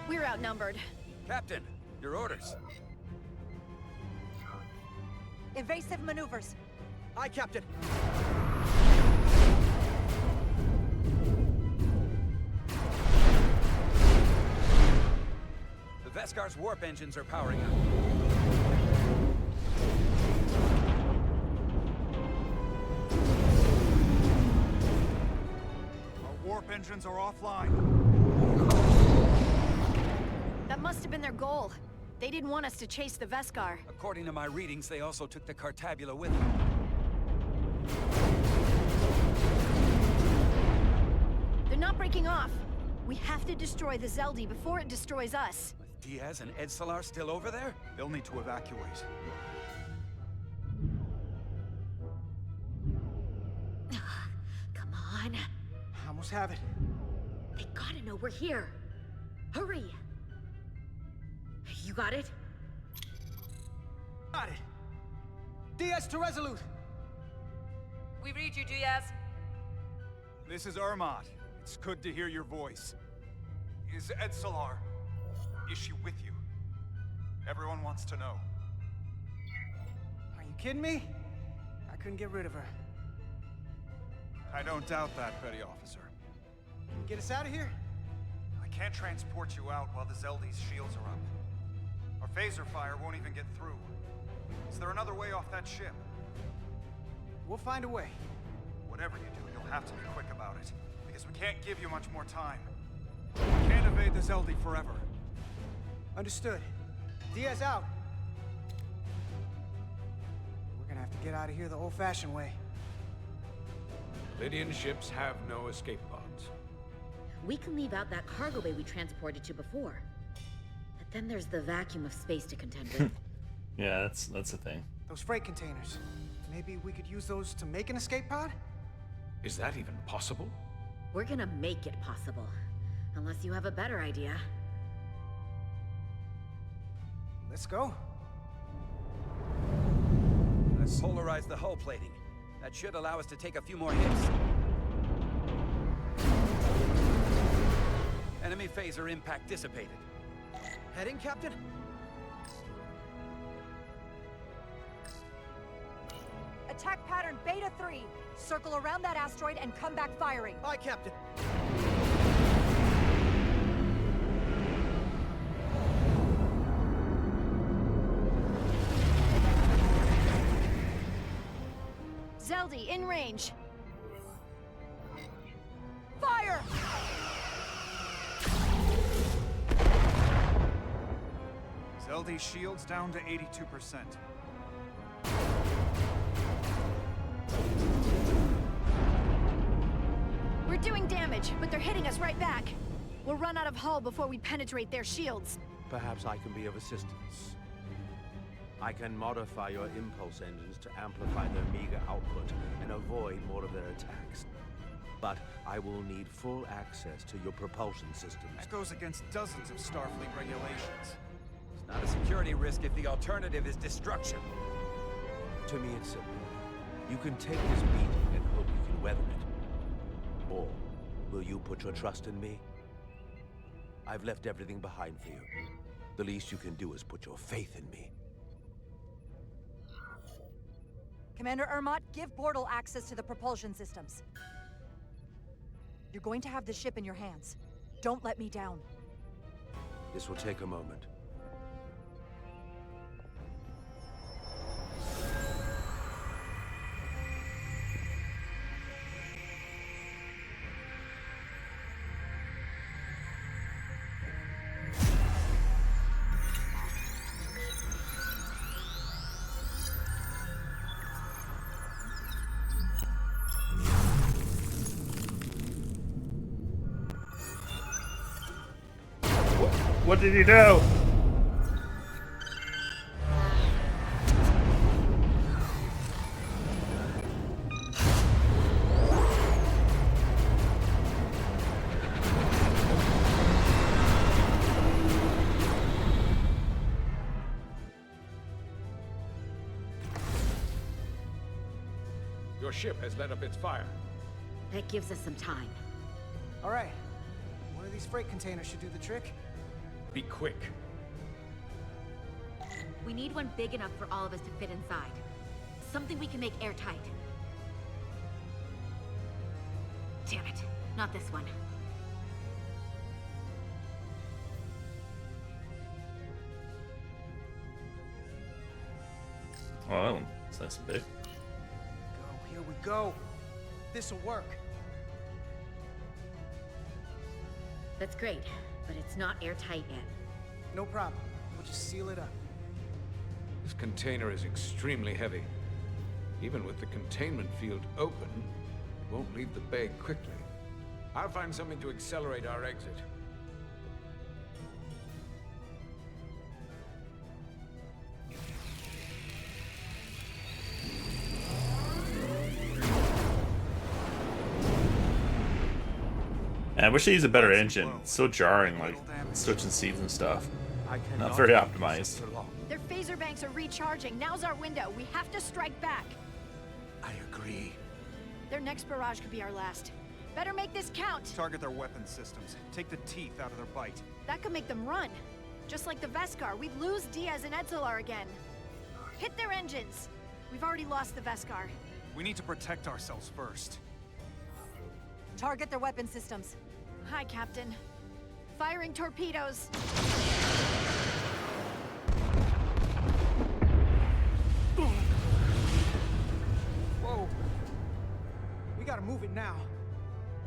We're outnumbered. Captain, your orders. Evasive maneuvers. Aye, Captain. The Veskar's warp engines are powering up. engines are offline. That must have been their goal. They didn't want us to chase the Veskar. According to my readings, they also took the Cartabula with them. They're not breaking off. We have to destroy the Zeldi before it destroys us. With Diaz and Edsalar still over there? They'll need to evacuate. Come on. I almost have it. They gotta know we're here. Hurry! You got it? Got it. Diaz to Resolute. We read you, Diaz. This is Ermot. It's good to hear your voice. Is Edsalar... is she with you? Everyone wants to know. Are you kidding me? I couldn't get rid of her. I don't doubt that, Petty Officer. Can you get us out of here? I can't transport you out while the Zeldi's shields are up. Our phaser fire won't even get through. Is there another way off that ship? We'll find a way. Whatever you do, you'll have to be quick about it. Because we can't give you much more time. We can't evade the Zeldi forever. Understood. Diaz out. We're gonna have to get out of here the old-fashioned way. Lydian ships have no escape pods. We can leave out that cargo bay we transported to before. But then there's the vacuum of space to contend with. Yeah, that's a thing. Those freight containers. Maybe we could use those to make an escape pod? Is that even possible? We're gonna make it possible. Unless you have a better idea. Let's go. Let's polarize the hull plating. That should allow us to take a few more hits. Enemy phaser impact dissipated. Heading, Captain? Attack pattern Beta 3. Circle around that asteroid and come back firing. Aye, Captain. Zeldi, in range. Fire! Zeldi's shields down to 82%. We're doing damage, but they're hitting us right back. We'll run out of hull before we penetrate their shields. Perhaps I can be of assistance. I can modify your impulse engines to amplify their meager output and avoid more of their attacks. But I will need full access to your propulsion systems. That goes against dozens of Starfleet regulations. It's not a security risk if the alternative is destruction. To me, it's simple. You can take this beating and hope you can weather it. Or will you put your trust in me? I've left everything behind for you. The least you can do is put your faith in me. Commander Ermot, give Bortle access to the propulsion systems. You're going to have the ship in your hands. Don't let me down. This will take a moment. What did he do? Your ship has let up its fire. That gives us some time. All right. One of these freight containers should do the trick. Be quick. We need one big enough for all of us to fit inside. Something we can make airtight. Damn it, not this one. Oh, that one. It's nice and big. Here we go. This'll work. That's great, but it's not airtight yet. No problem. We'll just seal it up. This container is extremely heavy. Even with the containment field open, it won't leave the bay quickly. I'll find something to accelerate our exit. And I wish they used a better engine. It's so jarring, like switching seats and stuff. Not very optimized. Their phaser banks are recharging. Now's our window. We have to strike back. I agree. Their next barrage could be our last. Better make this count. Target their weapon systems. Take the teeth out of their bite. That could make them run. Just like the Veskar, we'd lose Diaz and Etzelar again. Hit their engines. We've already lost the Veskar. We need to protect ourselves first. Target their weapon systems. Hi, Captain. Firing torpedoes. Whoa. We gotta move it now.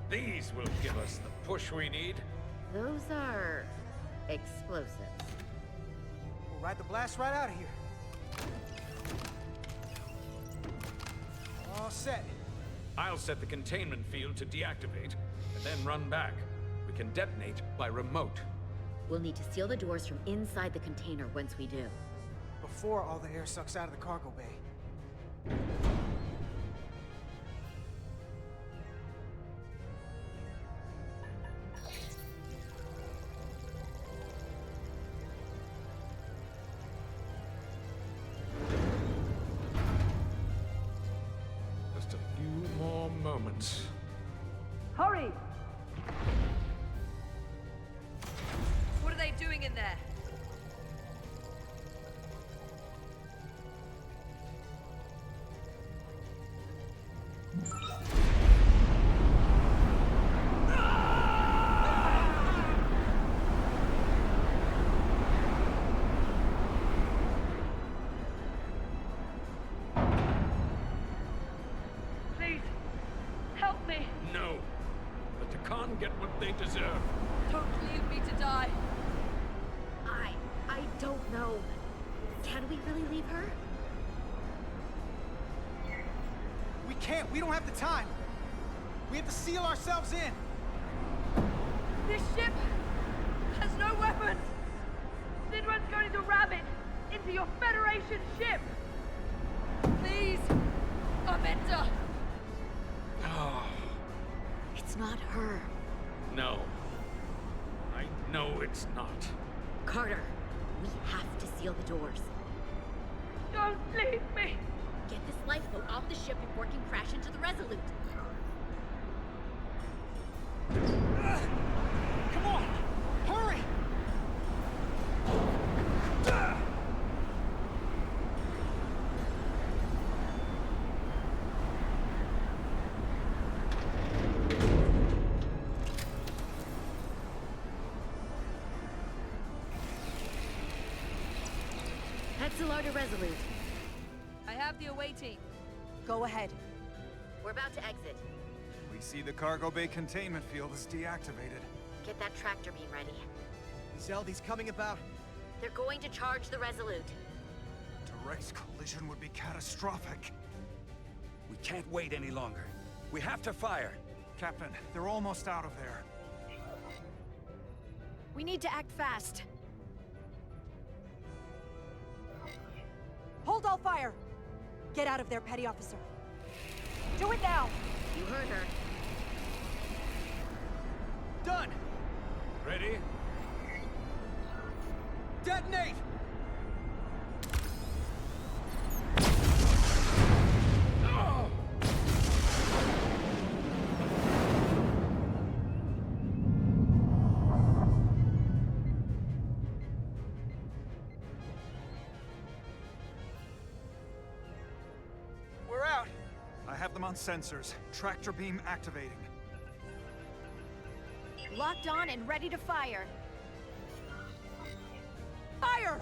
These will give us the push we need. Those are explosives. We'll ride the blast right out of here. All set. I'll set the containment field to deactivate, and then run back. We can detonate by remote. We'll need to seal the doors from inside the container once we do. Before all the air sucks out of the cargo bay. Just a few more moments. Hurry! What are they doing in there? Please, help me. No. Let the Khan get what they deserve. Don't leave me to die. I don't know. Can we really leave her? We can't. We don't have the time. We have to seal ourselves in. This ship has no weapons. Sidron's going to ram it into your Federation ship. Please, Aminta. Oh, It's not her. no. I know it's not. Carter, we have to seal the doors. Don't leave me. Get this lifeboat off the ship before it can crash into the Resolute. Come on! Hurry! Etzelar to Resolute. I have the away team. Go ahead. We're about to exit. We see the cargo bay containment field is deactivated. Get that tractor beam ready. Zeldy's coming about. They're going to charge the Resolute. Direct collision would be catastrophic. We can't wait any longer. We have to fire. Captain, they're almost out of there. We need to act fast. Hold all fire! Get out of there, Petty Officer. Do it now! You heard her. Done! Ready? Detonate! Oh! We're out! I have them on sensors. Tractor beam activating. Locked on and ready to fire. Fire!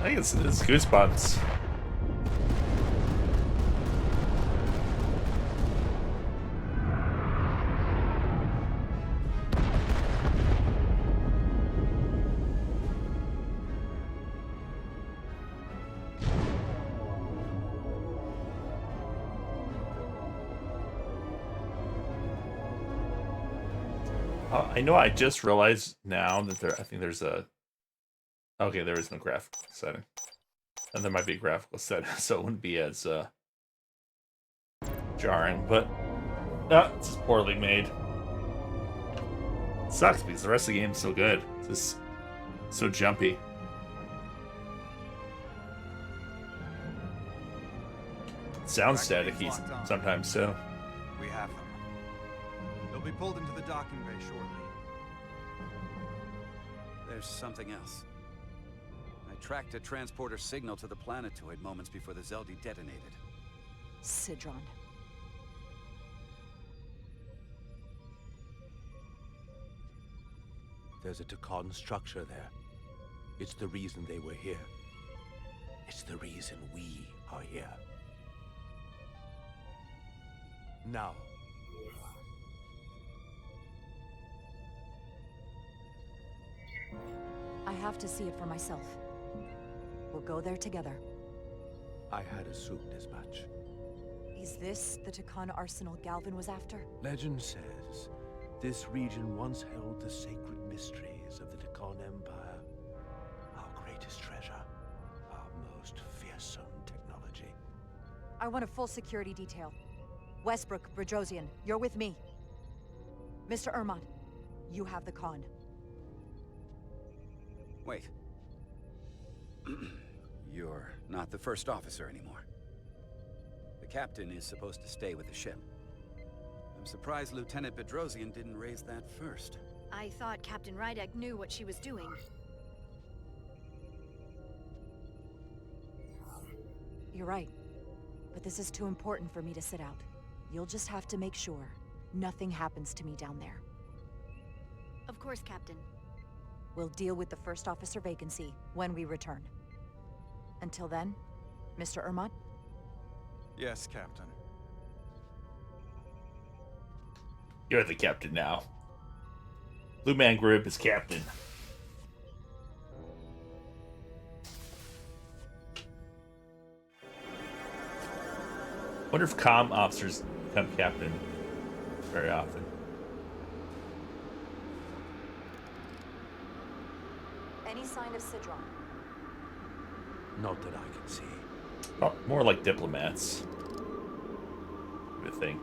I think it's Goosebumps. I know I just realized now that I think there's a... Okay, there is no graphical setting. And there might be a graphical setting, so it wouldn't be as jarring, but it's just poorly made. It sucks because the rest of the game is so good. It's just so jumpy. It sounds staticky sometimes too. We have them. They'll be pulled into the docking bay shortly. There's something else. I tracked a transporter signal to the planetoid moments before the Zeldi detonated. Sidron. There's a Takan structure there. It's the reason they were here. It's the reason we are here. Now. I have to see it for myself. We'll go there together. I had assumed as much. Is this the Takan arsenal Galvin was after? Legend says this region once held the sacred mysteries of the Takan Empire. Our greatest treasure. Our most fearsome technology. I want a full security detail. Westbrook, Bridrosian, you're with me. Mr. Ermont, you have the con. Wait. You're not the first officer anymore. The captain is supposed to stay with the ship. I'm surprised Lieutenant Bedrosian didn't raise that first. I thought Captain Rydek knew what she was doing. You're right. But this is too important for me to sit out. You'll just have to make sure nothing happens to me down there. Of course, Captain. We'll deal with the first officer vacancy when we return. Until then, Mr. Ermont? Yes, Captain. You're the captain now. Blue Man Group is captain. Wonder if comm officers become captain very often. Any sign of Sidron? Not that I can see. Oh, more like diplomats, I would think.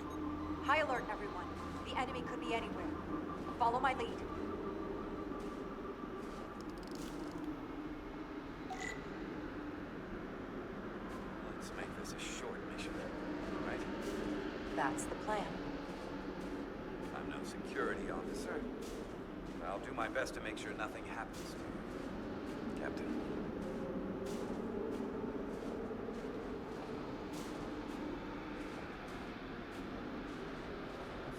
High alert, everyone. The enemy could be anywhere. Follow my lead. Let's make this a short mission, right? That's the plan. I'm no security officer, but I'll do my best to make sure nothing happens to you, Captain.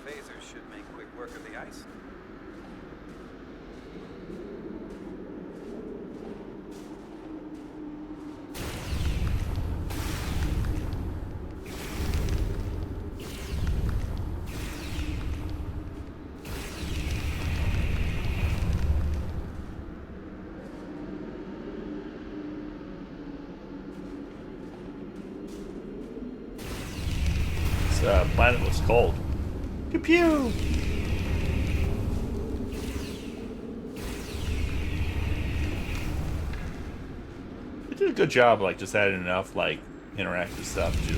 Phasers should make quick work of the ice. This planet looks cold. Pew pew! They did a good job, like, just adding enough, like, interactive stuff to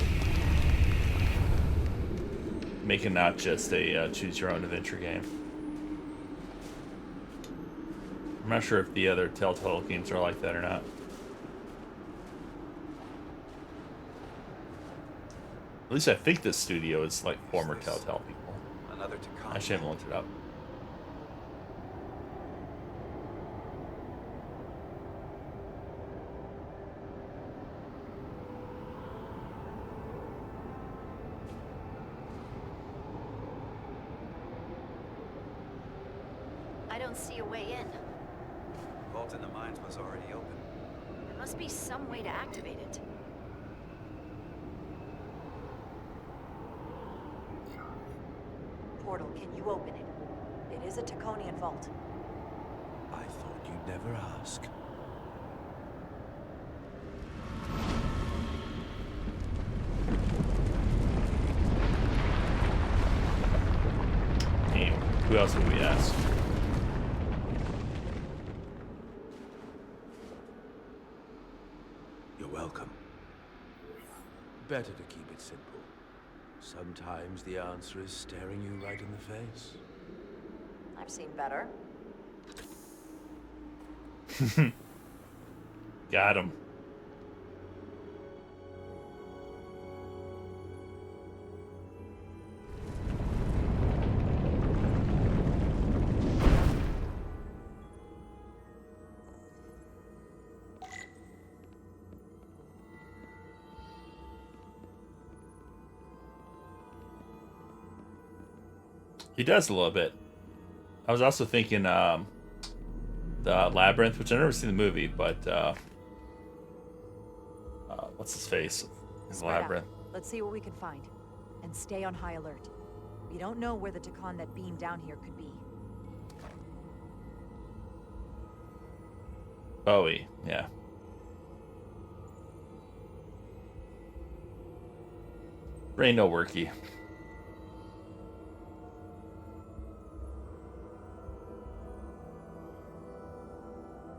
make it not just a choose-your-own-adventure game. I'm not sure if the other Telltale games are like that or not. At least I think this studio is like former Telltale people. Another Takan. I actually haven't looked it up. I don't see a way in. Vault in the mines was already open. There must be some way to activate it. Portal, can you open it? It is a Taconian vault. I thought you'd never ask. Game. Who else would we ask? You're welcome. Better to keep it simple. Sometimes the answer is staring you right in the face. I've seen better. Got him. He does a little bit. I was also thinking the Labyrinth, which I've never seen the movie, but what's his face in the Spread out. Labyrinth? Let's see what we can find. And stay on high alert. We don't know where the Takan that beamed down here could be. Bowie, yeah. Brain no worky.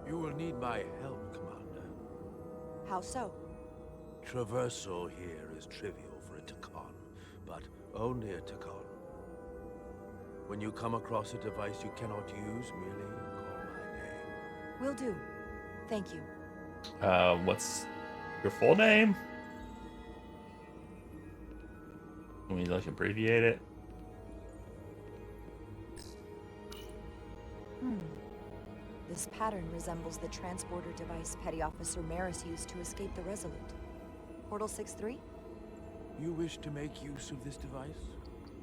You will need my help, Commander. How so? Traversal here is trivial for a Takan, but only a Takan. When you come across a device you cannot use, merely call my name. Will do. Thank you. What's your full name? Can we like abbreviate it? This pattern resembles the transporter device Petty Officer Maris used to escape the Resolute. Portal 6-3? You wish to make use of this device?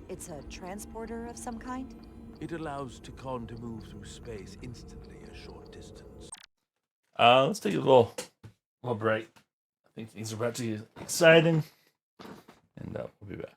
It's a transporter of some kind? It allows Takan to move through space instantly a short distance. Let's take a little break. I think things are about to get exciting. And we'll be back.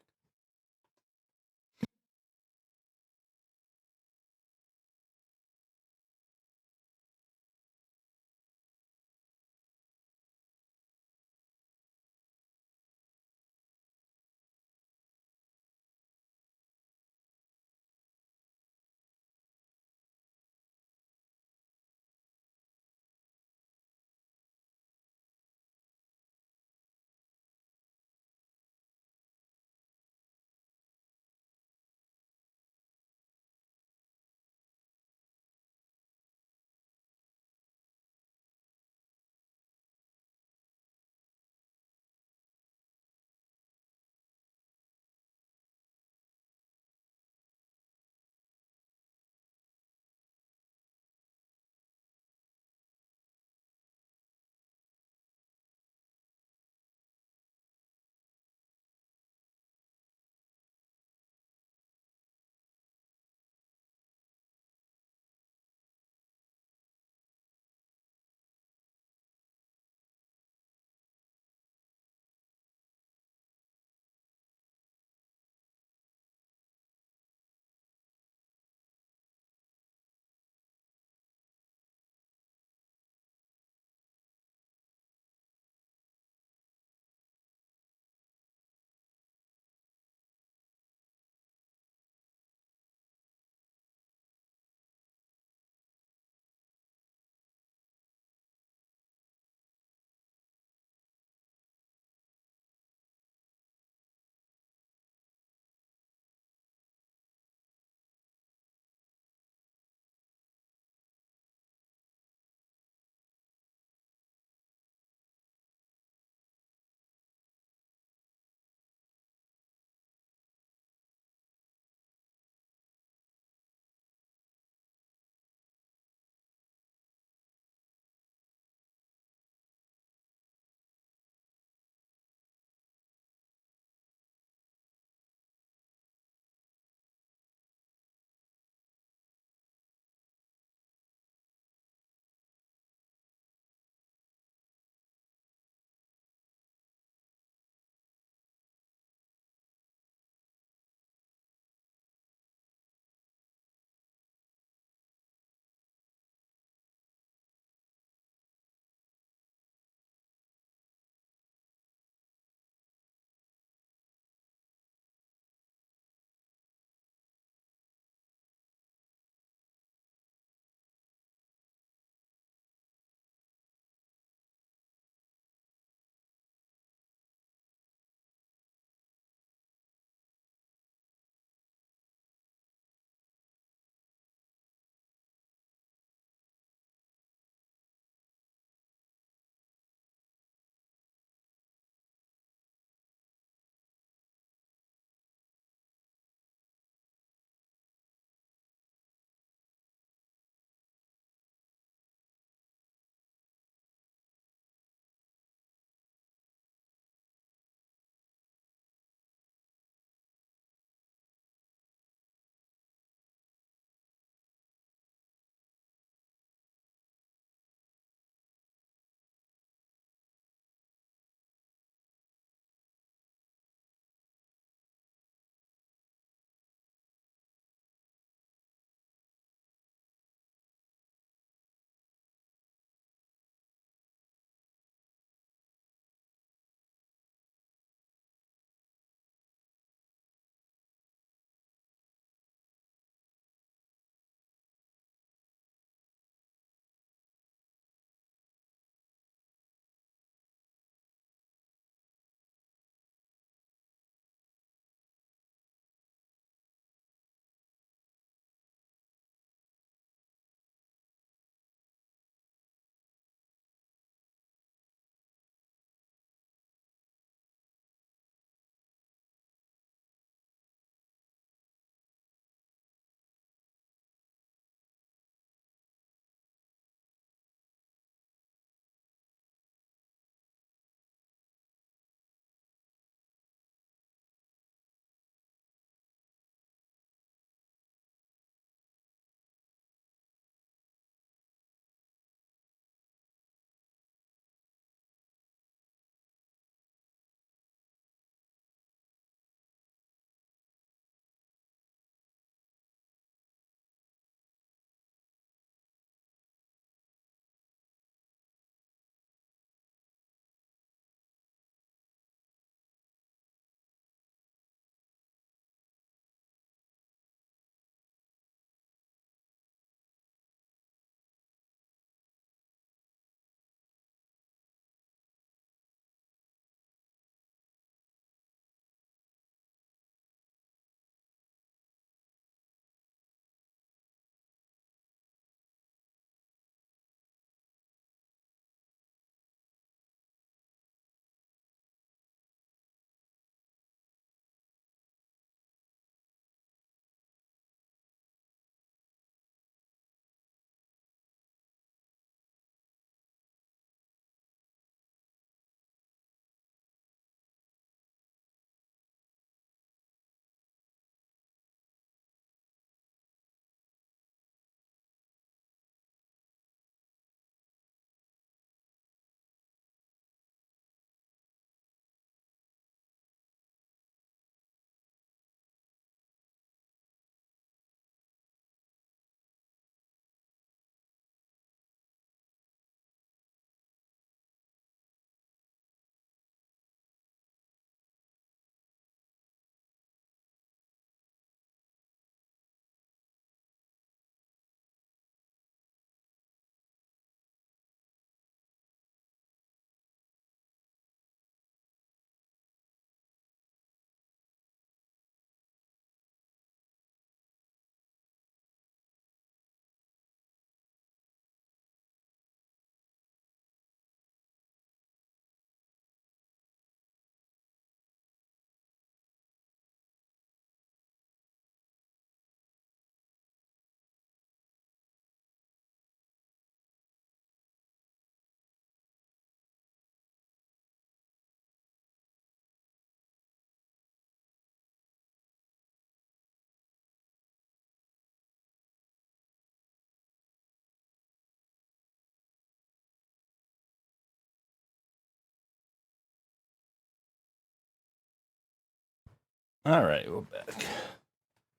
Alright, we're back.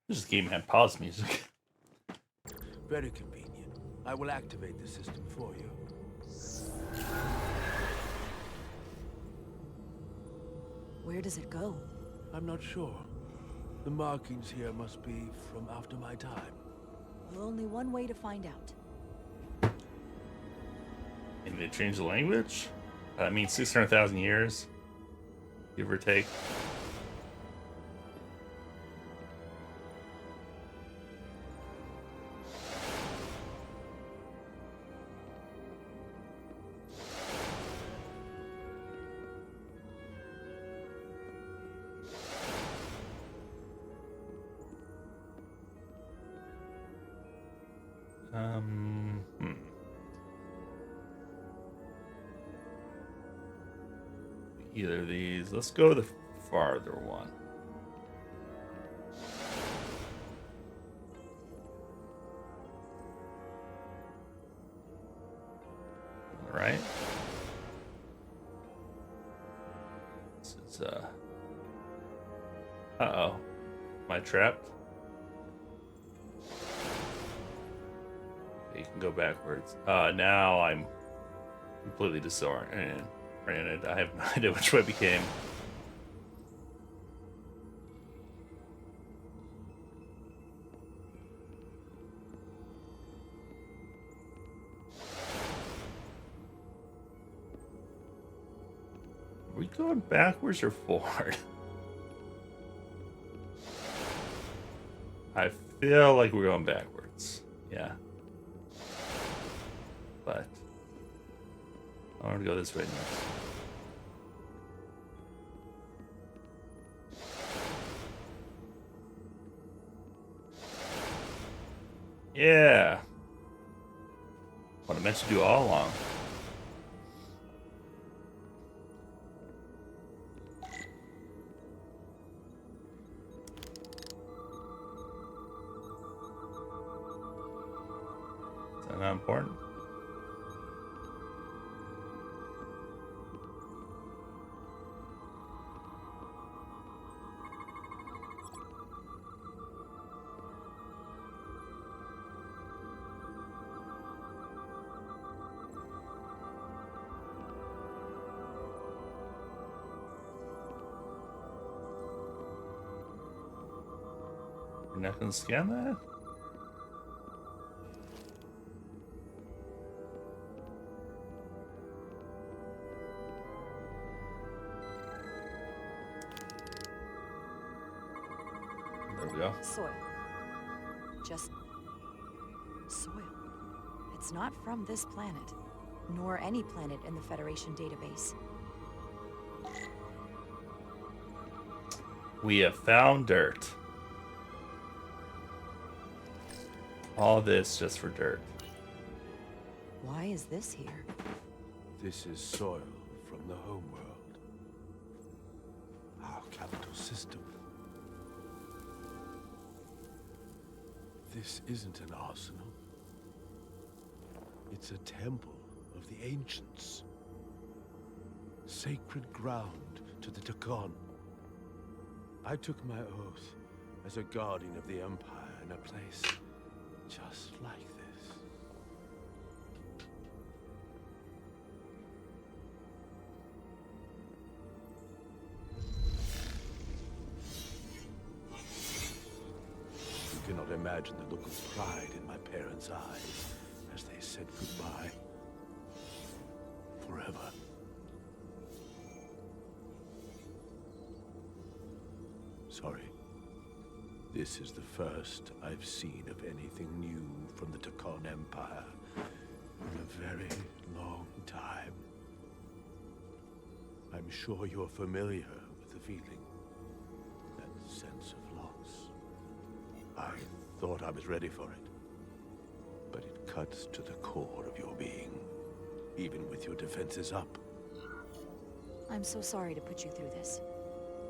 This game had pause music. Very convenient. I will activate the system for you. Where does it go? I'm not sure. The markings here must be from after my time. Well, only one way to find out. Maybe they changed the language? That means 600,000 years, give or take. Either of these. Let's go the farther one. All right. This is uh-oh. Am I trapped? You can go backwards. Now I'm completely disoriented. I have no idea which way we came. Are we going backwards or forward? I feel like we're going backwards. Yeah. But I want to go this way next. Yeah. What I meant to do all along. Is that not important? You're not gonna scan that? There we go. Soil. Just soil. It's not from this planet, nor any planet in the Federation database. We have found dirt. All this just for dirt. Why is this here? This is soil from the homeworld. Our capital system. This isn't an arsenal. It's a temple of the ancients. Sacred ground to the Takon. I took my oath as a guardian of the Empire in a place just like this. You cannot imagine the look of pride in my parents' eyes as they said goodbye. Forever. Sorry. This is the first I've seen of anything new from the Takon Empire in a very long time. I'm sure you're familiar with the feeling, that sense of loss. I thought I was ready for it, but it cuts to the core of your being, even with your defenses up. I'm so sorry to put you through this.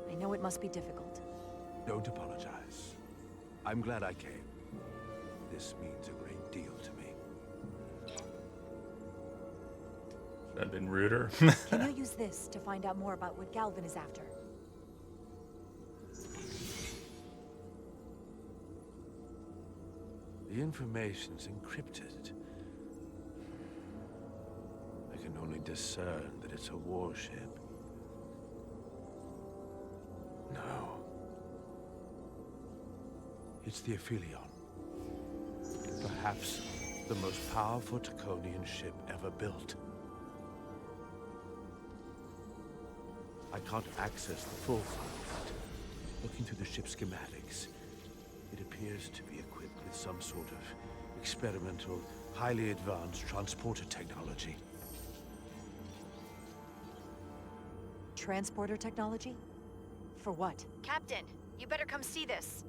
I know it must be difficult. Don't apologize. I'm glad I came. This means a great deal to me. Should have been ruder. Can you use this to find out more about what Galvin is after? The information's encrypted. I can only discern that it's a warship. No. It's the Aphelion. Perhaps the most powerful Taconian ship ever built. I can't access the full file yet. Looking through the ship's schematics, it appears to be equipped with some sort of experimental, highly advanced transporter technology. Transporter technology? For what? Captain, you better come see this.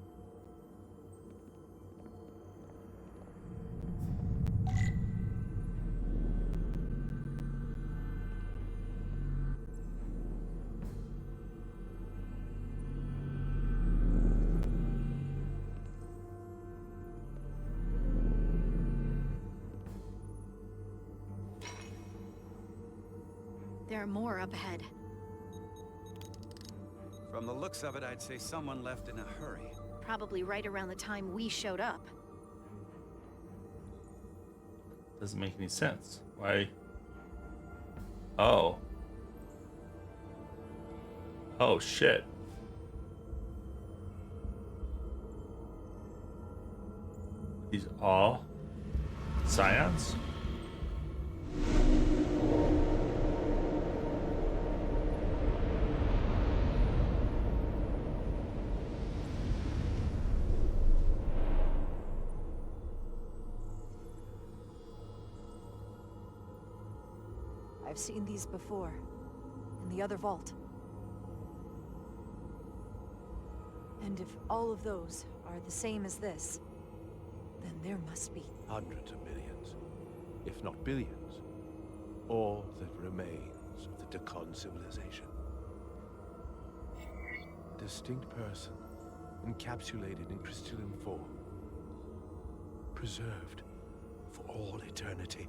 There are more up ahead. From the looks of it, I'd say someone left in a hurry. Probably right around the time we showed up. Doesn't make any sense. Why? Oh. Oh, shit. These all scions? I've seen these before, in the other vault. And if all of those are the same as this, then there must be... Hundreds of millions, if not billions. All that remains of the Tacon civilization. A distinct person, encapsulated in crystalline form. Preserved for all eternity.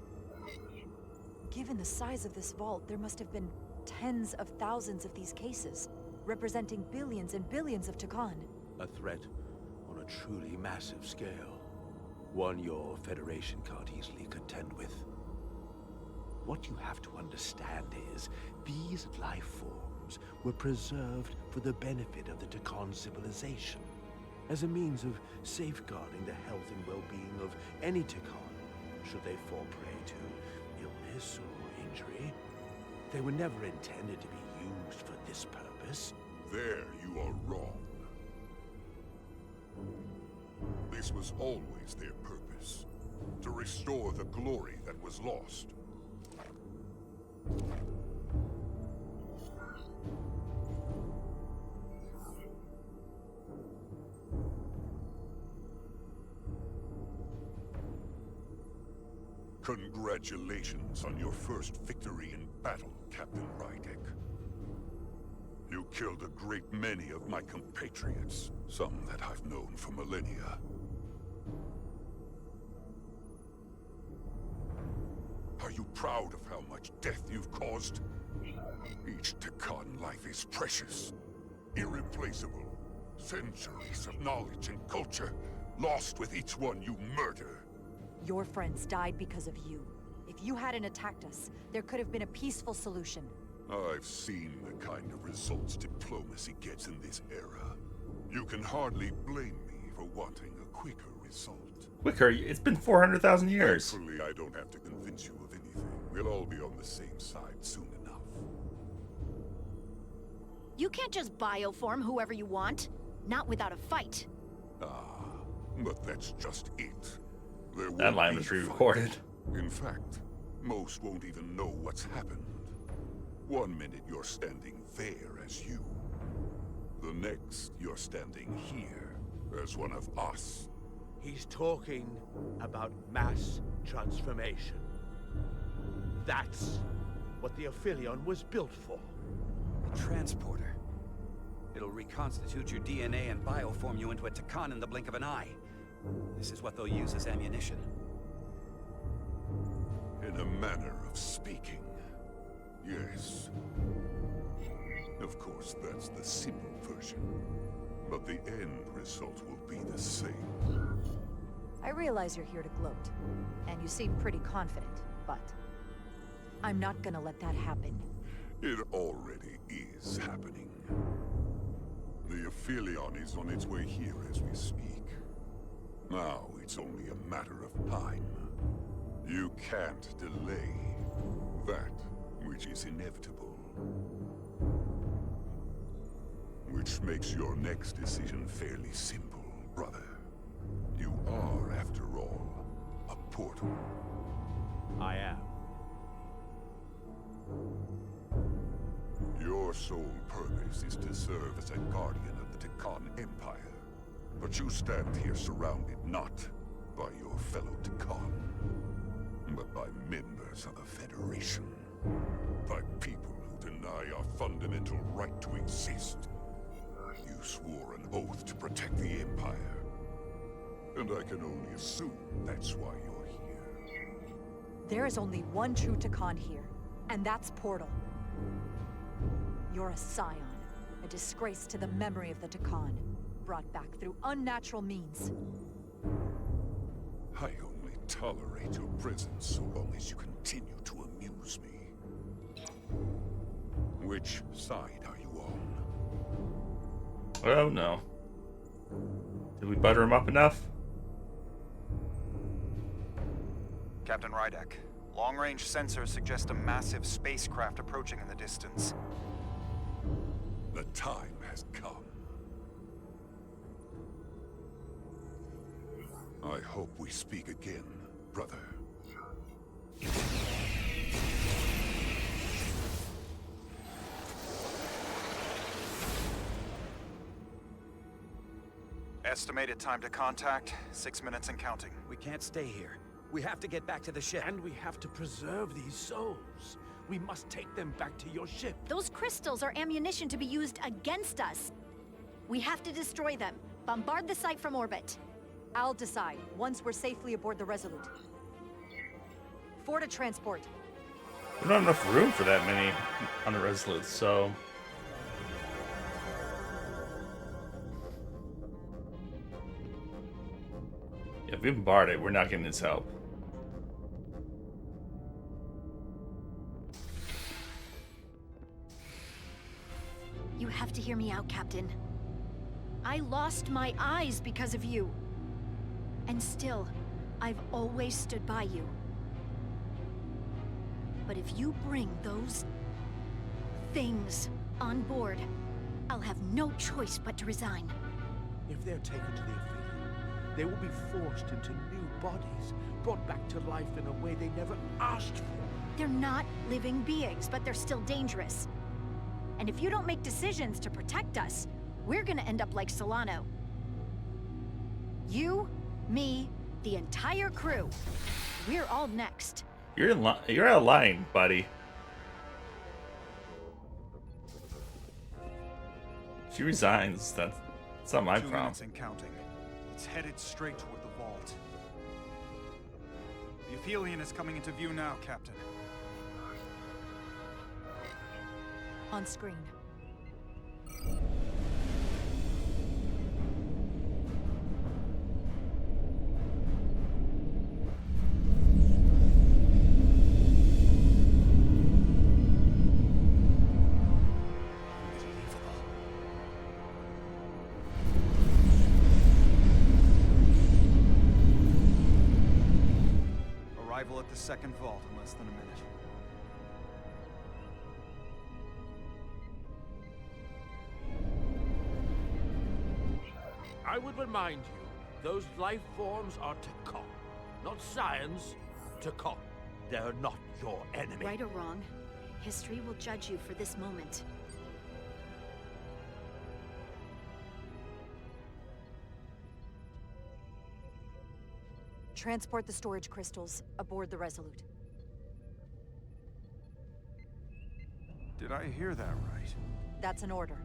Given the size of this vault, there must have been tens of thousands of these cases, representing billions and billions of Tacon. A threat on a truly massive scale. One your Federation can't easily contend with. What you have to understand is, these life forms were preserved for the benefit of the Tacon civilization, as a means of safeguarding the health and well-being of any Tacon, should they fall prey to illness or injury. They were never intended to be used for this purpose. There you are wrong. This was always their purpose, to restore the glory that was lost. Congratulations on your first victory in battle, Captain Rydek. You killed a great many of my compatriots, some that I've known for millennia. Are you proud of how much death you've caused? Each Tacon life is precious, irreplaceable. Centuries of knowledge and culture, lost with each one you murder. Your friends died because of you. If you hadn't attacked us, there could have been a peaceful solution. I've seen the kind of results diplomacy gets in this era. You can hardly blame me for wanting a quicker result. Quicker? It's been 400,000 years. Thankfully, I don't have to convince you of anything. We'll all be on the same side soon enough. You can't just bioform whoever you want. Not without a fight. Ah, but that's just it. There That line won't was be a fight. re-recorded. In fact, most won't even know what's happened. One minute you're standing there as you. The next you're standing here as one of us. He's talking about mass transformation. That's what the Aphelion was built for. A transporter. It'll reconstitute your DNA and bioform you into a Tacon in the blink of an eye. This is what they'll use as ammunition. In a manner of speaking, yes. Of course, that's the simple version. But the end result will be the same. I realize you're here to gloat, and you seem pretty confident, but I'm not gonna let that happen. It already is happening. The Aphelion is on its way here as we speak. Now it's only a matter of time. You can't delay that which is inevitable. Which makes your next decision fairly simple, brother. You are, after all, a portal. I am. Your sole purpose is to serve as a guardian of the Tikan Empire. But you stand here surrounded not by your fellow Tikan, but by members of the Federation. By people who deny our fundamental right to exist. You swore an oath to protect the Empire. And I can only assume that's why you're here. There is only one true Tikan here, and that's Portal. You're a scion, a disgrace to the memory of the Tikan, brought back through unnatural means. I only tolerate your presence so long as you continue to amuse me. Which side are you on? Oh no. Did we butter him up enough? Captain Rydek, long-range sensors suggest a massive spacecraft approaching in the distance. The time has come. I hope we speak again, brother. Estimated time to contact, 6 minutes and counting. We can't stay here. We have to get back to the ship. And we have to preserve these souls. We must take them back to your ship. Those crystals are ammunition to be used against us. We have to destroy them. Bombard the site from orbit. I'll decide, once we're safely aboard the Resolute. For to transport. We don't have enough room for that many on the Resolute, so... If we bombard it, we're not getting his help. You have to hear me out, Captain. I lost my eyes because of you. And still, I've always stood by you. But if you bring those things on board, I'll have no choice but to resign. If they're taken to the Aphelion, they will be forced into new bodies, brought back to life in a way they never asked for. They're not living beings, but they're still dangerous. And if you don't make decisions to protect us, we're gonna end up like Solano. You, me, the entire crew. We're all next. You're out of line, buddy. She resigns. That's not my 2 problem. minutes and counting. It's headed straight toward the vault. The Aphelion is coming into view now, Captain. On screen. Arrival at the second vault in less than a minute. I would remind you, those life forms are Tikan, not science. Tikan. They're not your enemy. Right or wrong, history will judge you for this moment. Transport the storage crystals aboard the Resolute. Did I hear that right? That's an order.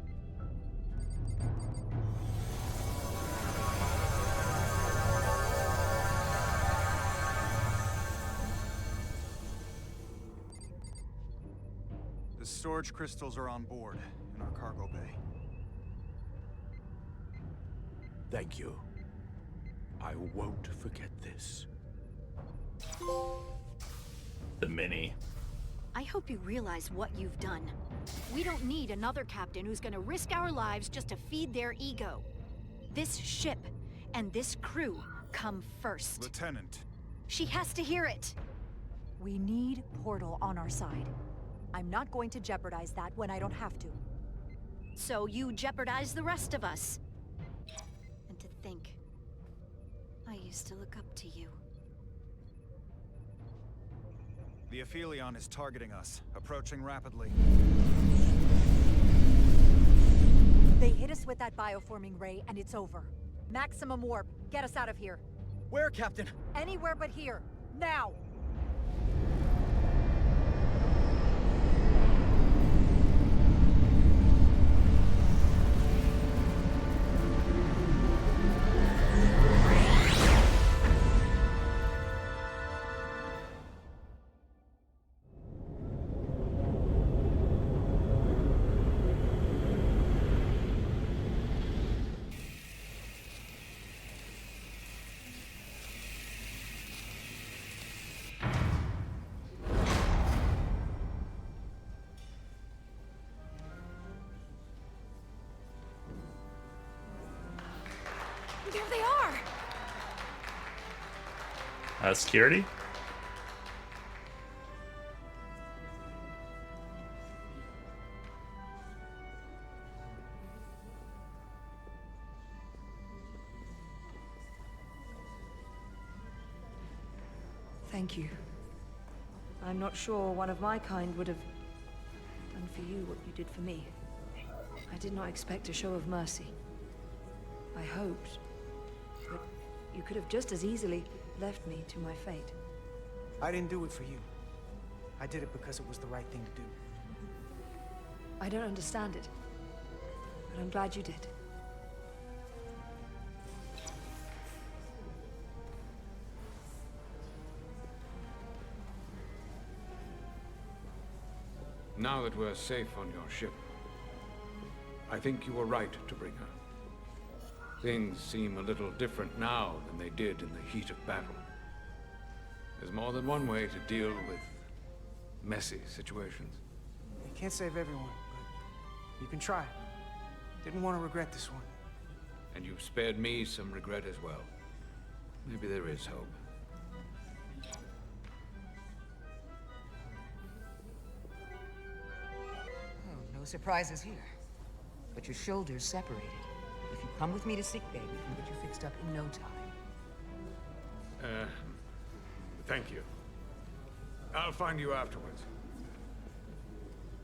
The storage crystals are on board in our cargo bay. Thank you. I won't forget this. The mini. I hope you realize what you've done. We don't need another captain who's gonna risk our lives just to feed their ego. This ship and this crew come first. Lieutenant. She has to hear it. We need Portal on our side. I'm not going to jeopardize that when I don't have to. So you jeopardize the rest of us. And to think, I used to look up to you. The Aphelion is targeting us, approaching rapidly. They hit us with that bioforming ray, and it's over. Maximum warp. Get us out of here. Where, Captain? Anywhere but here. Now! There they are! Security? Thank you. I'm not sure one of my kind would have done for you what you did for me. I did not expect a show of mercy. I hoped, but you could have just as easily left me to my fate. I didn't do it for you. I did it because it was the right thing to do. I don't understand it, but I'm glad you did. Now that we're safe on your ship, I think you were right to bring her. Things seem a little different now than they did in the heat of battle. There's more than one way to deal with messy situations. You can't save everyone, but you can try. Didn't want to regret this one. And you've spared me some regret as well. Maybe there is hope. Oh, no surprises here. But your shoulders separated. If you come with me to sickbay, we can get you fixed up in no time. Thank you. I'll find you afterwards.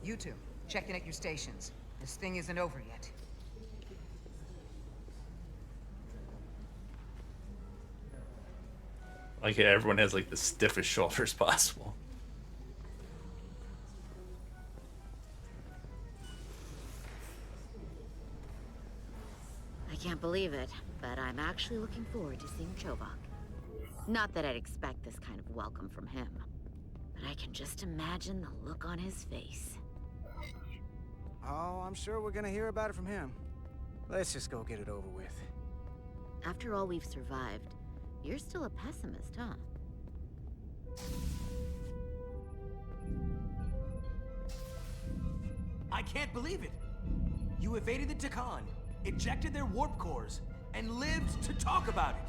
You two, check in at your stations. This thing isn't over yet. Like everyone has like the stiffest shoulders possible. I can't believe it, but I'm actually looking forward to seeing Chobok. Not that I'd expect this kind of welcome from him, but I can just imagine the look on his face. Oh, I'm sure we're gonna hear about it from him. Let's just go get it over with. After all we've survived, you're still a pessimist, huh? I can't believe it! You evaded the Takan, ejected their warp cores, and lived to talk about it!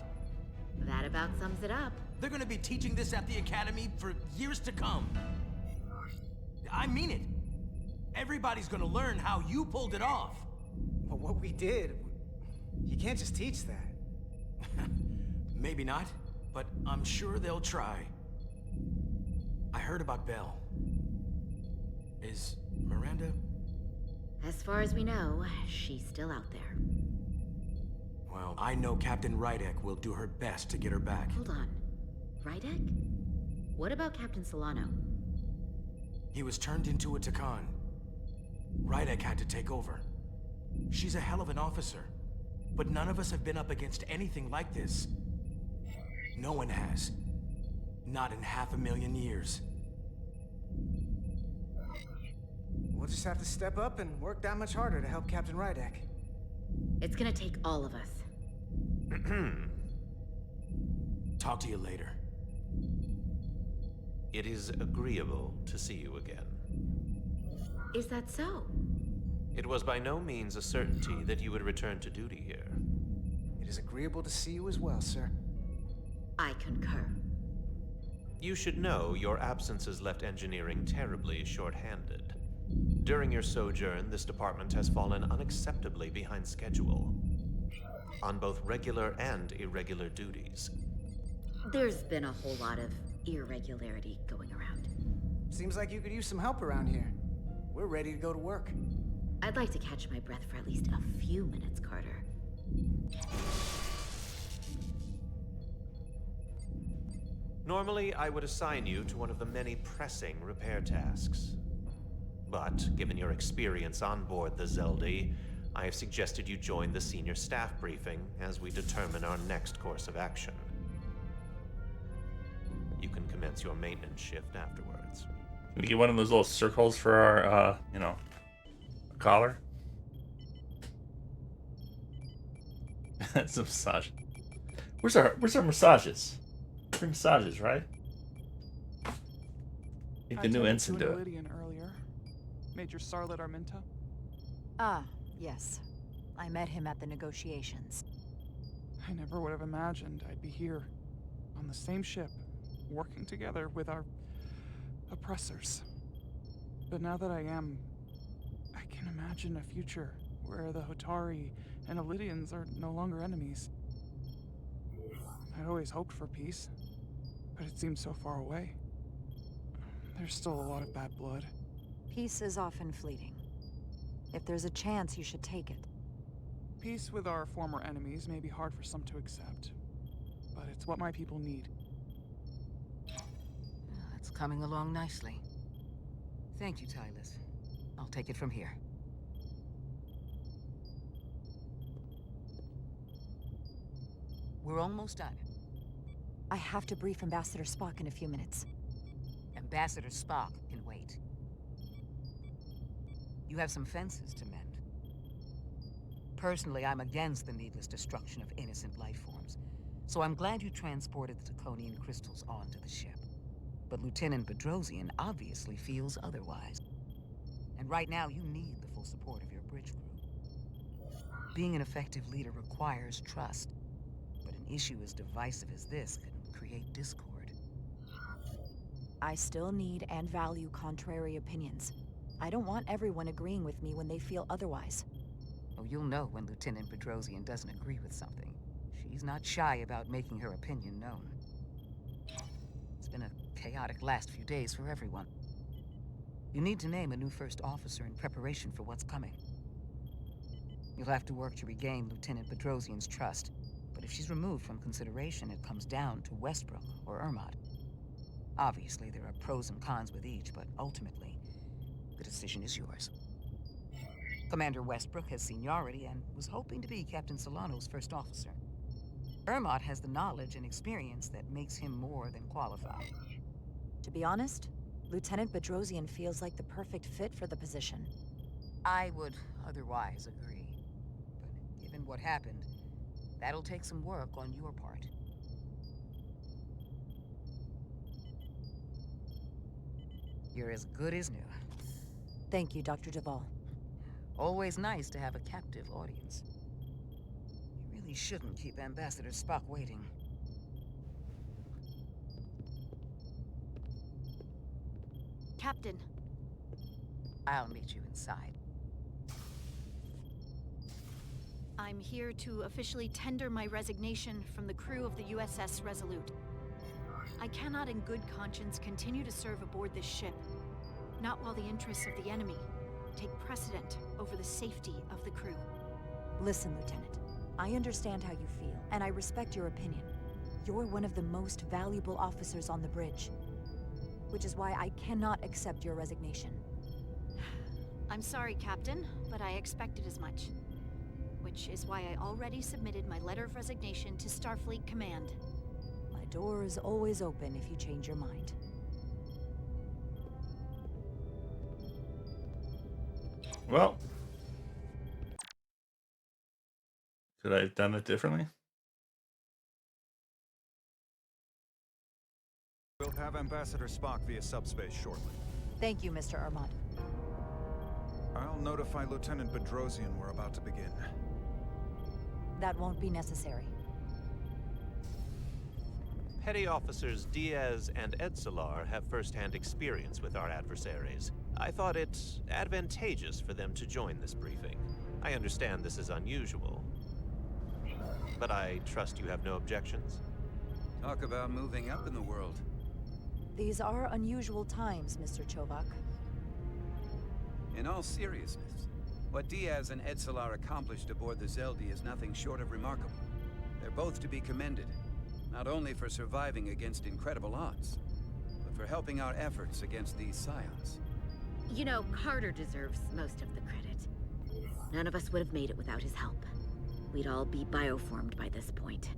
That about sums it up. They're gonna be teaching this at the Academy for years to come. I mean it. Everybody's gonna learn how you pulled it off. Well, what we did, you can't just teach that. Maybe not, but I'm sure they'll try. I heard about Belle. Is Miranda? As far as we know, she's still out there. Well, I know Captain Rydek will do her best to get her back. Hold on. Rydek? What about Captain Solano? He was turned into a Takan. Rydek had to take over. She's a hell of an officer, but none of us have been up against anything like this. No one has. Not in 500,000 years. We'll just have to step up and work that much harder to help Captain Rydek. It's gonna take all of us. talk to you later. It is agreeable to see you again. Is that so? It was by no means a certainty that you would return to duty here. It is agreeable to see you as well, sir. I concur. You should know your absence has left engineering terribly short-handed. During your sojourn, this department has fallen unacceptably behind schedule on both regular and irregular duties. There's been a whole lot of irregularity going around. Seems like you could use some help around here. We're ready to go to work. I'd like to catch my breath for at least a few minutes, Carter. Normally, I would assign you to one of the many pressing repair tasks. But, given your experience on board the Zeldi, I have suggested you join the senior staff briefing as we determine our next course of action. You can commence your maintenance shift afterwards. Can we get one of those little circles for our, collar? That's a massage. Where's our massages? Free massages, right? I think the new ensign do it. Lydian earlier. Major Sarlet Arminta. Ah, yes. I met him at the negotiations. I never would have imagined I'd be here, on the same ship, working together with our oppressors. But now that I am, I can imagine a future where the Hotari and Lydians are no longer enemies. I'd always hoped for peace, but it seems so far away. There's still a lot of bad blood. Peace is often fleeting. If there's a chance, you should take it. Peace with our former enemies may be hard for some to accept, but it's what my people need. It's coming along nicely. Thank you, Tylus. I'll take it from here. We're almost done. I have to brief Ambassador Spock in a few minutes. Ambassador Spock can wait. You have some fences to mend. Personally, I'm against the needless destruction of innocent life forms, so I'm glad you transported the Taconian crystals onto the ship. But Lieutenant Bedrosian obviously feels otherwise. And right now, you need the full support of your bridge crew. Being an effective leader requires trust, but an issue as divisive as this can create discord. I still need and value contrary opinions. I don't want everyone agreeing with me when they feel otherwise. Oh, you'll know when Lieutenant Bedrosian doesn't agree with something. She's not shy about making her opinion known. It's been a chaotic last few days for everyone. You need to name a new first officer in preparation for what's coming. You'll have to work to regain Lieutenant Bedrosian's trust, but if she's removed from consideration, it comes down to Westbrook or Ermot. Obviously, there are pros and cons with each, but ultimately, the decision is yours. Commander Westbrook has seniority and was hoping to be Captain Solano's first officer. Ermot has the knowledge and experience that makes him more than qualified. To be honest, Lieutenant Bedrosian feels like the perfect fit for the position. I would otherwise agree. But given what happened, that'll take some work on your part. You're as good as new. Thank you, Dr. Duvall. Always nice to have a captive audience. You really shouldn't keep Ambassador Spock waiting. Captain. I'll meet you inside. I'm here to officially tender my resignation from the crew of the USS Resolute. I cannot in good conscience continue to serve aboard this ship, not while the interests of the enemy take precedent over the safety of the crew. Listen, Lieutenant. I understand how you feel, and I respect your opinion. You're one of the most valuable officers on the bridge, which is why I cannot accept your resignation. I'm sorry, Captain, but I expected as much. Which is why I already submitted my letter of resignation to Starfleet Command. My door is always open if you change your mind. Well, could I have done it differently? Have Ambassador Spock via subspace shortly. Thank you, Mr. Armand. I'll notify Lieutenant Bedrosian we're about to begin. That won't be necessary. Petty Officers Diaz and Edsolar have first-hand experience with our adversaries. I thought it advantageous for them to join this briefing. I understand this is unusual, but I trust you have no objections? Talk about moving up in the world. These are unusual times, Mr. Chovak. In all seriousness, what Diaz and Edsolar accomplished aboard the Zeldi is nothing short of remarkable. They're both to be commended, not only for surviving against incredible odds, but for helping our efforts against these scions. You know, Carter deserves most of the credit. None of us would have made it without his help. We'd all be bioformed by this point.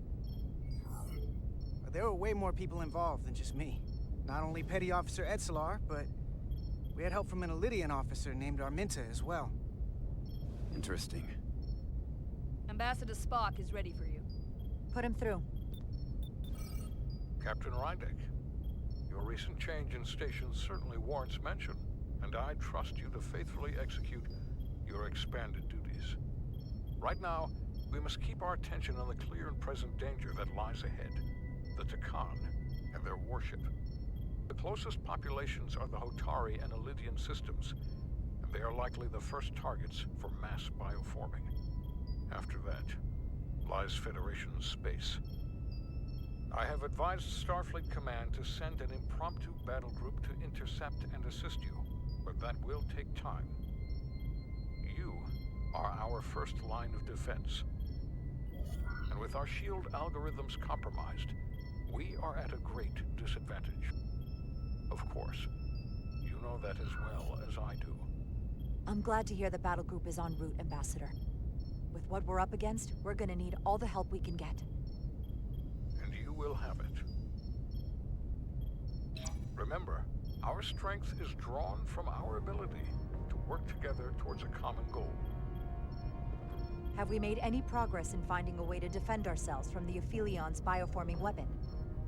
There were way more people involved than just me. Not only Petty Officer Edsolar, but we had help from an Elydian officer named Arminta as well. Interesting. Ambassador Spock is ready for you. Put him through. Captain Rydek, your recent change in station certainly warrants mention, and I trust you to faithfully execute your expanded duties. Right now, we must keep our attention on the clear and present danger that lies ahead. The Takan and their warship. The closest populations are the Hotari and Elydian systems, and they are likely the first targets for mass bioforming. After that, lies Federation space. I have advised Starfleet Command to send an impromptu battle group to intercept and assist you, but that will take time. You are our first line of defense. And with our shield algorithms compromised, we are at a great disadvantage. Of course, you know that as well as I do. I'm glad to hear the battle group is en route, Ambassador. With what we're up against, we're gonna need all the help we can get. And you will have it. Remember, our strength is drawn from our ability to work together towards a common goal. Have we made any progress in finding a way to defend ourselves from the Aphilion's bioforming weapon?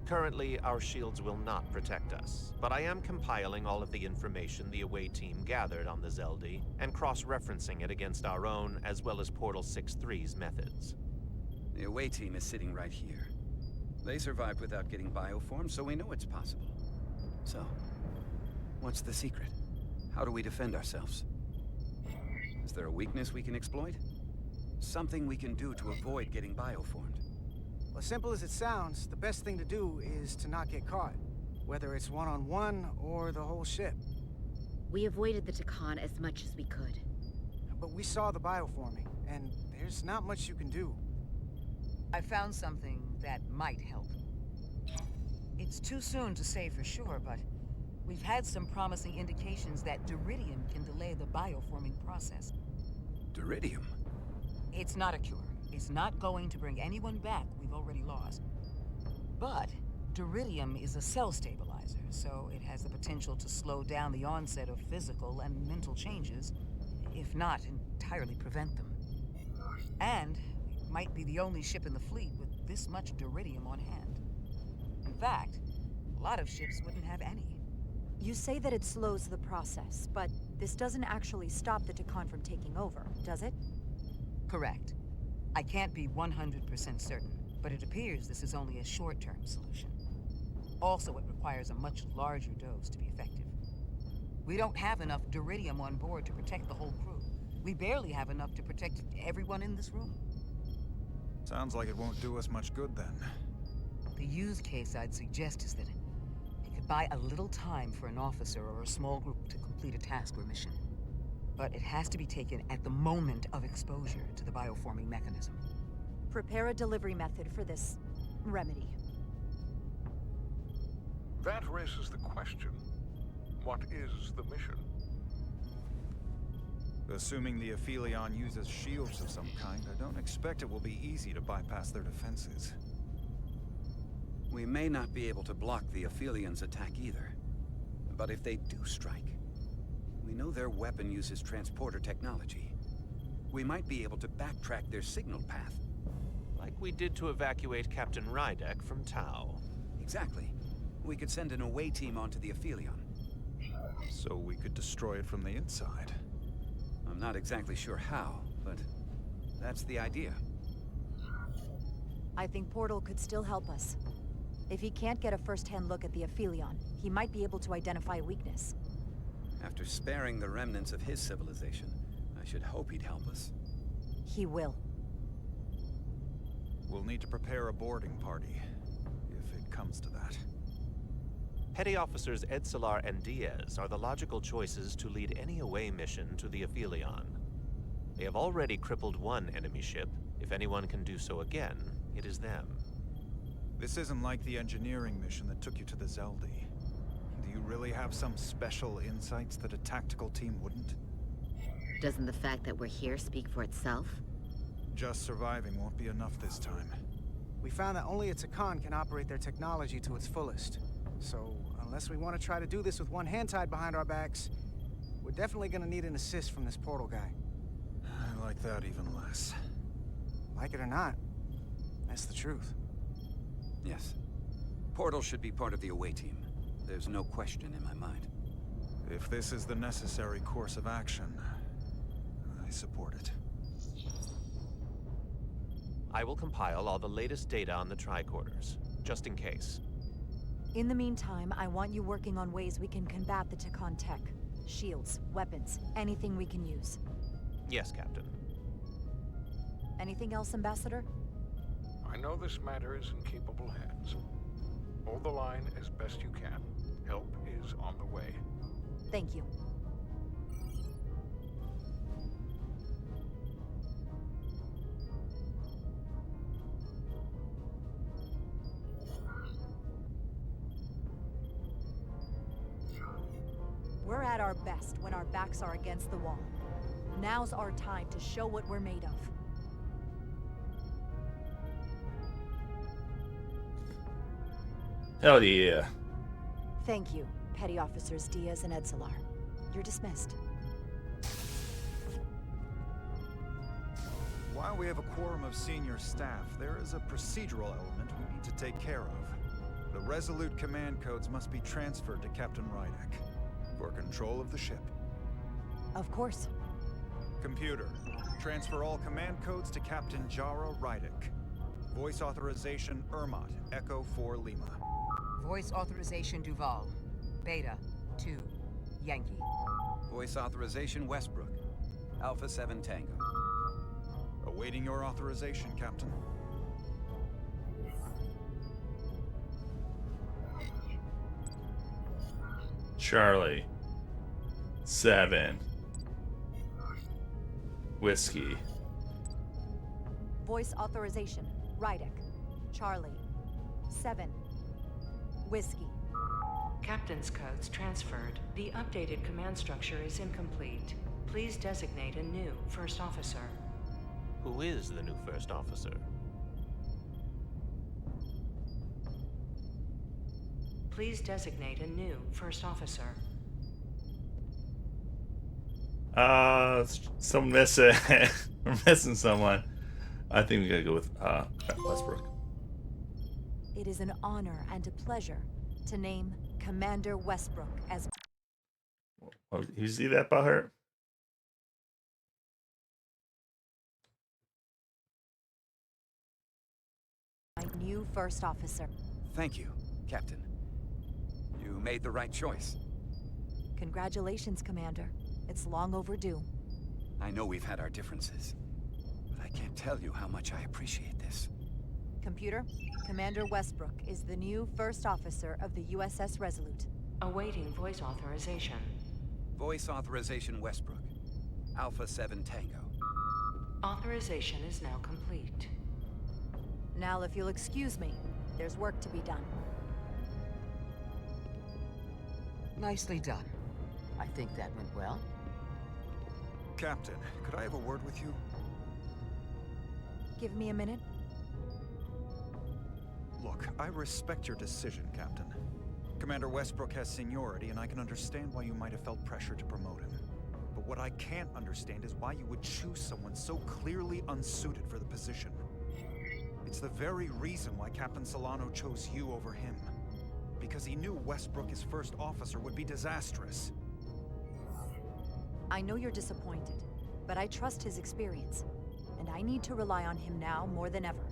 Currently, our shields will not protect us, but I am compiling all of the information the away team gathered on the Zeldi and cross-referencing it against our own as well as Portal 6-3's methods. The away team is sitting right here. They survived without getting bioformed, so we know it's possible. So, what's the secret? How do we defend ourselves? Is there a weakness we can exploit? Something we can do to avoid getting bioformed? Well, as simple as it sounds, the best thing to do is to not get caught. Whether it's one-on-one or the whole ship. We avoided the Takan as much as we could. But we saw the bioforming, and there's not much you can do. I found something that might help. It's too soon to say for sure, but we've had some promising indications that Duridium can delay the bioforming process. Duridium? It's not a cure. It's not going to bring anyone back we've already lost. But Duridium is a cell stabilizer, so it has the potential to slow down the onset of physical and mental changes, if not entirely prevent them. And it might be the only ship in the fleet with this much Duridium on hand. In fact, a lot of ships wouldn't have any. You say that it slows the process, but this doesn't actually stop the Takan from taking over, does it? Correct. I can't be 100% certain, but it appears this is only a short-term solution. Also, it requires a much larger dose to be effective. We don't have enough Duridium on board to protect the whole crew. We barely have enough to protect everyone in this room. Sounds like it won't do us much good then. The use case I'd suggest is that it could buy a little time for an officer or a small group to complete a task or mission. But it has to be taken at the moment of exposure to the bioforming mechanism. Prepare a delivery method for this remedy. That raises the question, what is the mission? Assuming the Aphelion uses shields of some kind, I don't expect it will be easy to bypass their defenses. We may not be able to block the Aphelions' attack either. But if they do strike, we know their weapon uses transporter technology. We might be able to backtrack their signal path. Like we did to evacuate Captain Rydek from Tau. Exactly. we could send an away team onto the Aphelion. So we could destroy it from the inside. I'm not exactly sure how, but that's the idea. I think Portal could still help us. If he can't get a first-hand look at the Aphelion, he might be able to identify a weakness. After sparing the remnants of his civilization, I should hope he'd help us. He will. We'll need to prepare a boarding party, if it comes to that. Petty Officers Edsalar and Diaz are the logical choices to lead any away mission to the Aphelion. They have already crippled one enemy ship. If anyone can do so again, it is them. This isn't like the engineering mission that took you to the Zeldi. Do you really have some special insights that a tactical team wouldn't? Doesn't the fact that we're here speak for itself? Just surviving won't be enough this time. We found that only a Takan can operate their technology to its fullest. So, unless we want to try to do this with one hand tied behind our backs, we're definitely gonna need an assist from this portal guy. I like that even less. Like it or not, that's the truth. Yes. Portal should be part of the away team. There's no question in my mind. If this is the necessary course of action, I support it. I will compile all the latest data on the tricorders, just in case. In the meantime, I want you working on ways we can combat the Takan tech. Shields, weapons, anything we can use. Yes, Captain. Anything else, Ambassador? I know this matter is in capable hands. Hold the line as best you can. Help is on the way. Thank you. We're at our best when our backs are against the wall. Now's our time to show what we're made of. Hell yeah. Thank you, Petty Officers Diaz and Edsalar. You're dismissed. While we have a quorum of senior staff, there is a procedural element we need to take care of. The Resolute command codes must be transferred to Captain Rydek for control of the ship. Of course. Computer, transfer all command codes to Captain Jara Rydek. Voice authorization Ermot, Echo 4 Lima. Voice authorization Duval. Beta 2 Yankee. Voice authorization Westbrook, Alpha 7 Tango. Awaiting your authorization, Captain. Charlie. 7. Whiskey. Voice authorization Rydek. Charlie. 7. Whiskey. Captain's codes transferred. The updated command structure is incomplete. Please designate a new first officer. Who is the new first officer? Please designate a new first officer. Someone missing. We're missing someone. I think we gotta go with Westbrook. It is an honor and a pleasure to name Commander Westbrook as... Oh, you see that about her? my new first officer. Thank you, Captain. You made the right choice. Congratulations, Commander. It's long overdue. I know we've had our differences, but I can't tell you how much I appreciate this. Computer, Commander Westbrook is the new first officer of the USS Resolute. Awaiting voice authorization. Voice authorization Westbrook, Alpha 7 Tango. Authorization is now complete. Now, if you'll excuse me, there's work to be done. Nicely done. I think that went well. Captain, could I have a word with you? Give me a minute. Look, I respect your decision, Captain. Commander Westbrook has seniority, and I can understand why you might have felt pressure to promote him. But what I can't understand is why you would choose someone so clearly unsuited for the position. It's the very reason why Captain Solano chose you over him. because he knew Westbrook as first officer would be disastrous. I know you're disappointed, but I trust his experience. And I need to rely on him now more than ever.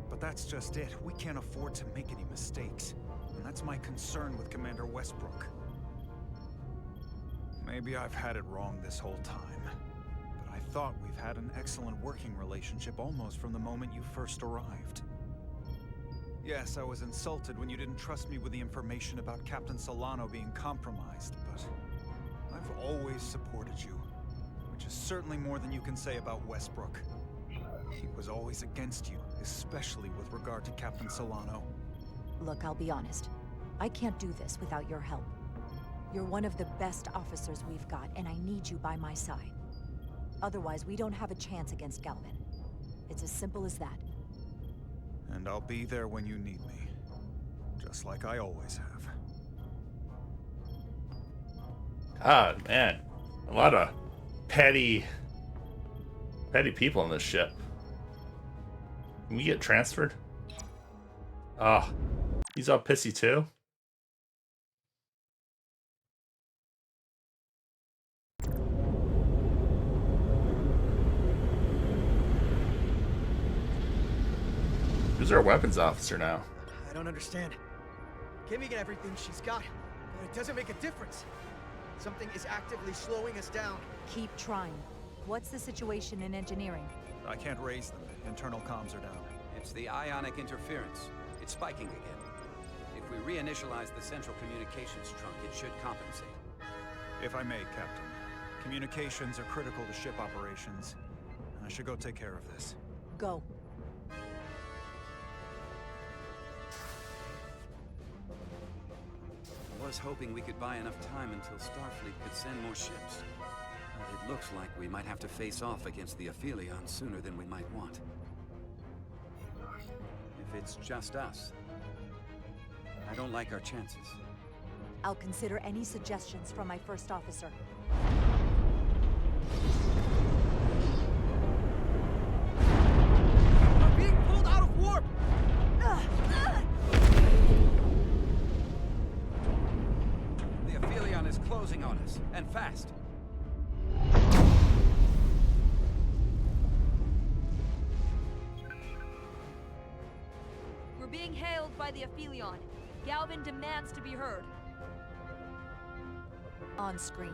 But that's just it. We can't afford to make any mistakes. And that's my concern with Commander Westbrook. Maybe I've had it wrong this whole time. But I thought we've had an excellent working relationship almost from the moment you first arrived. Yes, I was insulted when you didn't trust me with the information about Captain Solano being compromised, but I've always supported you, which is certainly more than you can say about Westbrook. He was always against you, especially with regard to Captain Solano. Look, I'll be honest. I can't do this without your help. You're one of the best officers we've got, and I need you by my side. Otherwise, we don't have a chance against Galvin. It's as simple as that. And I'll be there when you need me. Just like I always have. God, man. A lot of petty people on this ship. Can we get transferred? Ah, he's all pissy too. Who's our weapons officer now? I don't understand. Kimmy got everything she's got, but it doesn't make a difference. Something is actively slowing us down. Keep trying. What's the situation in engineering? I can't raise them. Internal comms are down. It's the ionic interference. It's spiking again. If we reinitialize the central communications trunk, it should compensate. If I may, Captain. Communications are critical to ship operations. I should go take care of this. Go. I was hoping we could buy enough time until Starfleet could send more ships. But it looks like we might have to face off against the Aphelion sooner than we might want. If it's just us, I don't like our chances. I'll consider any suggestions from my first officer. We're being pulled out of warp! The Aphelion is closing on us, and fast. We're being hailed by the Aphelion. Galvin demands to be heard. On screen.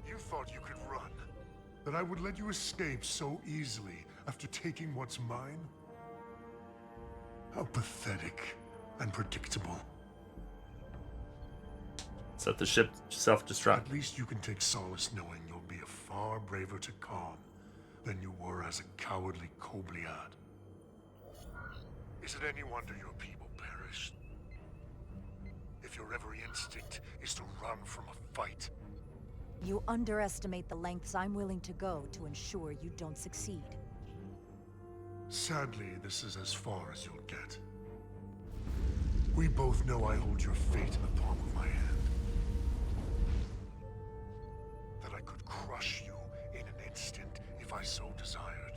You thought you could run? That I would let you escape so easily after taking what's mine? How pathetic and predictable. Set the ship self-destruct. At least you can take solace knowing you'll be a far braver Takan than you were as a cowardly Kobliad. Is it any wonder your people perished? If your every instinct is to run from a fight. You underestimate the lengths I'm willing to go to ensure you don't succeed. Sadly, this is as far as you'll get. We both know I hold your fate in the palm of my hand. That I could crush you in an instant if I so desired.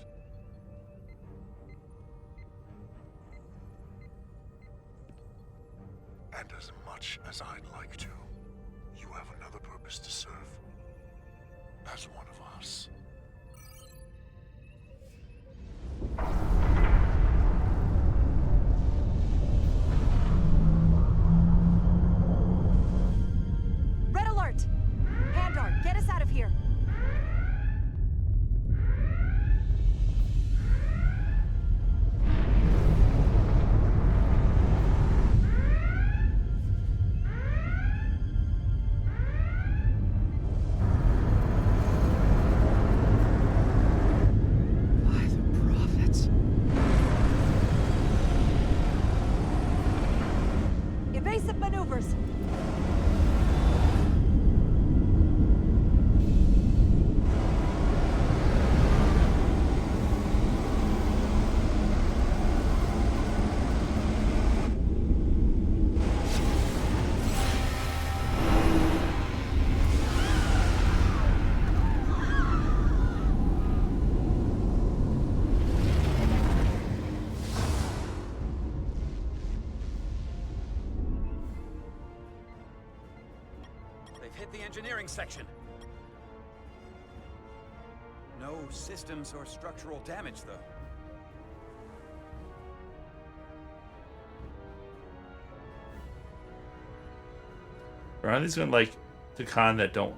And as much as I'd like to, you have another purpose to serve. As one of us. Red alert! Handar, get us out of here! Evasive maneuvers! engineering section. No systems or structural damage, though. Are these going like Takan that didn't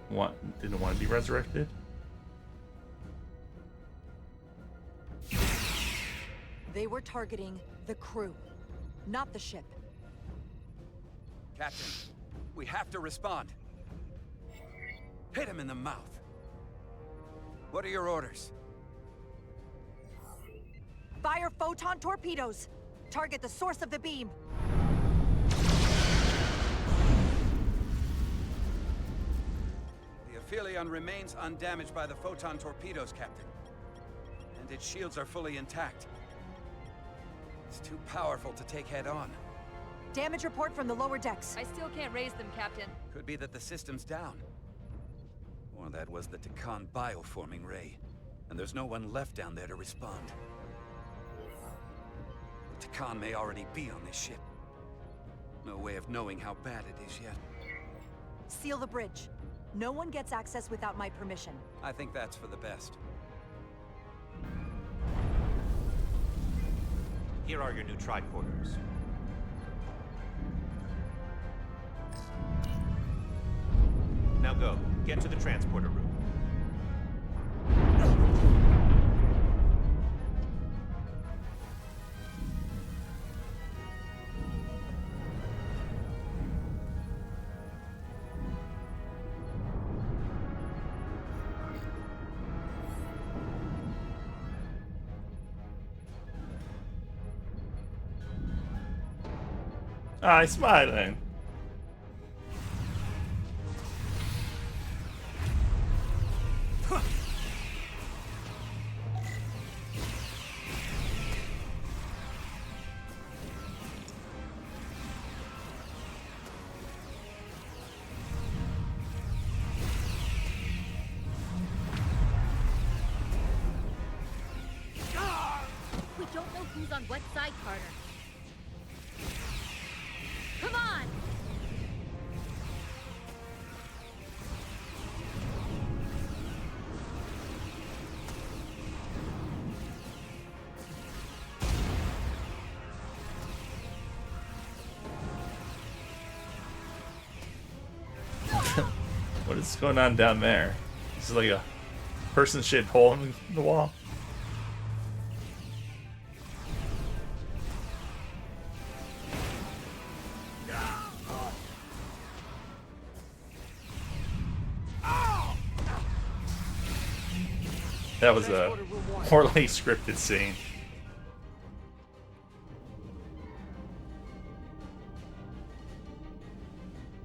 want to be resurrected? They were targeting the crew, not the ship. Captain, we have to respond. Hit him in the mouth. What are your orders? Fire photon torpedoes. Target the source of the beam. The Aphelion remains undamaged by the photon torpedoes, Captain. And its shields are fully intact. It's too powerful to take head-on. Damage report from the lower decks. I still can't raise them, Captain. Could be that the system's down. Or that was the Takan bioforming ray. And there's no one left down there to respond. The Takan may already be on this ship. No way of knowing how bad it is yet. Seal the bridge. No one gets access without my permission. I think that's for the best. Here are your new tricorders. Now go. Get to the transporter room. Ah, he's smiling. We don't know who's on what side, Carter. Come on! What is going on down there? This is like a person-shaped hole in the wall. That was a poorly scripted scene.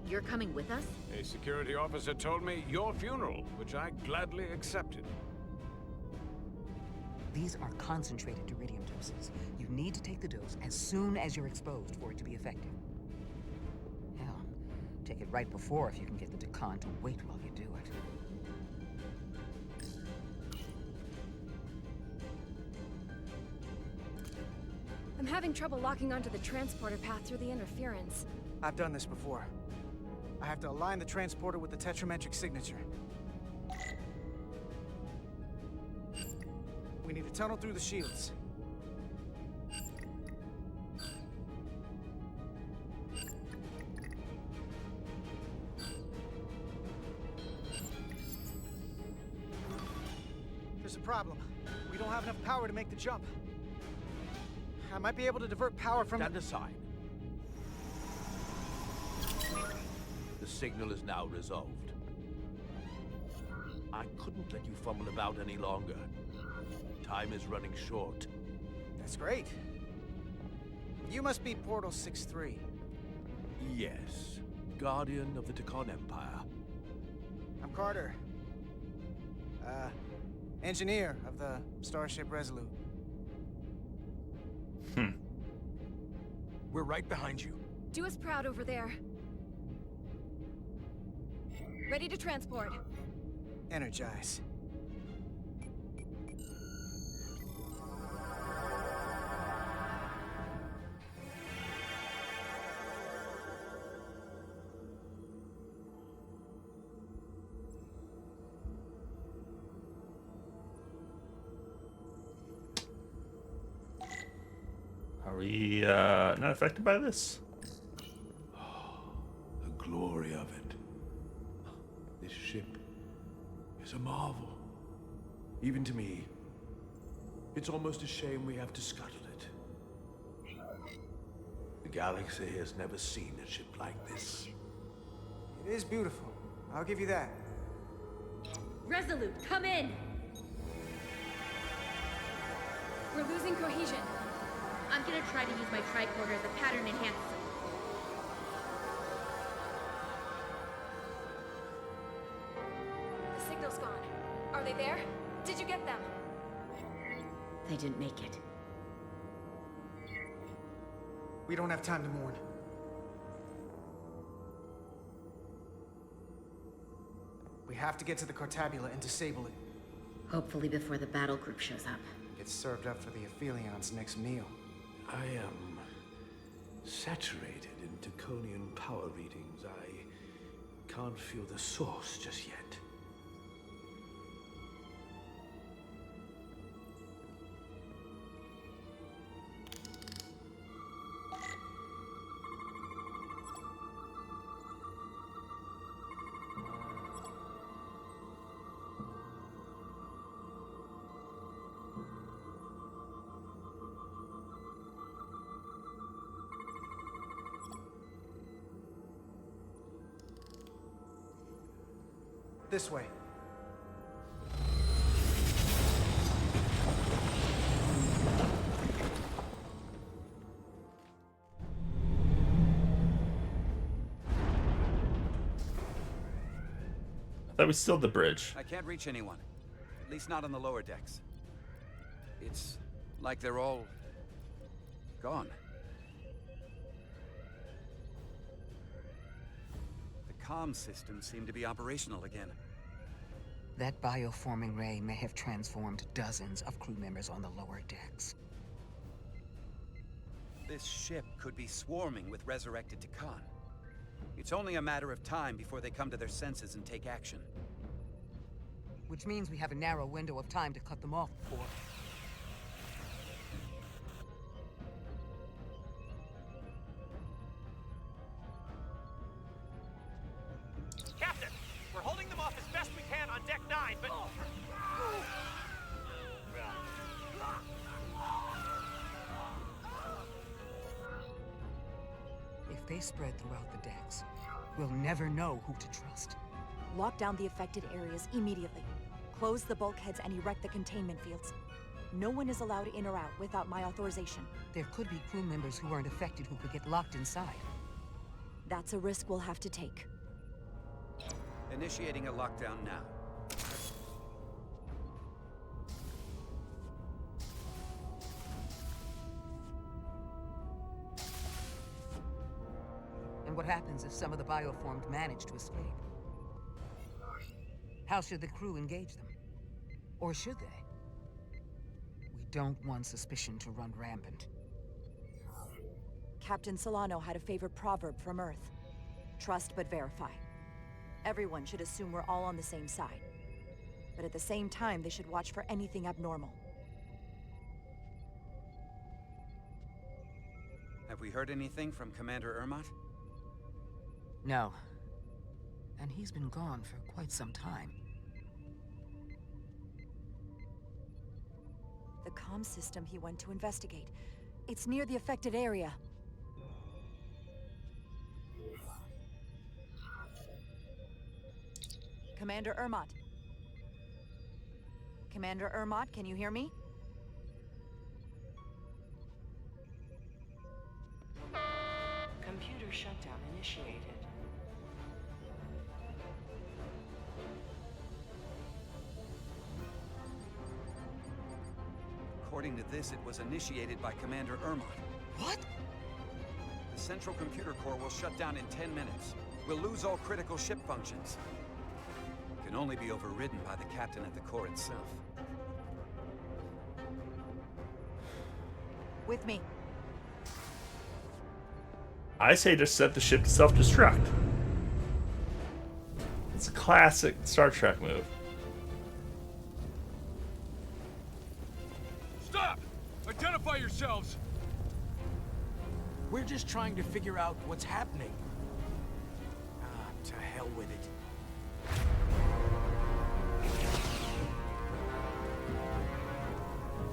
You're coming with us? A security officer told me your funeral, which I gladly accepted. These are concentrated iridium doses. You need to take the dose as soon as you're exposed for it to be effective. Hell, take it right before if you can get the Takan to wait while you do it. I'm having trouble locking onto the transporter path through the interference. I've done this before. I have to align the transporter with the tetrametric signature. We need to tunnel through the shields. There's a problem. We don't have enough power to make the jump. I might be able to divert power from... Stand aside. The signal is now resolved. I couldn't let you fumble about any longer. Time is running short. That's great. You must be Portal 6-3. Yes. Guardian of the Takan Empire. I'm Carter. Engineer of the Starship Resolute. We're right behind you. Do us proud over there. Ready to transport. Energize. not affected by this? The glory of it. This ship is a marvel. Even to me. It's almost a shame we have to scuttle it. The galaxy has never seen a ship like this. It is beautiful. I'll give you that. Resolute, come in! We're losing cohesion. I'm gonna try to use my tricorder as a pattern enhancer. The signal's gone. Are they there? Did you get them? They didn't make it. We don't have time to mourn. We have to get to the Cartabula and disable it. Hopefully before the battle group shows up. Get served up for the Aphelions' next meal. I am saturated in Taconian power readings. I can't feel the source just yet. This way. I thought we sealed the bridge. I can't reach anyone. At least not on the lower decks. It's like they're all gone. The comm systems seem to be operational again. That bioforming ray may have transformed dozens of crew members on the lower decks. This ship could be swarming with resurrected Takan. It's only a matter of time before they come to their senses and take action. Which means we have a narrow window of time to cut them off before... Captain, we're holding them off as best we can on Deck 9, but... If they spread throughout the decks, we'll never know who to trust. Lock down the affected areas immediately. Close the bulkheads and erect the containment fields. No one is allowed in or out without my authorization. There could be crew members who aren't affected who could get locked inside. That's a risk we'll have to take. Initiating a lockdown now. And what happens if some of the bioformed manage to escape? How should the crew engage them? Or should they? We don't want suspicion to run rampant. Captain Solano had a favorite proverb from Earth. Trust but verify. Everyone should assume we're all on the same side. But at the same time, they should watch for anything abnormal. Have we heard anything from Commander Ermot? No. And he's been gone for quite some time. The comm system he went to investigate. It's near the affected area. Commander Ermot. Commander Ermot, can you hear me? Computer shutdown initiated. According to this, it was initiated by Commander Ermot. What? The central computer core will shut down in 10 minutes. We'll lose all critical ship functions. It can only be overridden by the captain at the core itself. With me. I say just set the ship to self-destruct. It's a classic Star Trek move. Stop! Identify yourselves! We're just trying to figure out what's happening. Ah, to hell with it.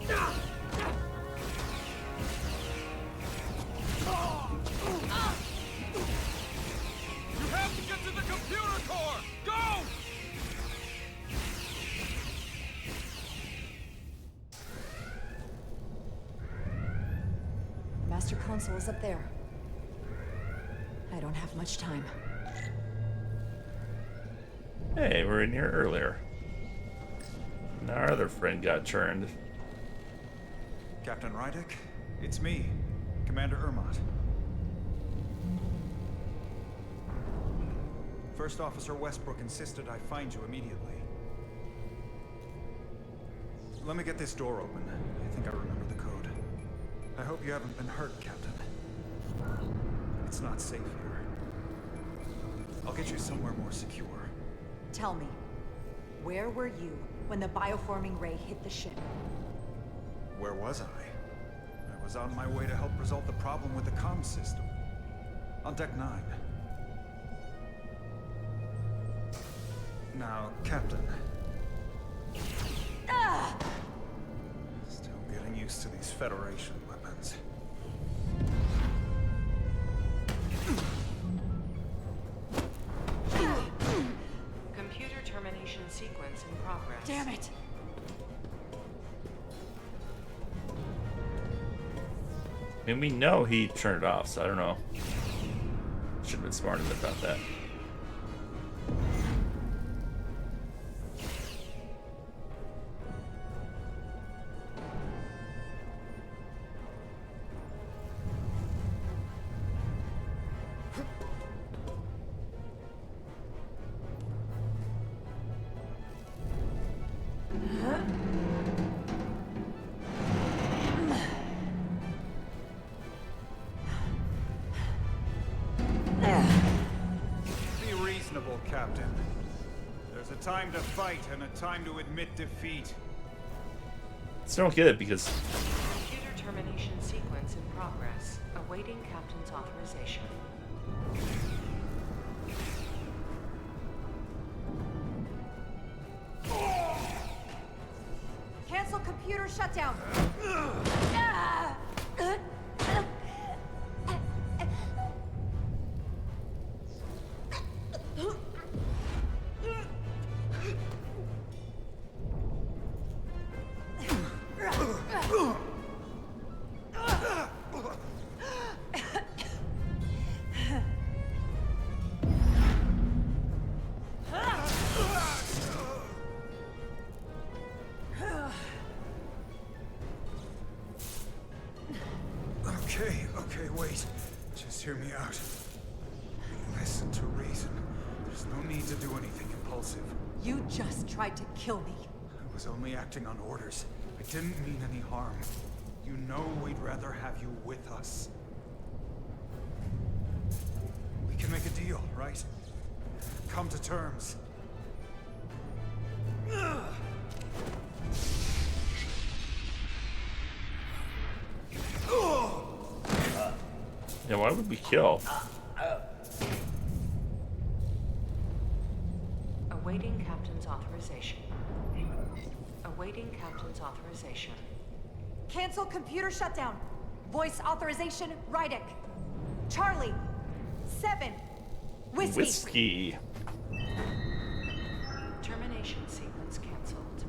You have to get to the computer core! Go! Master Console is up there. I don't have much time. Hey, we were in here earlier. And our other friend got churned. Captain Rydick, it's me, Commander Ermot. First Officer Westbrook insisted I find you immediately. Let me get this door open. I think I remember the code. I hope you haven't been hurt, Captain. It's not safe here. I'll get you somewhere more secure. Tell me, where were you when the bioforming ray hit the ship? Where was I? I was on my way to help resolve the problem with the comm system. On Deck 9. Now, Captain. Still getting used to these Federation weapons. Computer termination sequence in progress. Damn it! I mean, we know he turned it off, so I don't know. Should have been smarter about that. Be reasonable, Captain. There's a time to fight and a time to admit defeat. Still don't get it because Computer termination sequence in progress. Awaiting Captain's authorization. Cancel computer shutdown! Okay, wait. Just hear me out. Listen to reason. There's no need to do anything impulsive. You just tried to kill me. I was only acting on orders. I didn't mean any harm. You know we'd rather have you with us. We can make a deal, right? Come to terms. yeah, why would we kill? Awaiting Captain's authorization. Awaiting Captain's authorization. Cancel computer shutdown. Voice authorization, Rydick. Charlie. 7. Whiskey. Whiskey. Termination sequence cancelled.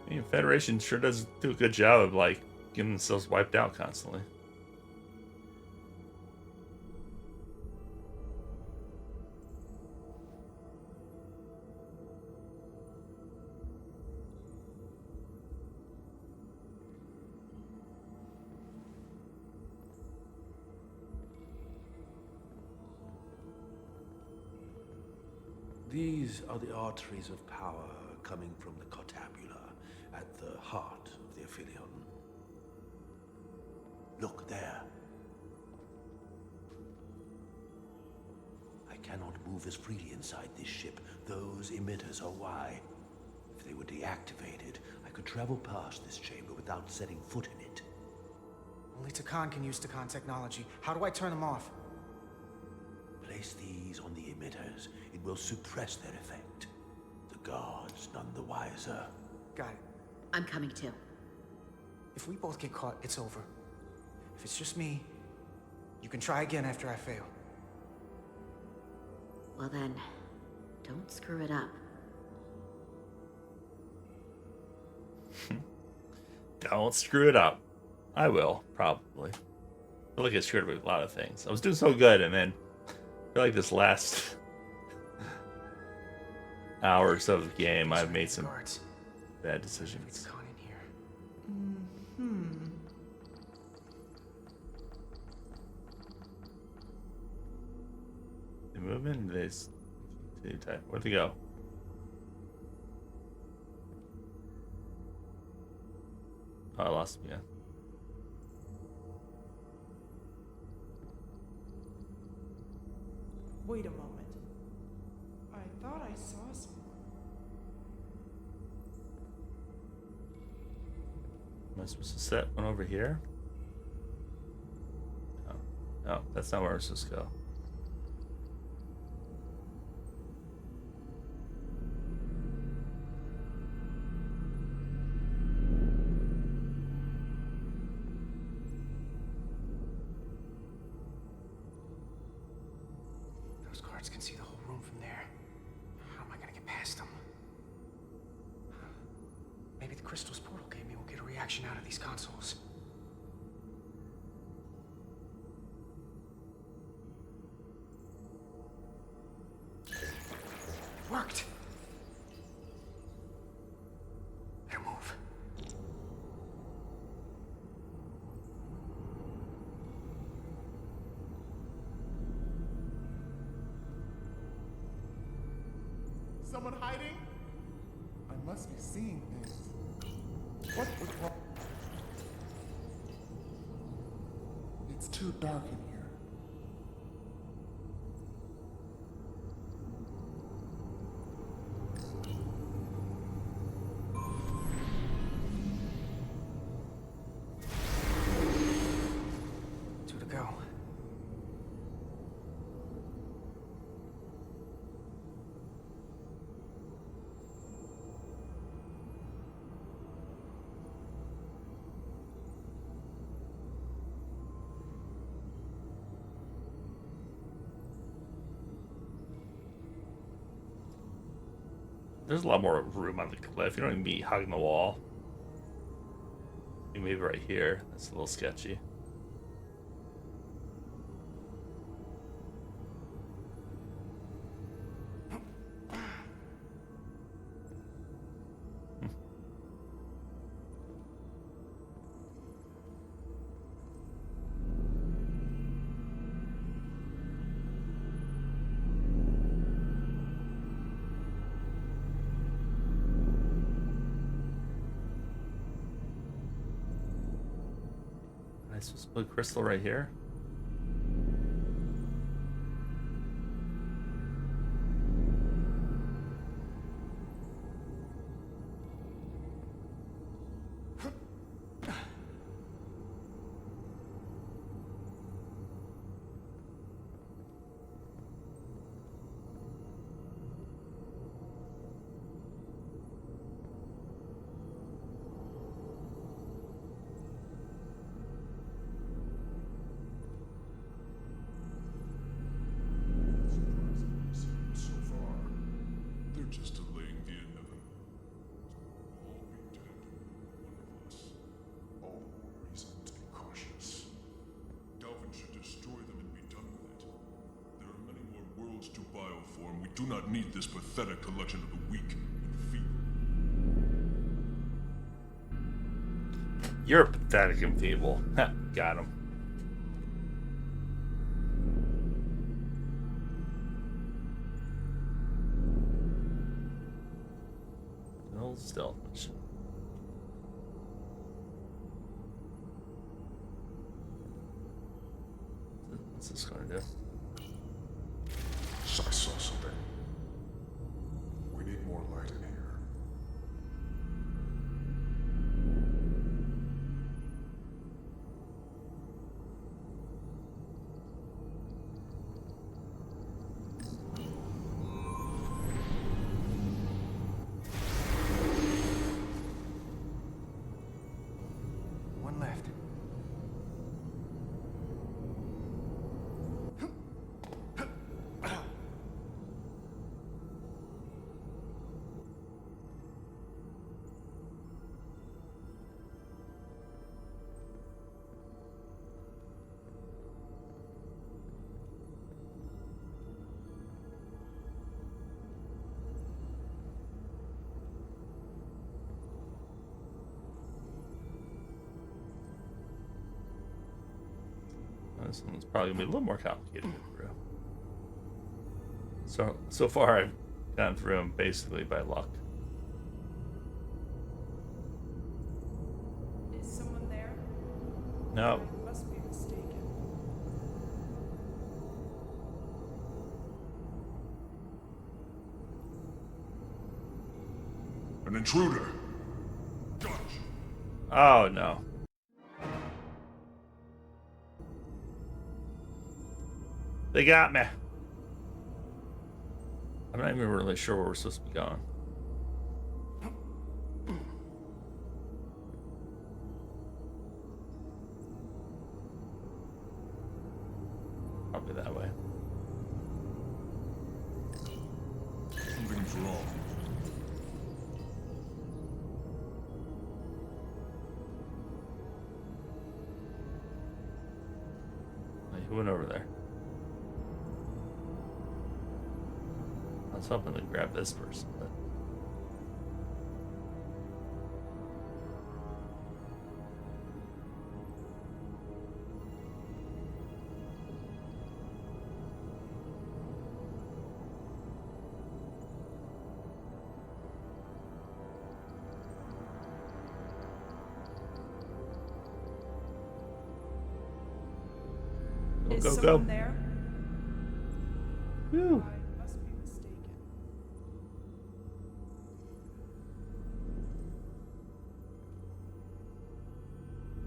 I mean, Federation sure does do a good job of like getting themselves wiped out constantly. These are the arteries of power coming from the Cartabula at the heart of the Aphelion. Look there. I cannot move as freely inside this ship. Those emitters are why. If they were deactivated, I could travel past this chamber without setting foot in it. Only Takan can use Takan technology. How do I turn them off? Place these on the emitters. It will suppress their effect. The guards none the wiser. Got it. I'm coming too. If we both get caught, it's over. If it's just me, you can try again after I fail. Well then, don't screw it up. Don't screw it up. I will, probably. I feel like I screwed up a lot of things. I was doing so good, and then I feel like this last hours of the game, I've made some bad decisions. They move in. They type. Where'd they go? Oh, I lost them. Yeah. Wait a moment. I thought I saw someone. Am I supposed to set one over here? No. No, that's not where I'm supposed to go. Those guards can see the whole room from there. How am I gonna get past them? Maybe the crystal's portal gave me will get a reaction out of these consoles. Worked! Better move. Someone hiding? I must be seeing things. What was wrong? It's too dark in here. Two to go. There's a lot more room on the cliff. You don't even be hugging the wall. Maybe right here. That's a little sketchy. Nice split crystal right here. So far, they're just delaying the inevitable. All be dead, one of us. All the more reason to be cautious. Dalvin should destroy them and be done with it. There are many more worlds to bioform. We do not need this pathetic collection of the weak and feeble. You're pathetic and feeble. Got him. Still. What's this going to do? I saw something. We need more light in here. One left. This one's probably gonna be a little more complicated to get through. So far I've gone through them basically by luck. Is someone there? No. I must be mistaken. An intruder. Oh no. They got me. I'm not even really sure where we're supposed to be going. Probably that way. Something's wrong. Wait, who went over there? I was hoping to grab this person, but Is go, someone go. there? Whew. I must be mistaken.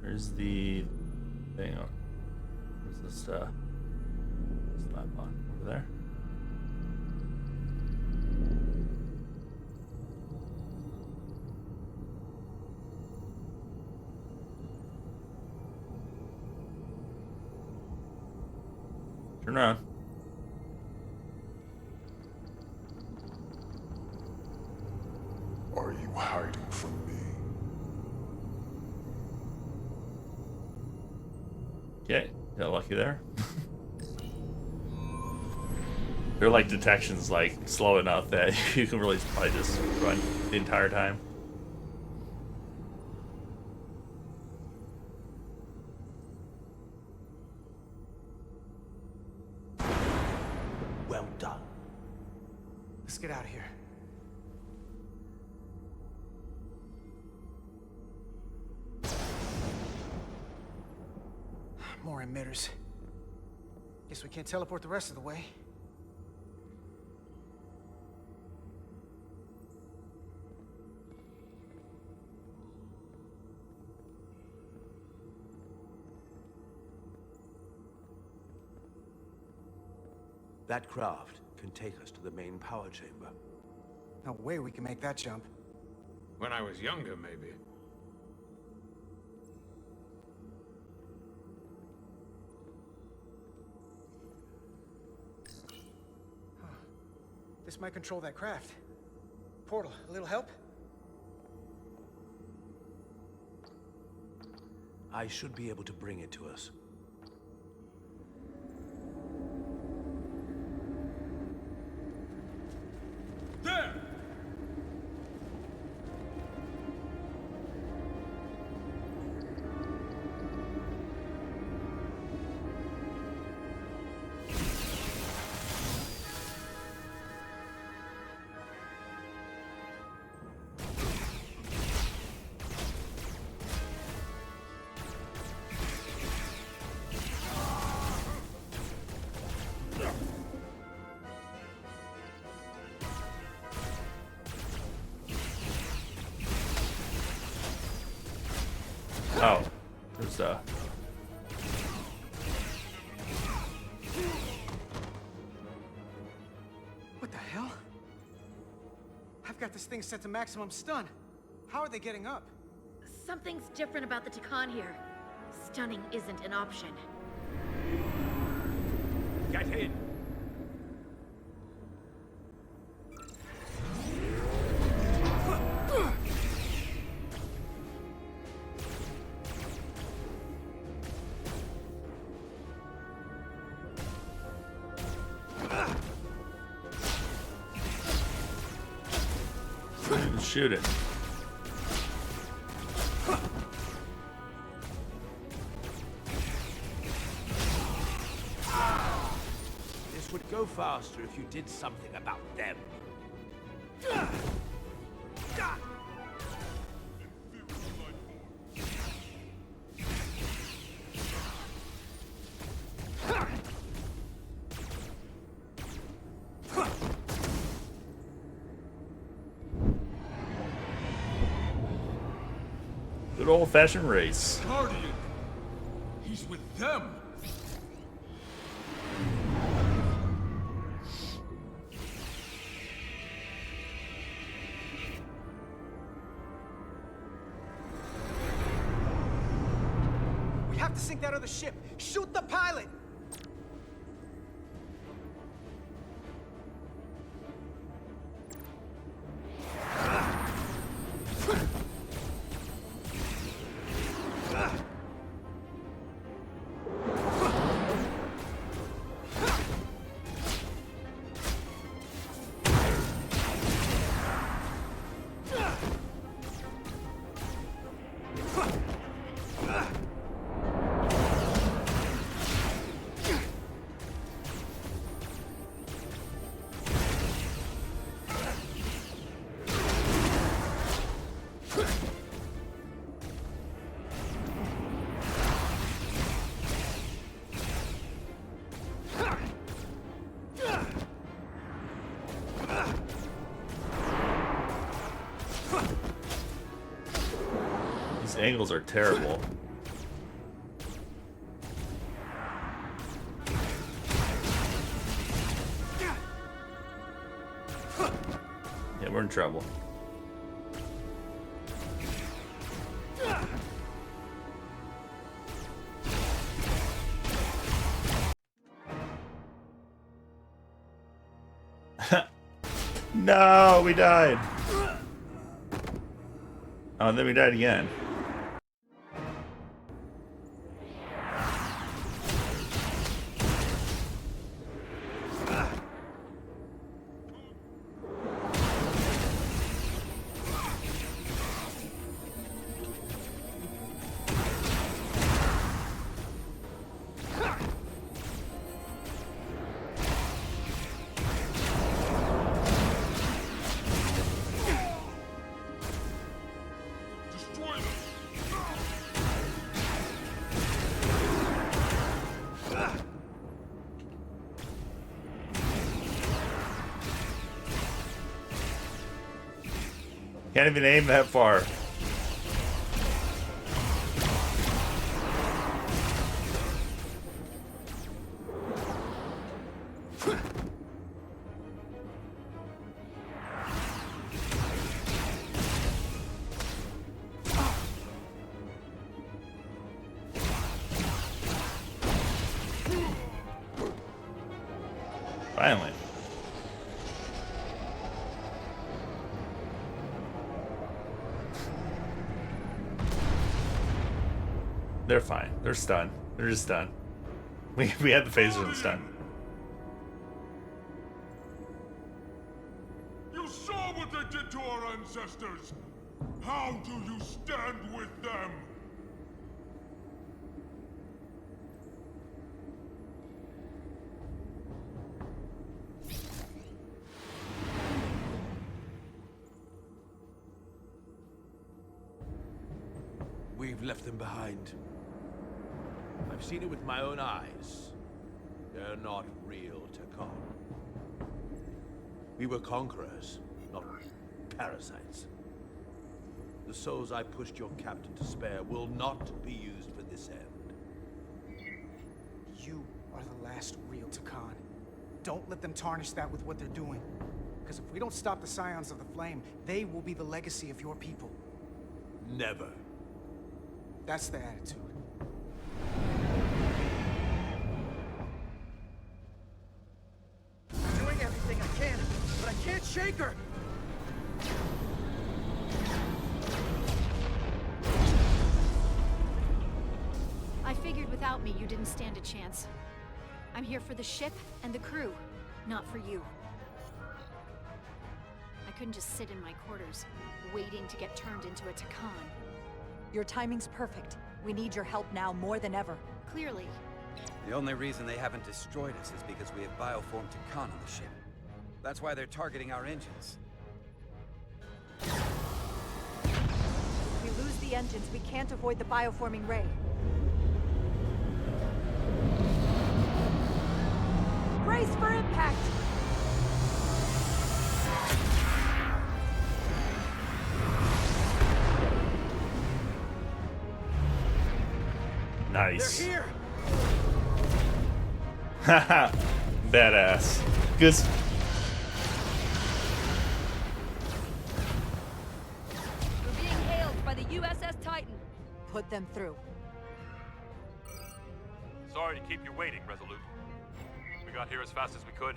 Where's the thing on? Where's this slap on? Over there? Turn around. Are you hiding from me? Okay, got lucky there. Their like detection's like slow enough that you can really probably just run the entire time. Well done. Let's get out of here. More emitters. Guess we can't teleport the rest of the way. That craft can take us to the main power chamber. No way we can make that jump. When I was younger, maybe. This might control that craft. Portal, a little help? I should be able to bring it to us. There! Oh, there's What the hell? I've got this thing set to maximum stun. How are they getting up? Something's different about the Takan here. Stunning isn't an option. Get in! shoot it. This would go faster if you did something about them. Good old-fashioned race. Guardian! He's with them! We have to sink that other ship! Shoot the pilot! These angles are terrible. Yeah, we're in trouble. No, we died. Oh, and then we died again. Can't even aim that far. Finally. They're fine. They're stunned. They're just stunned. We had the phasers and stun. You saw what they did to our ancestors! How do you stand with them? We've left them behind. I've seen it with my own eyes. They're not real Takan. We were conquerors, not parasites. The souls I pushed your captain to spare will not be used for this end. You are the last real Takan. Don't let them tarnish that with what they're doing. Because if we don't stop the Scions of the Flame, they will be the legacy of your people. Never. That's the attitude. I'm doing everything I can, but I can't shake her! I figured without me, you didn't stand a chance. I'm here for the ship and the crew, not for you. I couldn't just sit in my quarters, waiting to get turned into a Takan. Your timing's perfect. We need your help now more than ever. Clearly. The only reason they haven't destroyed us is because we have bioformed Takan on the ship. That's why they're targeting our engines. If we lose the engines, we can't avoid the bioforming ray. Brace for impact! Nice. They're here! Haha. Badass. Good. We're being hailed by the USS Titan. Put them through. Sorry to keep you waiting, Resolute. We got here as fast as we could.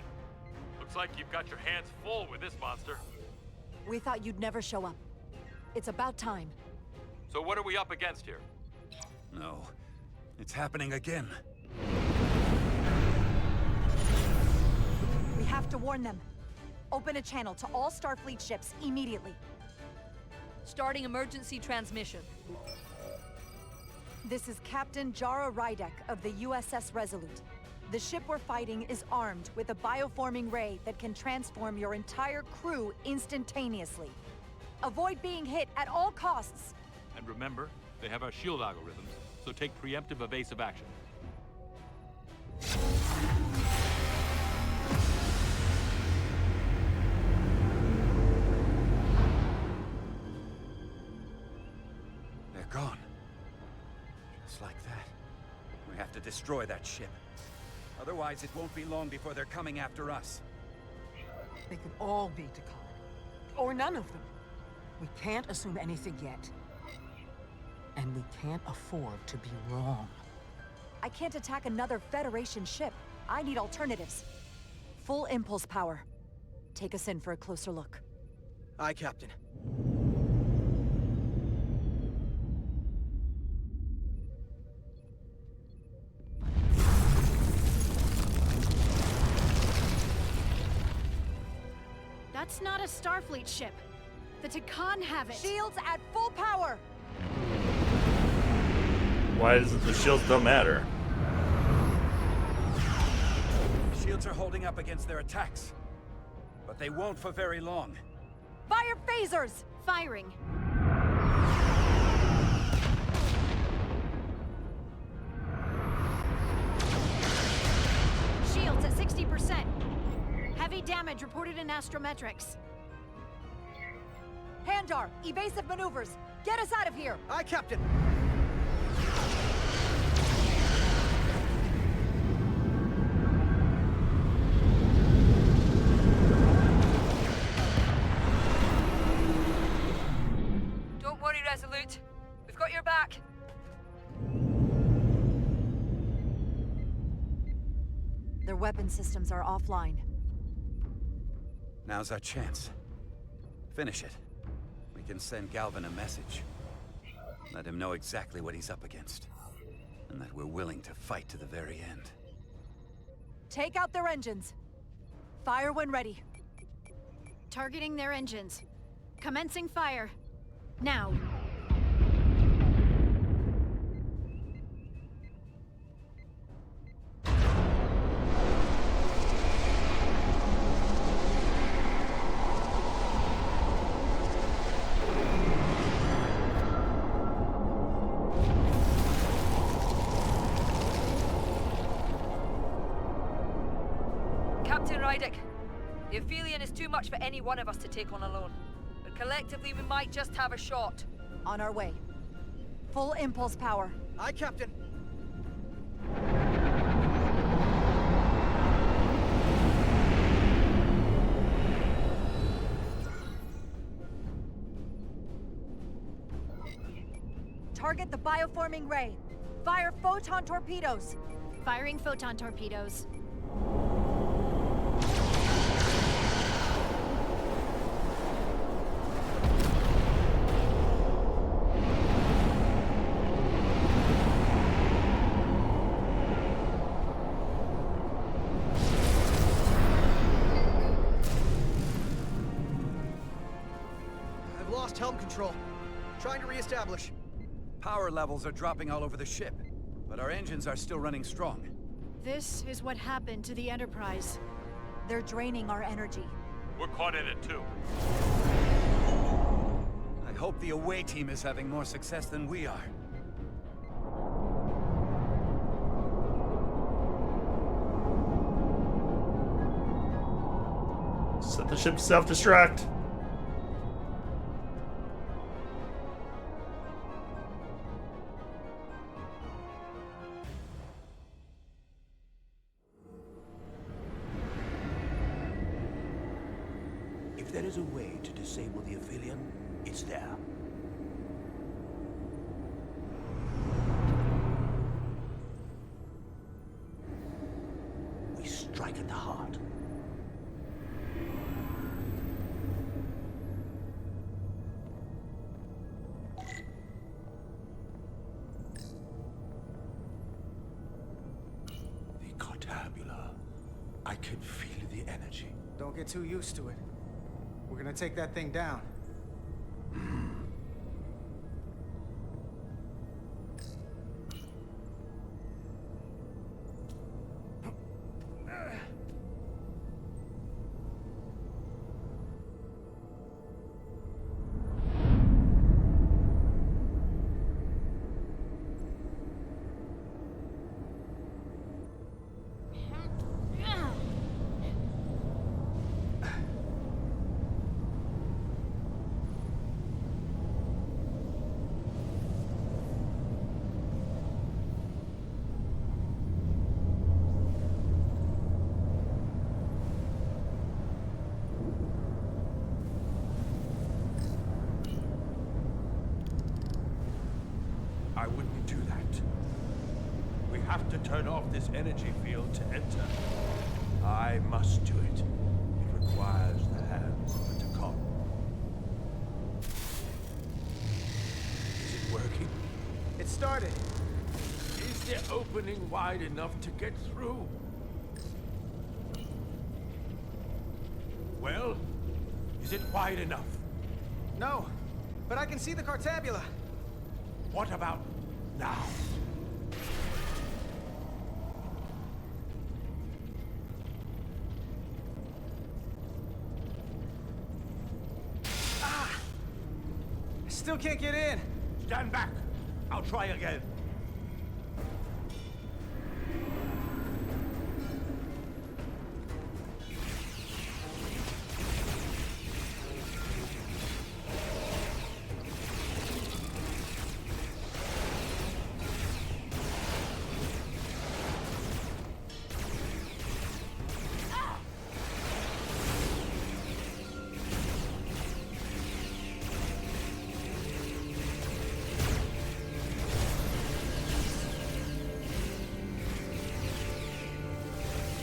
Looks like you've got your hands full with this monster. We thought you'd never show up. It's about time. So what are we up against here? No. It's happening again. We have to warn them. Open a channel to all Starfleet ships immediately. Starting emergency transmission. This is Captain Jara Rydek of the USS Resolute. The ship we're fighting is armed with a bioforming ray that can transform your entire crew instantaneously. Avoid being hit at all costs. And remember, they have our shield algorithms, so take preemptive evasive action. They're gone. Just like that. We have to destroy that ship. Otherwise, it won't be long before they're coming after us. They could all be Takan. Or none of them. We can't assume anything yet. And we can't afford to be wrong. I can't attack another Federation ship. I need alternatives. Full impulse power. Take us in for a closer look. Aye, Captain. That's not a Starfleet ship. The Takan have it. Shields at full power! Why does the shields don't matter? Shields are holding up against their attacks. But they won't for very long. Fire phasers! Firing. Shields at 60%. Heavy damage reported in astrometrics. Handar, evasive maneuvers. Get us out of here! Aye, Captain! Don't worry, Resolute. We've got your back. Their weapon systems are offline. Now's our chance. Finish it. We can send Galvin a message. Let him know exactly what he's up against. And that we're willing to fight to the very end. Take out their engines. Fire when ready. Targeting their engines. Commencing fire. Now. Captain Rydek, the Aphelion is too much for any one of us to take on alone. But collectively, we might just have a shot. On our way. Full impulse power. Aye, Captain. Target the bioforming ray. Fire photon torpedoes. Firing photon torpedoes. I've lost helm control. Trying to reestablish. Power levels are dropping all over the ship, but our engines are still running strong. This is what happened to the Enterprise. They're draining our energy. We're caught in it too. I hope the away team is having more success than we are. Set the ship to self-destruct. If there is a way to disable the Aphelion, it's there. We strike at the heart. The Cartabula. I can feel the energy. Don't get too used to it. We're gonna take that thing down. I wouldn't do that. We have to turn off this energy field to enter. I must do it. It requires the hands of a Takon. Is it working? It started. Is the opening wide enough to get through? Well, is it wide enough? No, but I can see the Cartabula. What about now? I still can't get in. Stand back. I'll try again.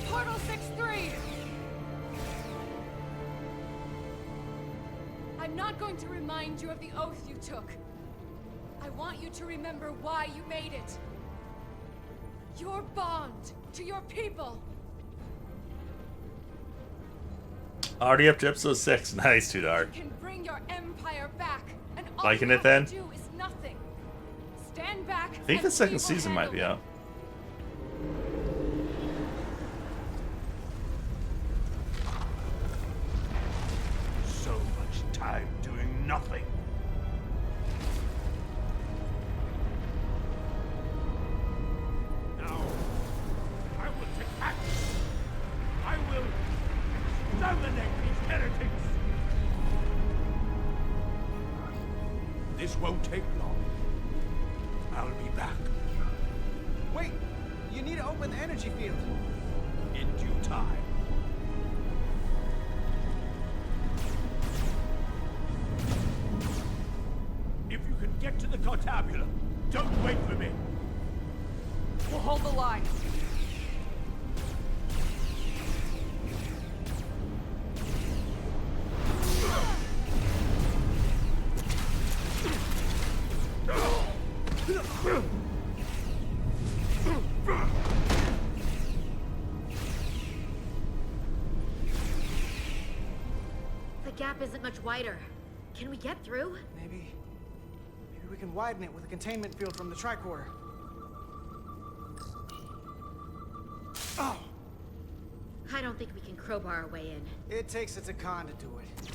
Portal 6-3! I'm not going to remind you of the oath you took. I want you to remember why you made it. Your bond to your people. Already up to episode 6. Nice, Too Dark. You can bring your empire back, and all Liking you it then? have to do is nothing. Stand back. I think the second season might be out. So much time doing nothing. Now, I will take action. I will exterminate these heretics. This won't take need to open the energy field. In due time. If you can get to the Cartabula, don't wait for me. We'll hold the line. The gap isn't much wider. Can we get through? Maybe we can widen it with a containment field from the tricorder. Oh! I don't think we can crowbar our way in. It takes a Takan to do it.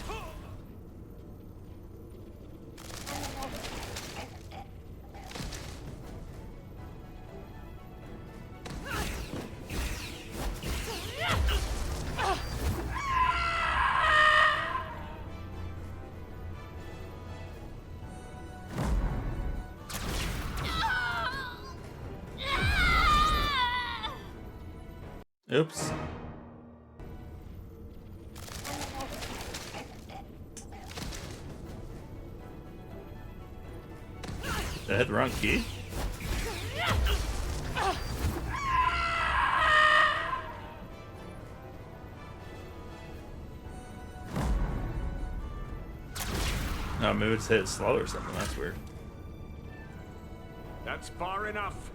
Oops. Did I hit the wrong key? No, maybe it's hit it slow or something. That's weird. That's far enough.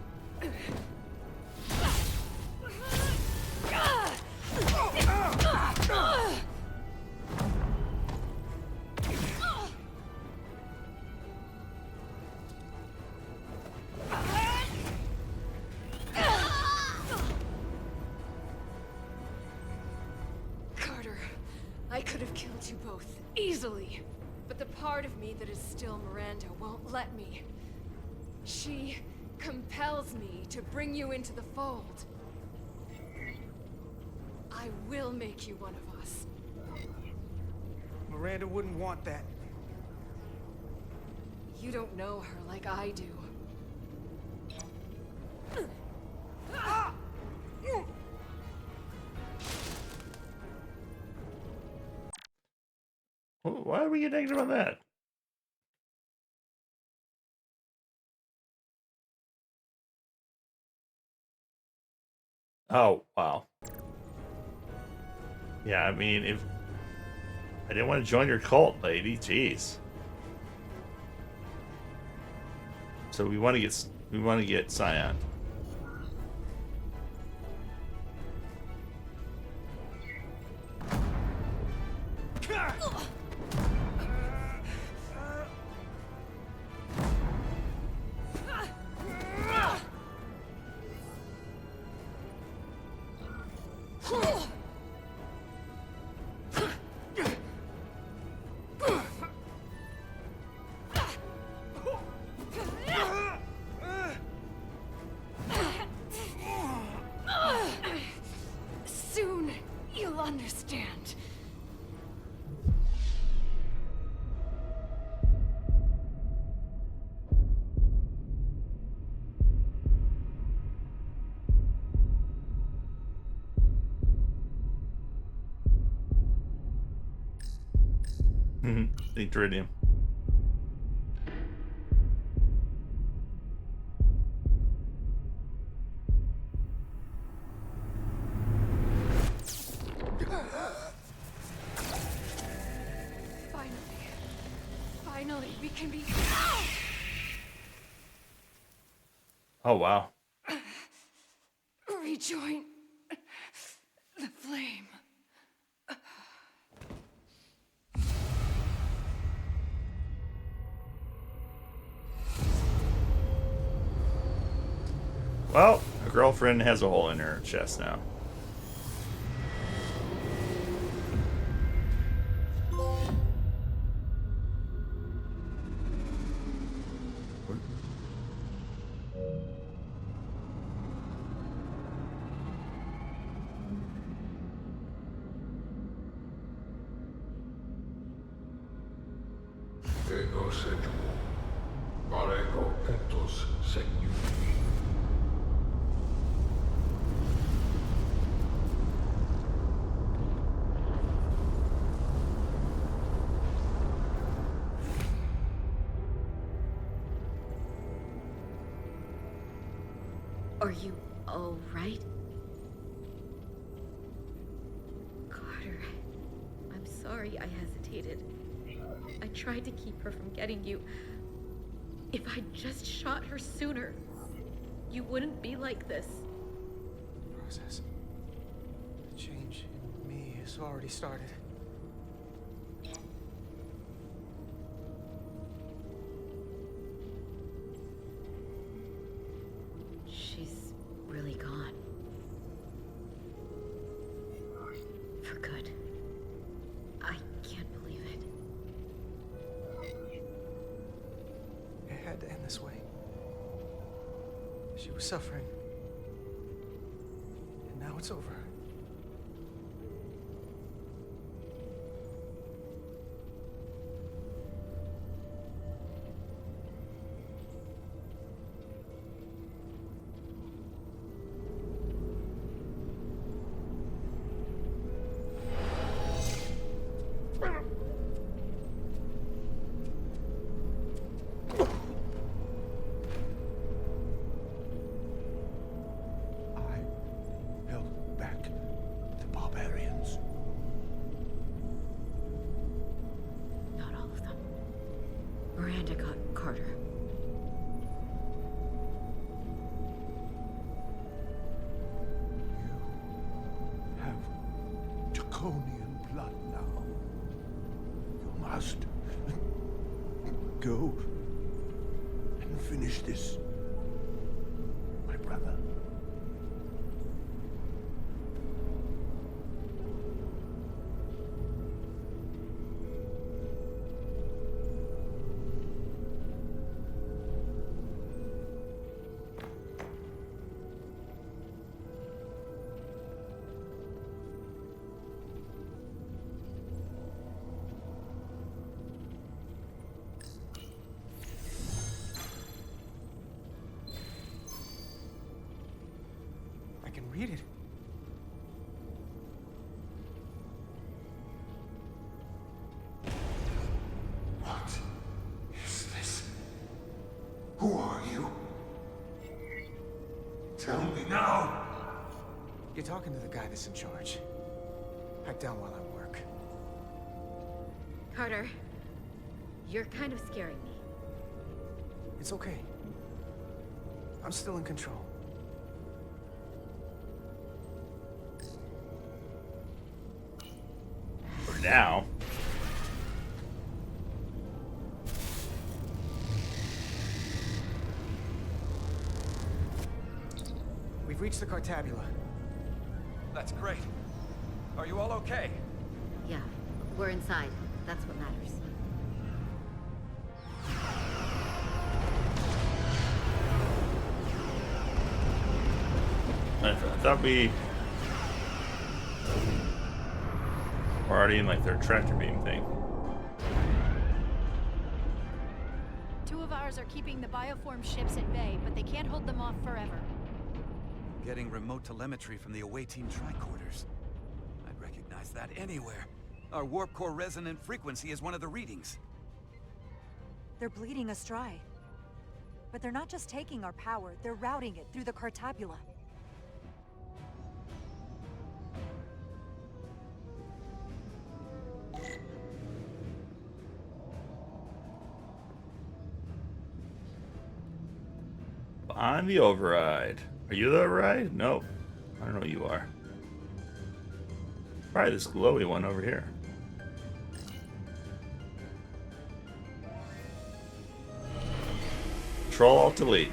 Carter, I could have killed you both, easily. But the part of me that is still Miranda won't let me. She compels me to bring you into the fold. I will make you one of us. Miranda wouldn't want that. You don't know her like I do. Why are we getting negative on that? Oh, wow. Yeah, I mean, if I didn't want to join your cult, lady, jeez. So we want to get Scion. Soon, you'll understand. Think tritium. Finally, we can be... Oh, wow. rejoin the flame. Well, her girlfriend has a hole in her chest now. Are you all right? Carter, I'm sorry I hesitated. I tried to keep her from getting you. If I'd just shot her sooner, you wouldn't be like this. Process. The change in me has already started. She's really gone. For good. I can't believe it. It had to end this way. She was suffering. And now it's over. Miranda got Carter. You have Draconian blood now. You must go and finish this, my brother. I can read it. What is this? Who are you? Tell me now! You're talking to the guy that's in charge. Pipe down while I work. Carter, you're kind of scaring me. It's okay. I'm still in control. For now. We've reached the Cartabula. That's great. Are you all okay? Yeah, we're inside. That's what matters. I thought we were already in like their tractor beam thing. Two of ours are keeping the bioform ships at bay, but they can't hold them off forever. Getting remote telemetry from the away team tricorders. I'd recognize that anywhere. Our warp core resonant frequency is one of the readings. They're bleeding us dry. But they're not just taking our power, they're routing it through the Cartabula. On the override. Are you the override? No. I don't know who you are. Probably this glowy one over here. Control Alt Delete.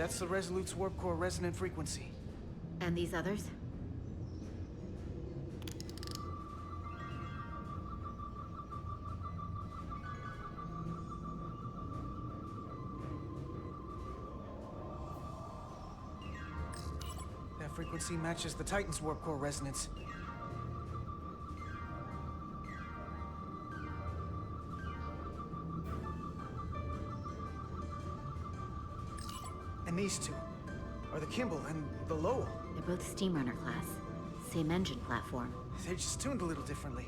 That's the Resolute's warp core resonant frequency. And these others? That frequency matches the Titan's warp core resonance. And these two are the Kimball and the Lowell. They're both Steamrunner class. Same engine platform. They're just tuned a little differently.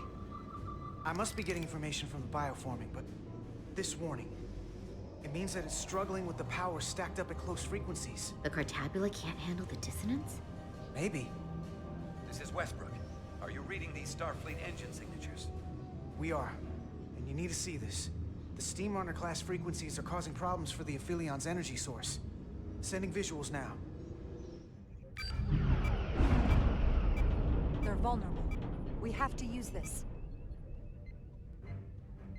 I must be getting information from the bioforming, but this warning, it means that it's struggling with the power stacked up at close frequencies. The Cartabula can't handle the dissonance? Maybe. This is Westbrook. Are you reading these Starfleet engine signatures? We are. And you need to see this. The Steamrunner class frequencies are causing problems for the Aphilion's energy source. Sending visuals now. They're vulnerable. We have to use this.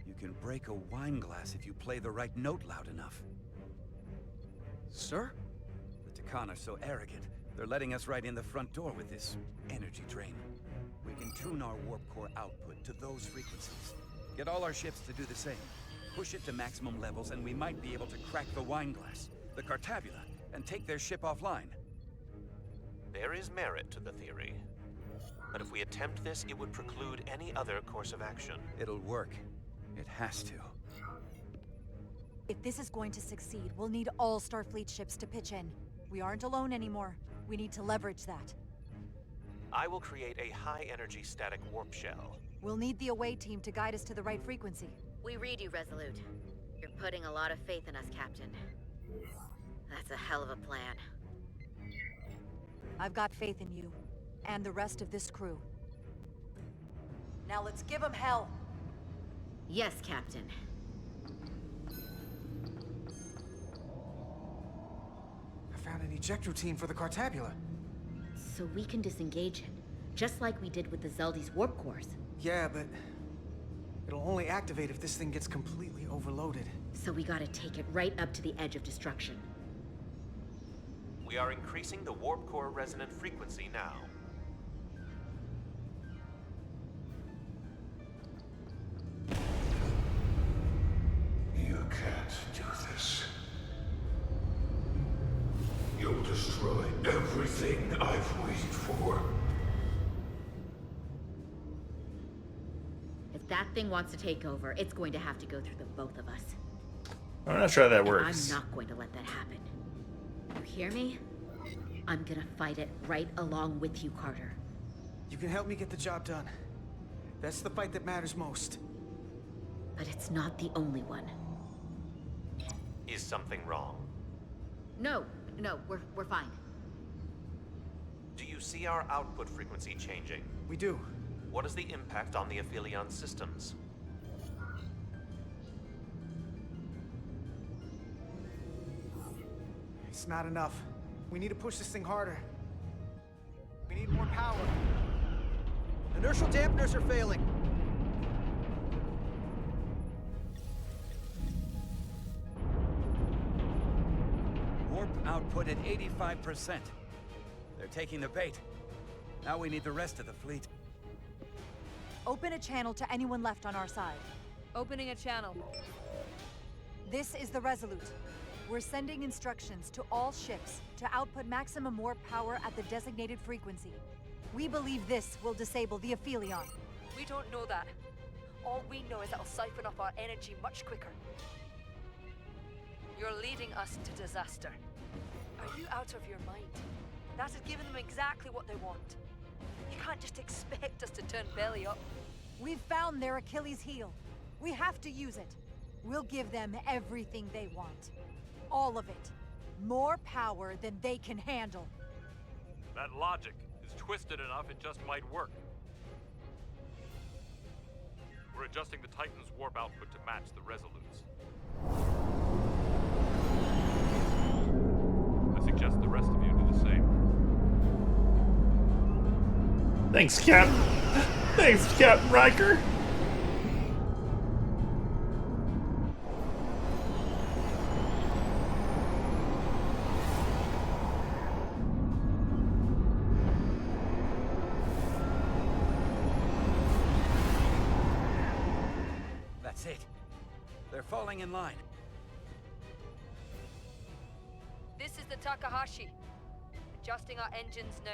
You can break a wine glass if you play the right note loud enough. Sir? The Takan are so arrogant, they're letting us right in the front door with this energy drain. We can tune our warp core output to those frequencies. Get all our ships to do the same. Push it to maximum levels and we might be able to crack the wine glass, the Cartabula, and take their ship offline. There is merit to the theory. But if we attempt this, it would preclude any other course of action. It'll work. It has to. If this is going to succeed, we'll need all Starfleet ships to pitch in. We aren't alone anymore. We need to leverage that. I will create a high-energy static warp shell. We'll need the away team to guide us to the right frequency. We read you, Resolute. You're putting a lot of faith in us, Captain. That's a hell of a plan. I've got faith in you, and the rest of this crew. Now let's give them hell! Yes, Captain. I found an eject routine for the Cartabula. So we can disengage it, just like we did with the Zeldy's warp cores. Yeah, but it'll only activate if this thing gets completely overloaded. So we gotta take it right up to the edge of destruction. We are increasing the warp core resonant frequency now. You can't do this. You'll destroy everything I've waited for. If that thing wants to take over, it's going to have to go through the both of us. I'm not sure how that And works. I'm not going to let that happen. You hear me? I'm gonna fight it right along with you, Carter. You can help me get the job done. That's the fight that matters most. But it's not the only one. Is something wrong? No, we're fine. Do you see our output frequency changing? We do. What is the impact on the Aphelion systems? It's not enough. We need to push this thing harder. We need more power. Inertial dampeners are failing. Warp output at 85%. They're taking the bait. Now we need the rest of the fleet. Open a channel to anyone left on our side. Opening a channel. This is the Resolute. We're sending instructions to all ships to output maximum warp power at the designated frequency. We believe this will disable the Aphelion. We don't know that. All we know is it'll siphon off our energy much quicker. You're leading us to disaster. Are you out of your mind? That has given them exactly what they want. You can't just expect us to turn belly up. We've found their Achilles heel. We have to use it. We'll give them everything they want. All of it. More power than they can handle. That logic is twisted enough it just might work. We're adjusting the Titan's warp output to match the Resolute's. I suggest the rest of you do the same. Thanks, Cap. Thanks, Captain Riker. That's it. They're falling in line. This is the Takahashi. Adjusting our engines now.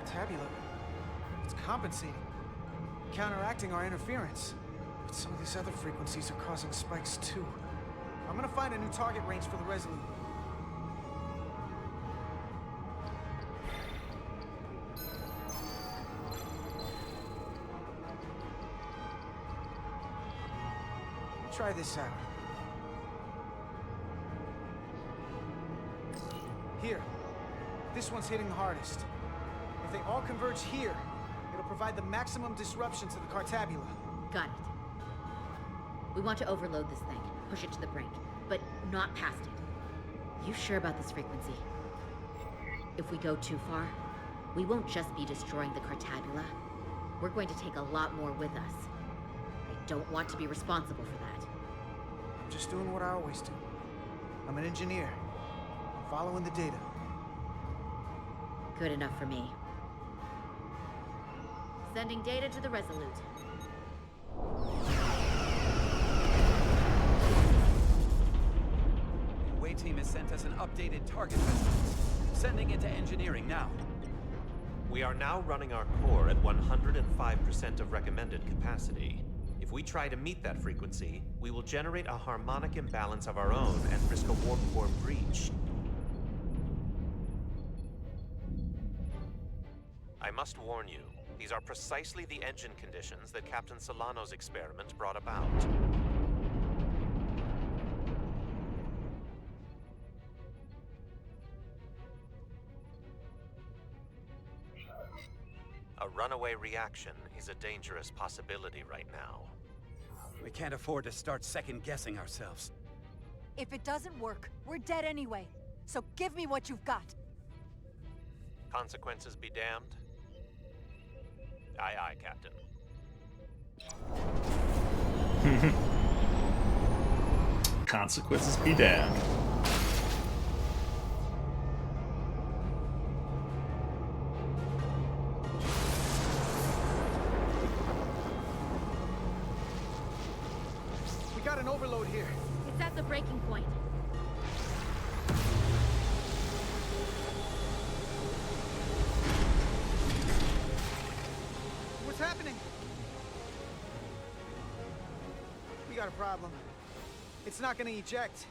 Tabula. It's compensating. Counteracting our interference. But some of these other frequencies are causing spikes too. I'm gonna find a new target range for the Resolute. Try this out. Here. This one's hitting the hardest. If they all converge here, it'll provide the maximum disruption to the Cartabula. Got it. We want to overload this thing, push it to the brink, but not past it. You sure about this frequency? If we go too far, we won't just be destroying the Cartabula. We're going to take a lot more with us. I don't want to be responsible for that. I'm just doing what I always do. I'm an engineer. Following the data. Good enough for me. Sending data to the Resolute. The away team has sent us an updated target list. Sending it to engineering now. We are now running our core at 105% of recommended capacity. If we try to meet that frequency, we will generate a harmonic imbalance of our own and risk a warp core breach. I must warn you, these are precisely the engine conditions that Captain Solano's experiment brought about. A runaway reaction is a dangerous possibility right now. We can't afford to start second-guessing ourselves. If it doesn't work, we're dead anyway. So give me what you've got. Consequences be damned? Aye, aye, Captain. Consequences be damned. We got an overload here. It's at the breaking point. What's happening? We got a problem. It's not gonna eject.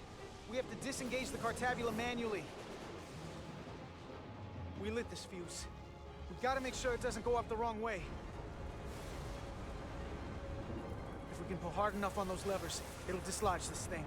We have to disengage the Cartabula manually. We lit this fuse. We gotta make sure it doesn't go off the wrong way. If we can pull hard enough on those levers, it'll dislodge this thing.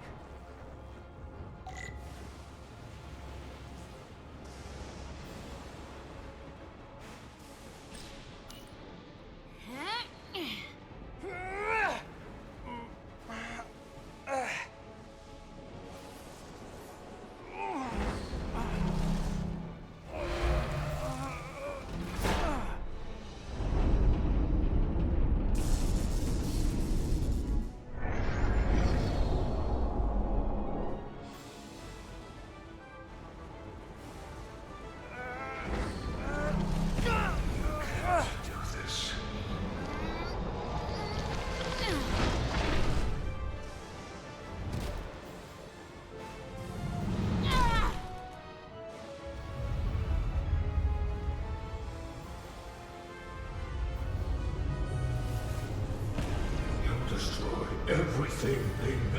Destroy everything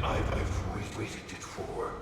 I've waited it for.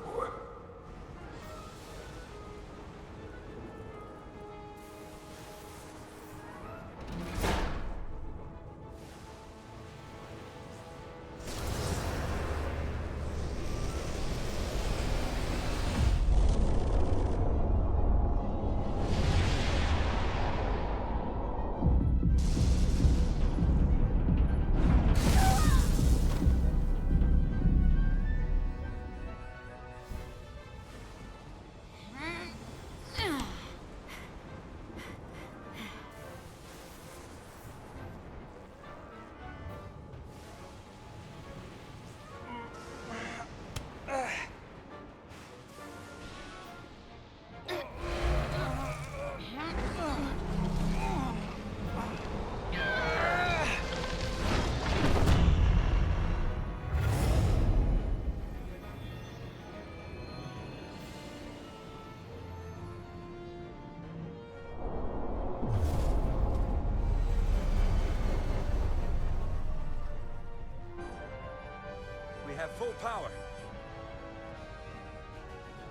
We have full power.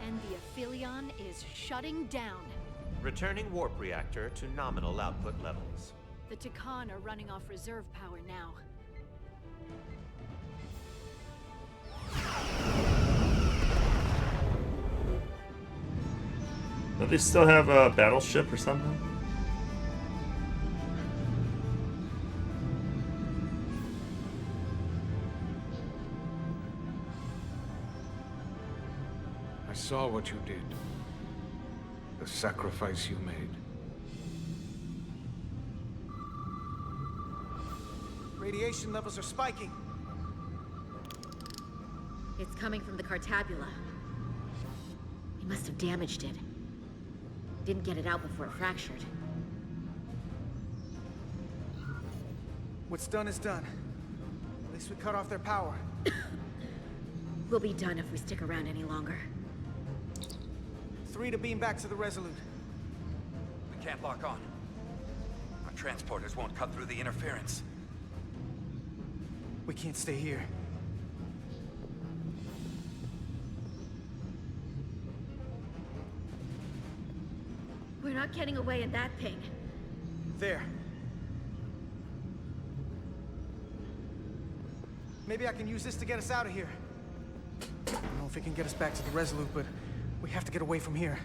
And the Aphelion is shutting down. Returning warp reactor to nominal output levels. The Takan are running off reserve power now. Do they still have a battleship or something? I saw what you did. The sacrifice you made. Radiation levels are spiking. It's coming from the Cartabula. We must have damaged it. Didn't get it out before it fractured. What's done is done. At least we cut off their power. We'll be done if we stick around any longer. 3 to beam back to the Resolute. We can't lock on. Our transporters won't cut through the interference. We can't stay here. We're not getting away in that ping. There. Maybe I can use this to get us out of here. I don't know if it can get us back to the Resolute, but we have to get away from here.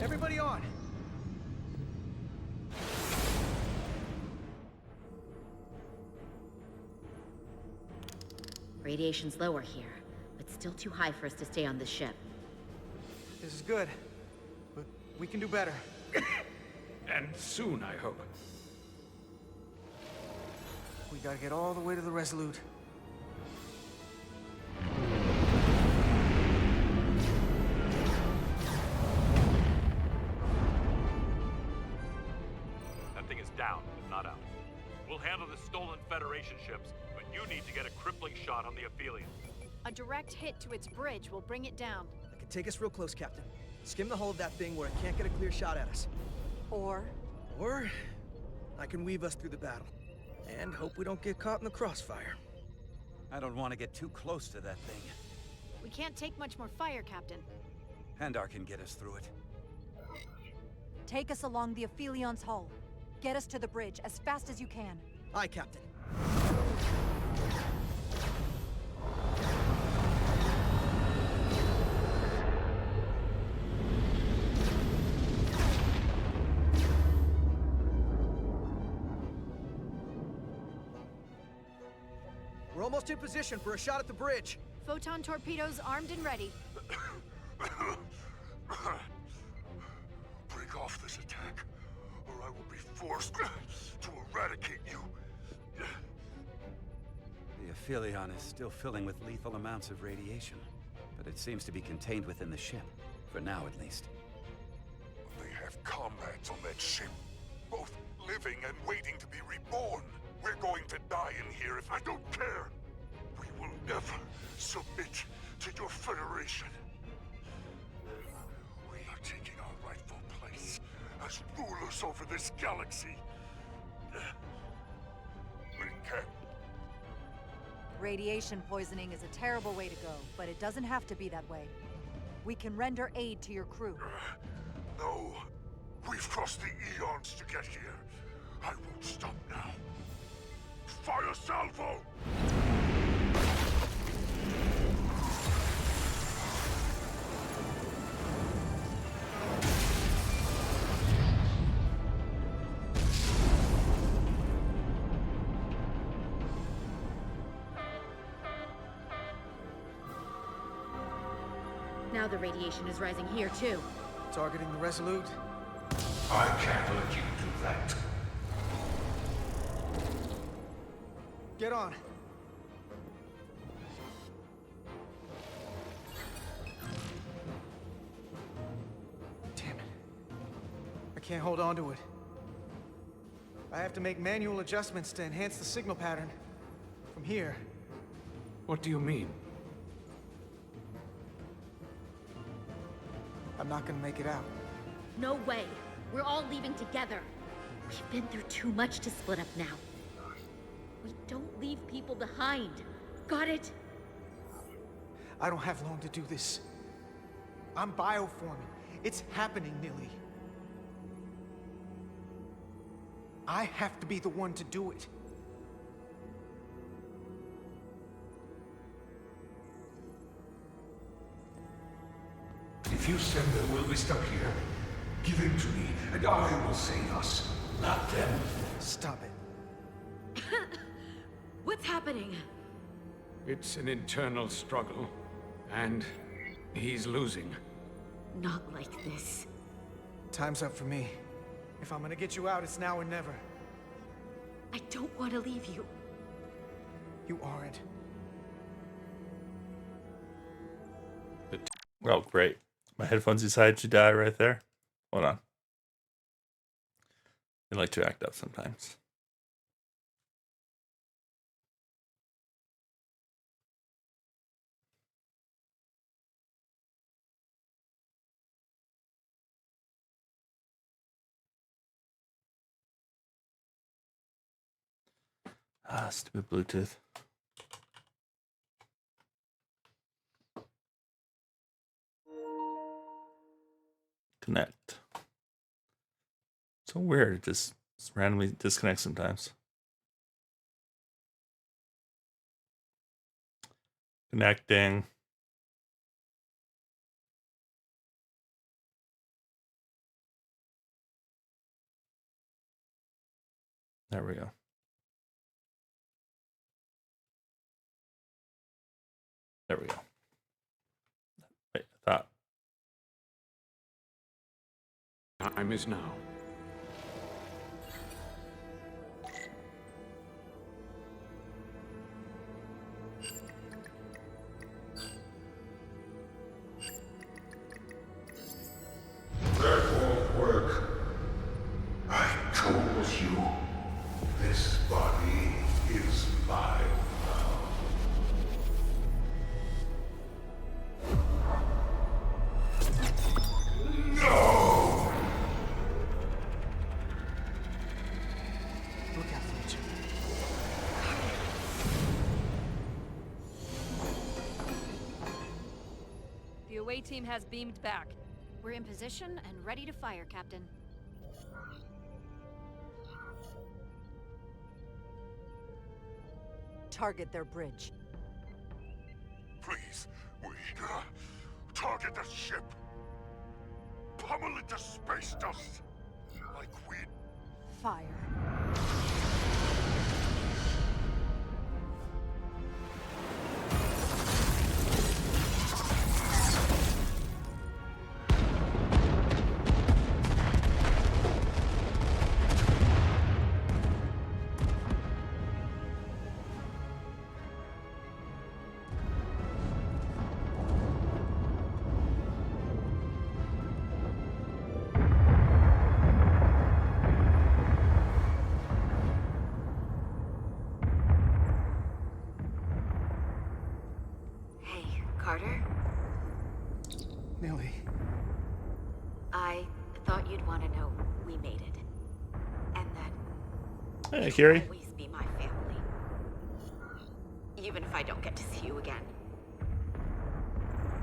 Everybody on! Radiation's lower here, but still too high for us to stay on this ship. This is good, but we can do better. And soon, I hope. We gotta get all the way to the Resolute. That thing is down, if not out. We'll handle the stolen Federation ships, but you need to get a crippling shot on the Aphelion. A direct hit to its bridge will bring it down. I can take us real close, Captain. Skim the hull of that thing where it can't get a clear shot at us. Or I can weave us through the battle. And hope we don't get caught in the crossfire. I don't want to get too close to that thing. We can't take much more fire, Captain. Handar can get us through it. take us along the Aphelion's hull. Get us to the bridge as fast as you can. Aye, Captain. We're almost in position for a shot at the bridge. Photon torpedoes armed and ready. Break off this attack, or I will be forced to eradicate you. The Aphelion is still filling with lethal amounts of radiation, but it seems to be contained within the ship, for now at least. They have comrades on that ship, both living and waiting to be reborn. We're going to die in here if I don't care. We will never submit to your Federation. We are taking our rightful place as rulers over this galaxy. We can. Radiation poisoning is a terrible way to go, but it doesn't have to be that way. We can render aid to your crew. No. We've crossed the eons to get here. I won't stop now. Fire salvo! Now the radiation is rising here, too. Targeting the Resolute? I can't let you do that. Get on. Damn it. I can't hold on to it. I have to make manual adjustments to enhance the signal pattern. From here. What do you mean? I'm not gonna make it out. No way. We're all leaving together. We've been through too much to split up now. We don't leave people behind. Got it? I don't have long to do this. I'm bioforming. It's happening, Nilly. I have to be the one to do it. If you send them, we'll be stuck here. Give in to me, and I will save us, not them. Stop it. What's happening? It's an internal struggle, and he's losing. Not like this. Time's up for me. If I'm gonna get you out, it's now or never. I don't want to leave you. You aren't. Oh, great. My headphones decided to die right there. Hold on. They like to act up sometimes. Ah, stupid Bluetooth. Connect. So weird. It just randomly disconnects sometimes. Connecting. There we go. There we go. Wait, I thought. Time is now. That won't work. I told you. This body is mine now. No! Look out for each other. The away team has beamed back. We're in position and ready to fire, Captain. Target their bridge. Please, we target the ship. Pummel it to space dust. Like we... Fire. Carter? Nilly. I thought you'd want to know we made it. And that Hey, you'll Carrie. always be my family. Even if I don't get to see you again.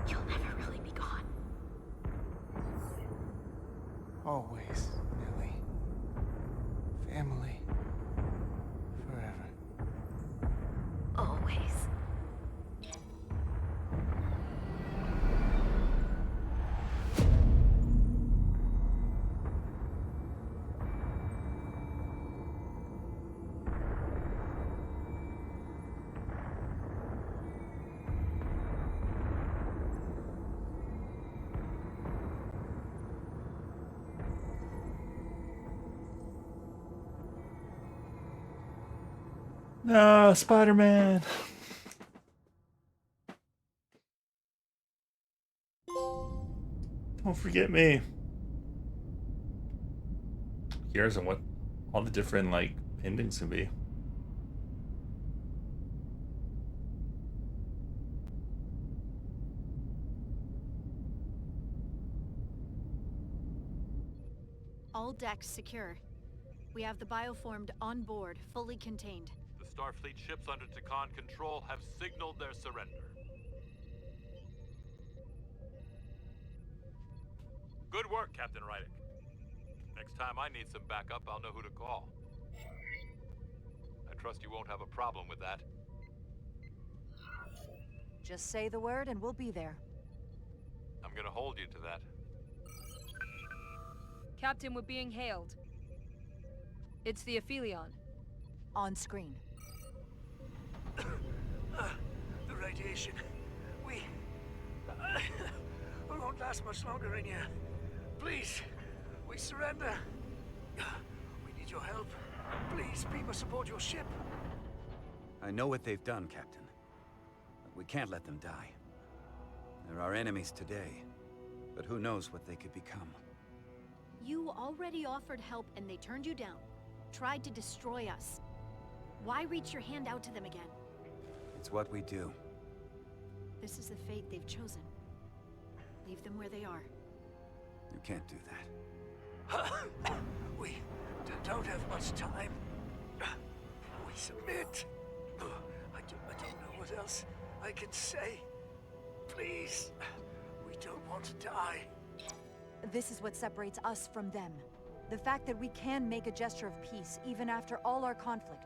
You'll never really be gone. Always, Nilly. Family. Forever. Always. No, Spider-Man. Don't forget me. Here's on what all the different like endings can be. All decks secure. We have the bioformed on board, fully contained. The Starfleet ships under Takan control have signaled their surrender. Good work, Captain Rydick. Next time I need some backup, I'll know who to call. I trust you won't have a problem with that. Just say the word and we'll be there. I'm gonna hold you to that. Captain, we're being hailed. It's the Aphelion. On screen. The radiation. We won't last much longer in here. Please, we surrender. We need your help. Please, beam us aboard your ship. I know what they've done, Captain. But we can't let them die. They're our enemies today, but who knows what they could become. You already offered help and they turned you down. Tried to destroy us. Why reach your hand out to them again? It's what we do. This is the fate they've chosen. Leave them where they are. You can't do that. We don't have much time. We submit. I don't know what else I can say. Please, we don't want to die. This is what separates us from them. The fact that we can make a gesture of peace even after all our conflict.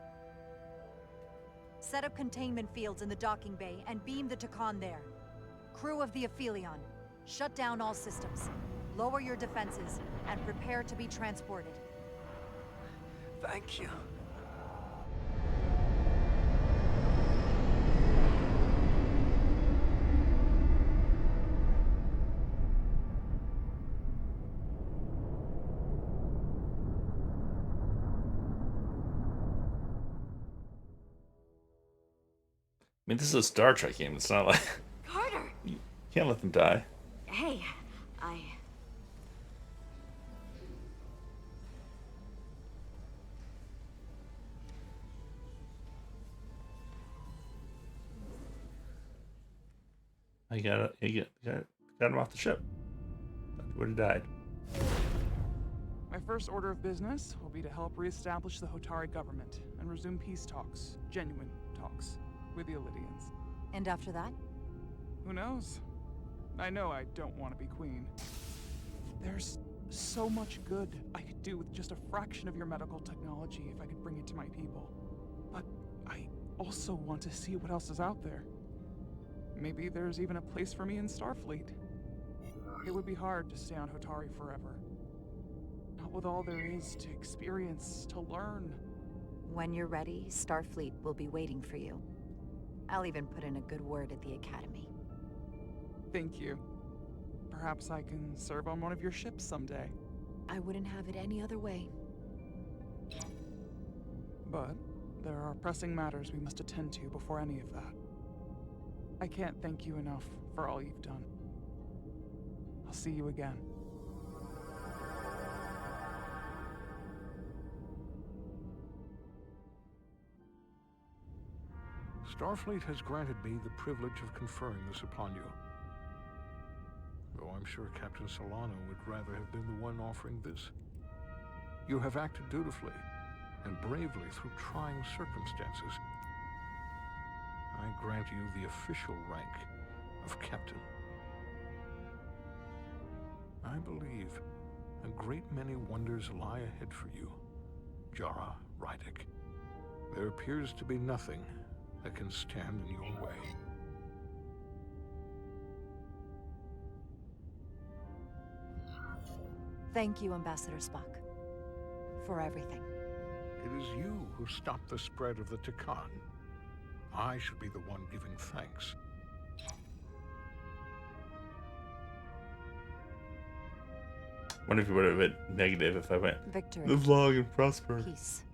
Set up containment fields in the docking bay and beam the Takan there. Crew of the Aphelion, shut down all systems. Lower your defenses and prepare to be transported. Thank you. I mean, this is a Star Trek game. It's not like... Carter! You can't let them die. Hey, You got him off the ship. Would have died. My first order of business will be to help reestablish the Hotari government and resume peace talks, genuine talks, with the Elydians. And after that? Who knows? I know I don't want to be queen. There's so much good I could do with just a fraction of your medical technology if I could bring it to my people. But I also want to see what else is out there. Maybe there's even a place for me in Starfleet. It would be hard to stay on Hotari forever. Not with all there is to experience, to learn. When you're ready, Starfleet will be waiting for you. I'll even put in a good word at the Academy. Thank you. Perhaps I can serve on one of your ships someday. I wouldn't have it any other way. But there are pressing matters we must attend to before any of that. I can't thank you enough for all you've done. I'll see you again. Starfleet has granted me the privilege of conferring this upon you. Though I'm sure Captain Solano would rather have been the one offering this. You have acted dutifully and bravely through trying circumstances. I grant you the official rank of Captain. I believe a great many wonders lie ahead for you, Jara Rydick. There appears to be nothing that can stand in your way. Thank you, Ambassador Spock, for everything. It is you who stopped the spread of the Takan. I should be the one giving thanks. Wonder if you would have been negative if I went. Victory. Live long and prosper. Peace.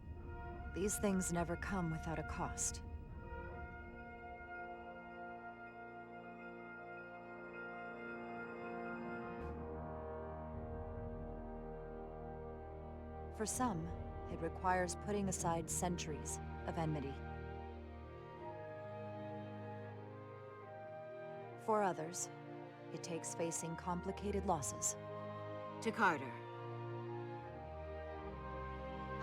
These things never come without a cost. For some, it requires putting aside centuries of enmity. For others, it takes facing complicated losses. To Carter.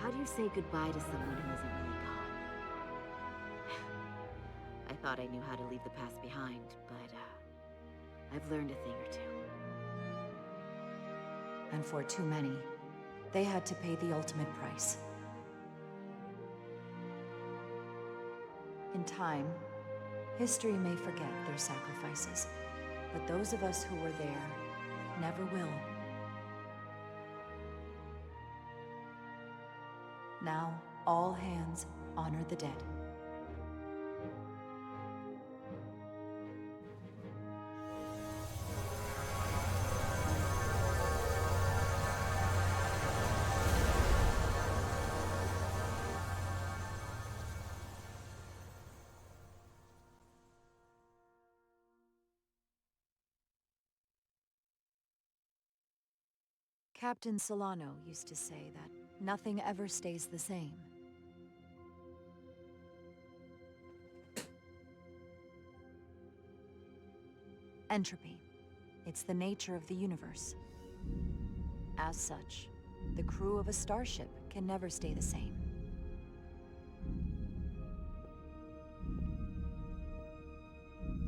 How do you say goodbye to someone who isn't really gone? I thought I knew how to leave the past behind, but I've learned a thing or two. And for too many, they had to pay the ultimate price. In time, history may forget their sacrifices, but those of us who were there never will. Now, all hands honor the dead. Captain Solano used to say that nothing ever stays the same. Entropy. It's the nature of the universe. As such, the crew of a starship can never stay the same.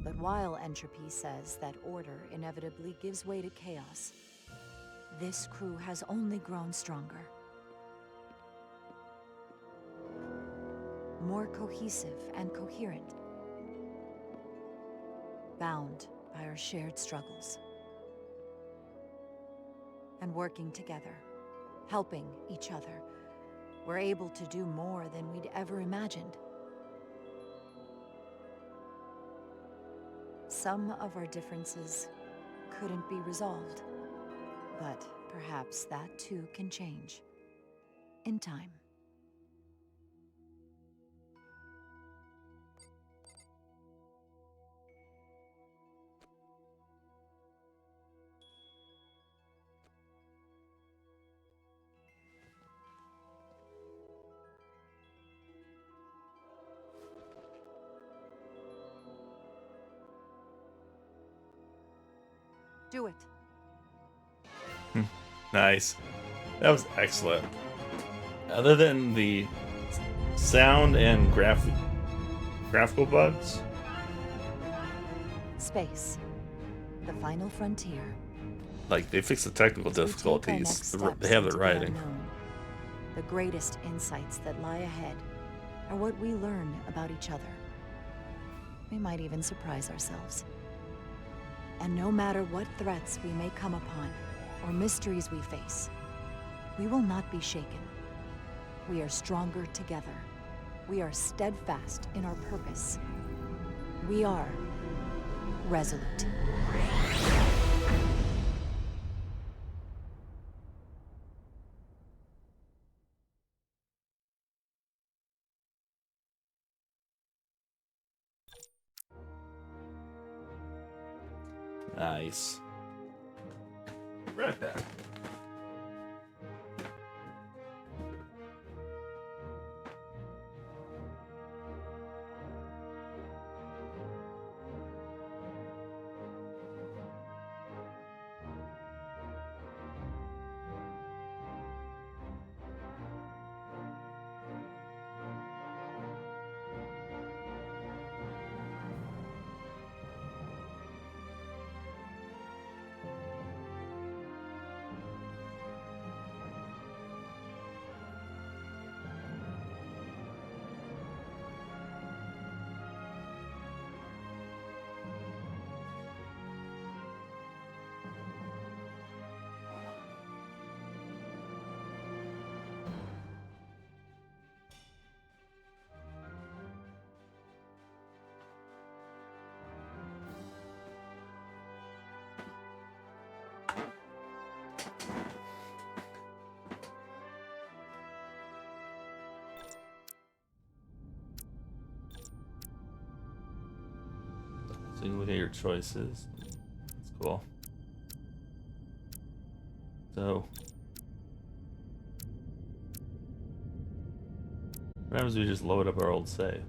But while entropy says that order inevitably gives way to chaos, this crew has only grown stronger. More cohesive and coherent. Bound by our shared struggles. And working together, helping each other, we're able to do more than we'd ever imagined. Some of our differences couldn't be resolved. But perhaps that too can change. In time. Do it. Nice. That was excellent. Other than the sound and graphical bugs. Space. The final frontier. Like, they fixed the technical difficulties. They have it writing. The greatest insights that lie ahead are what we learn about each other. We might even surprise ourselves. And no matter what threats we may come upon, or mysteries we face, we will not be shaken. We are stronger together. We are steadfast in our purpose. We are resolute. Nice. Right back. So you look at your choices. That's cool. So what happens if we just load up our old save?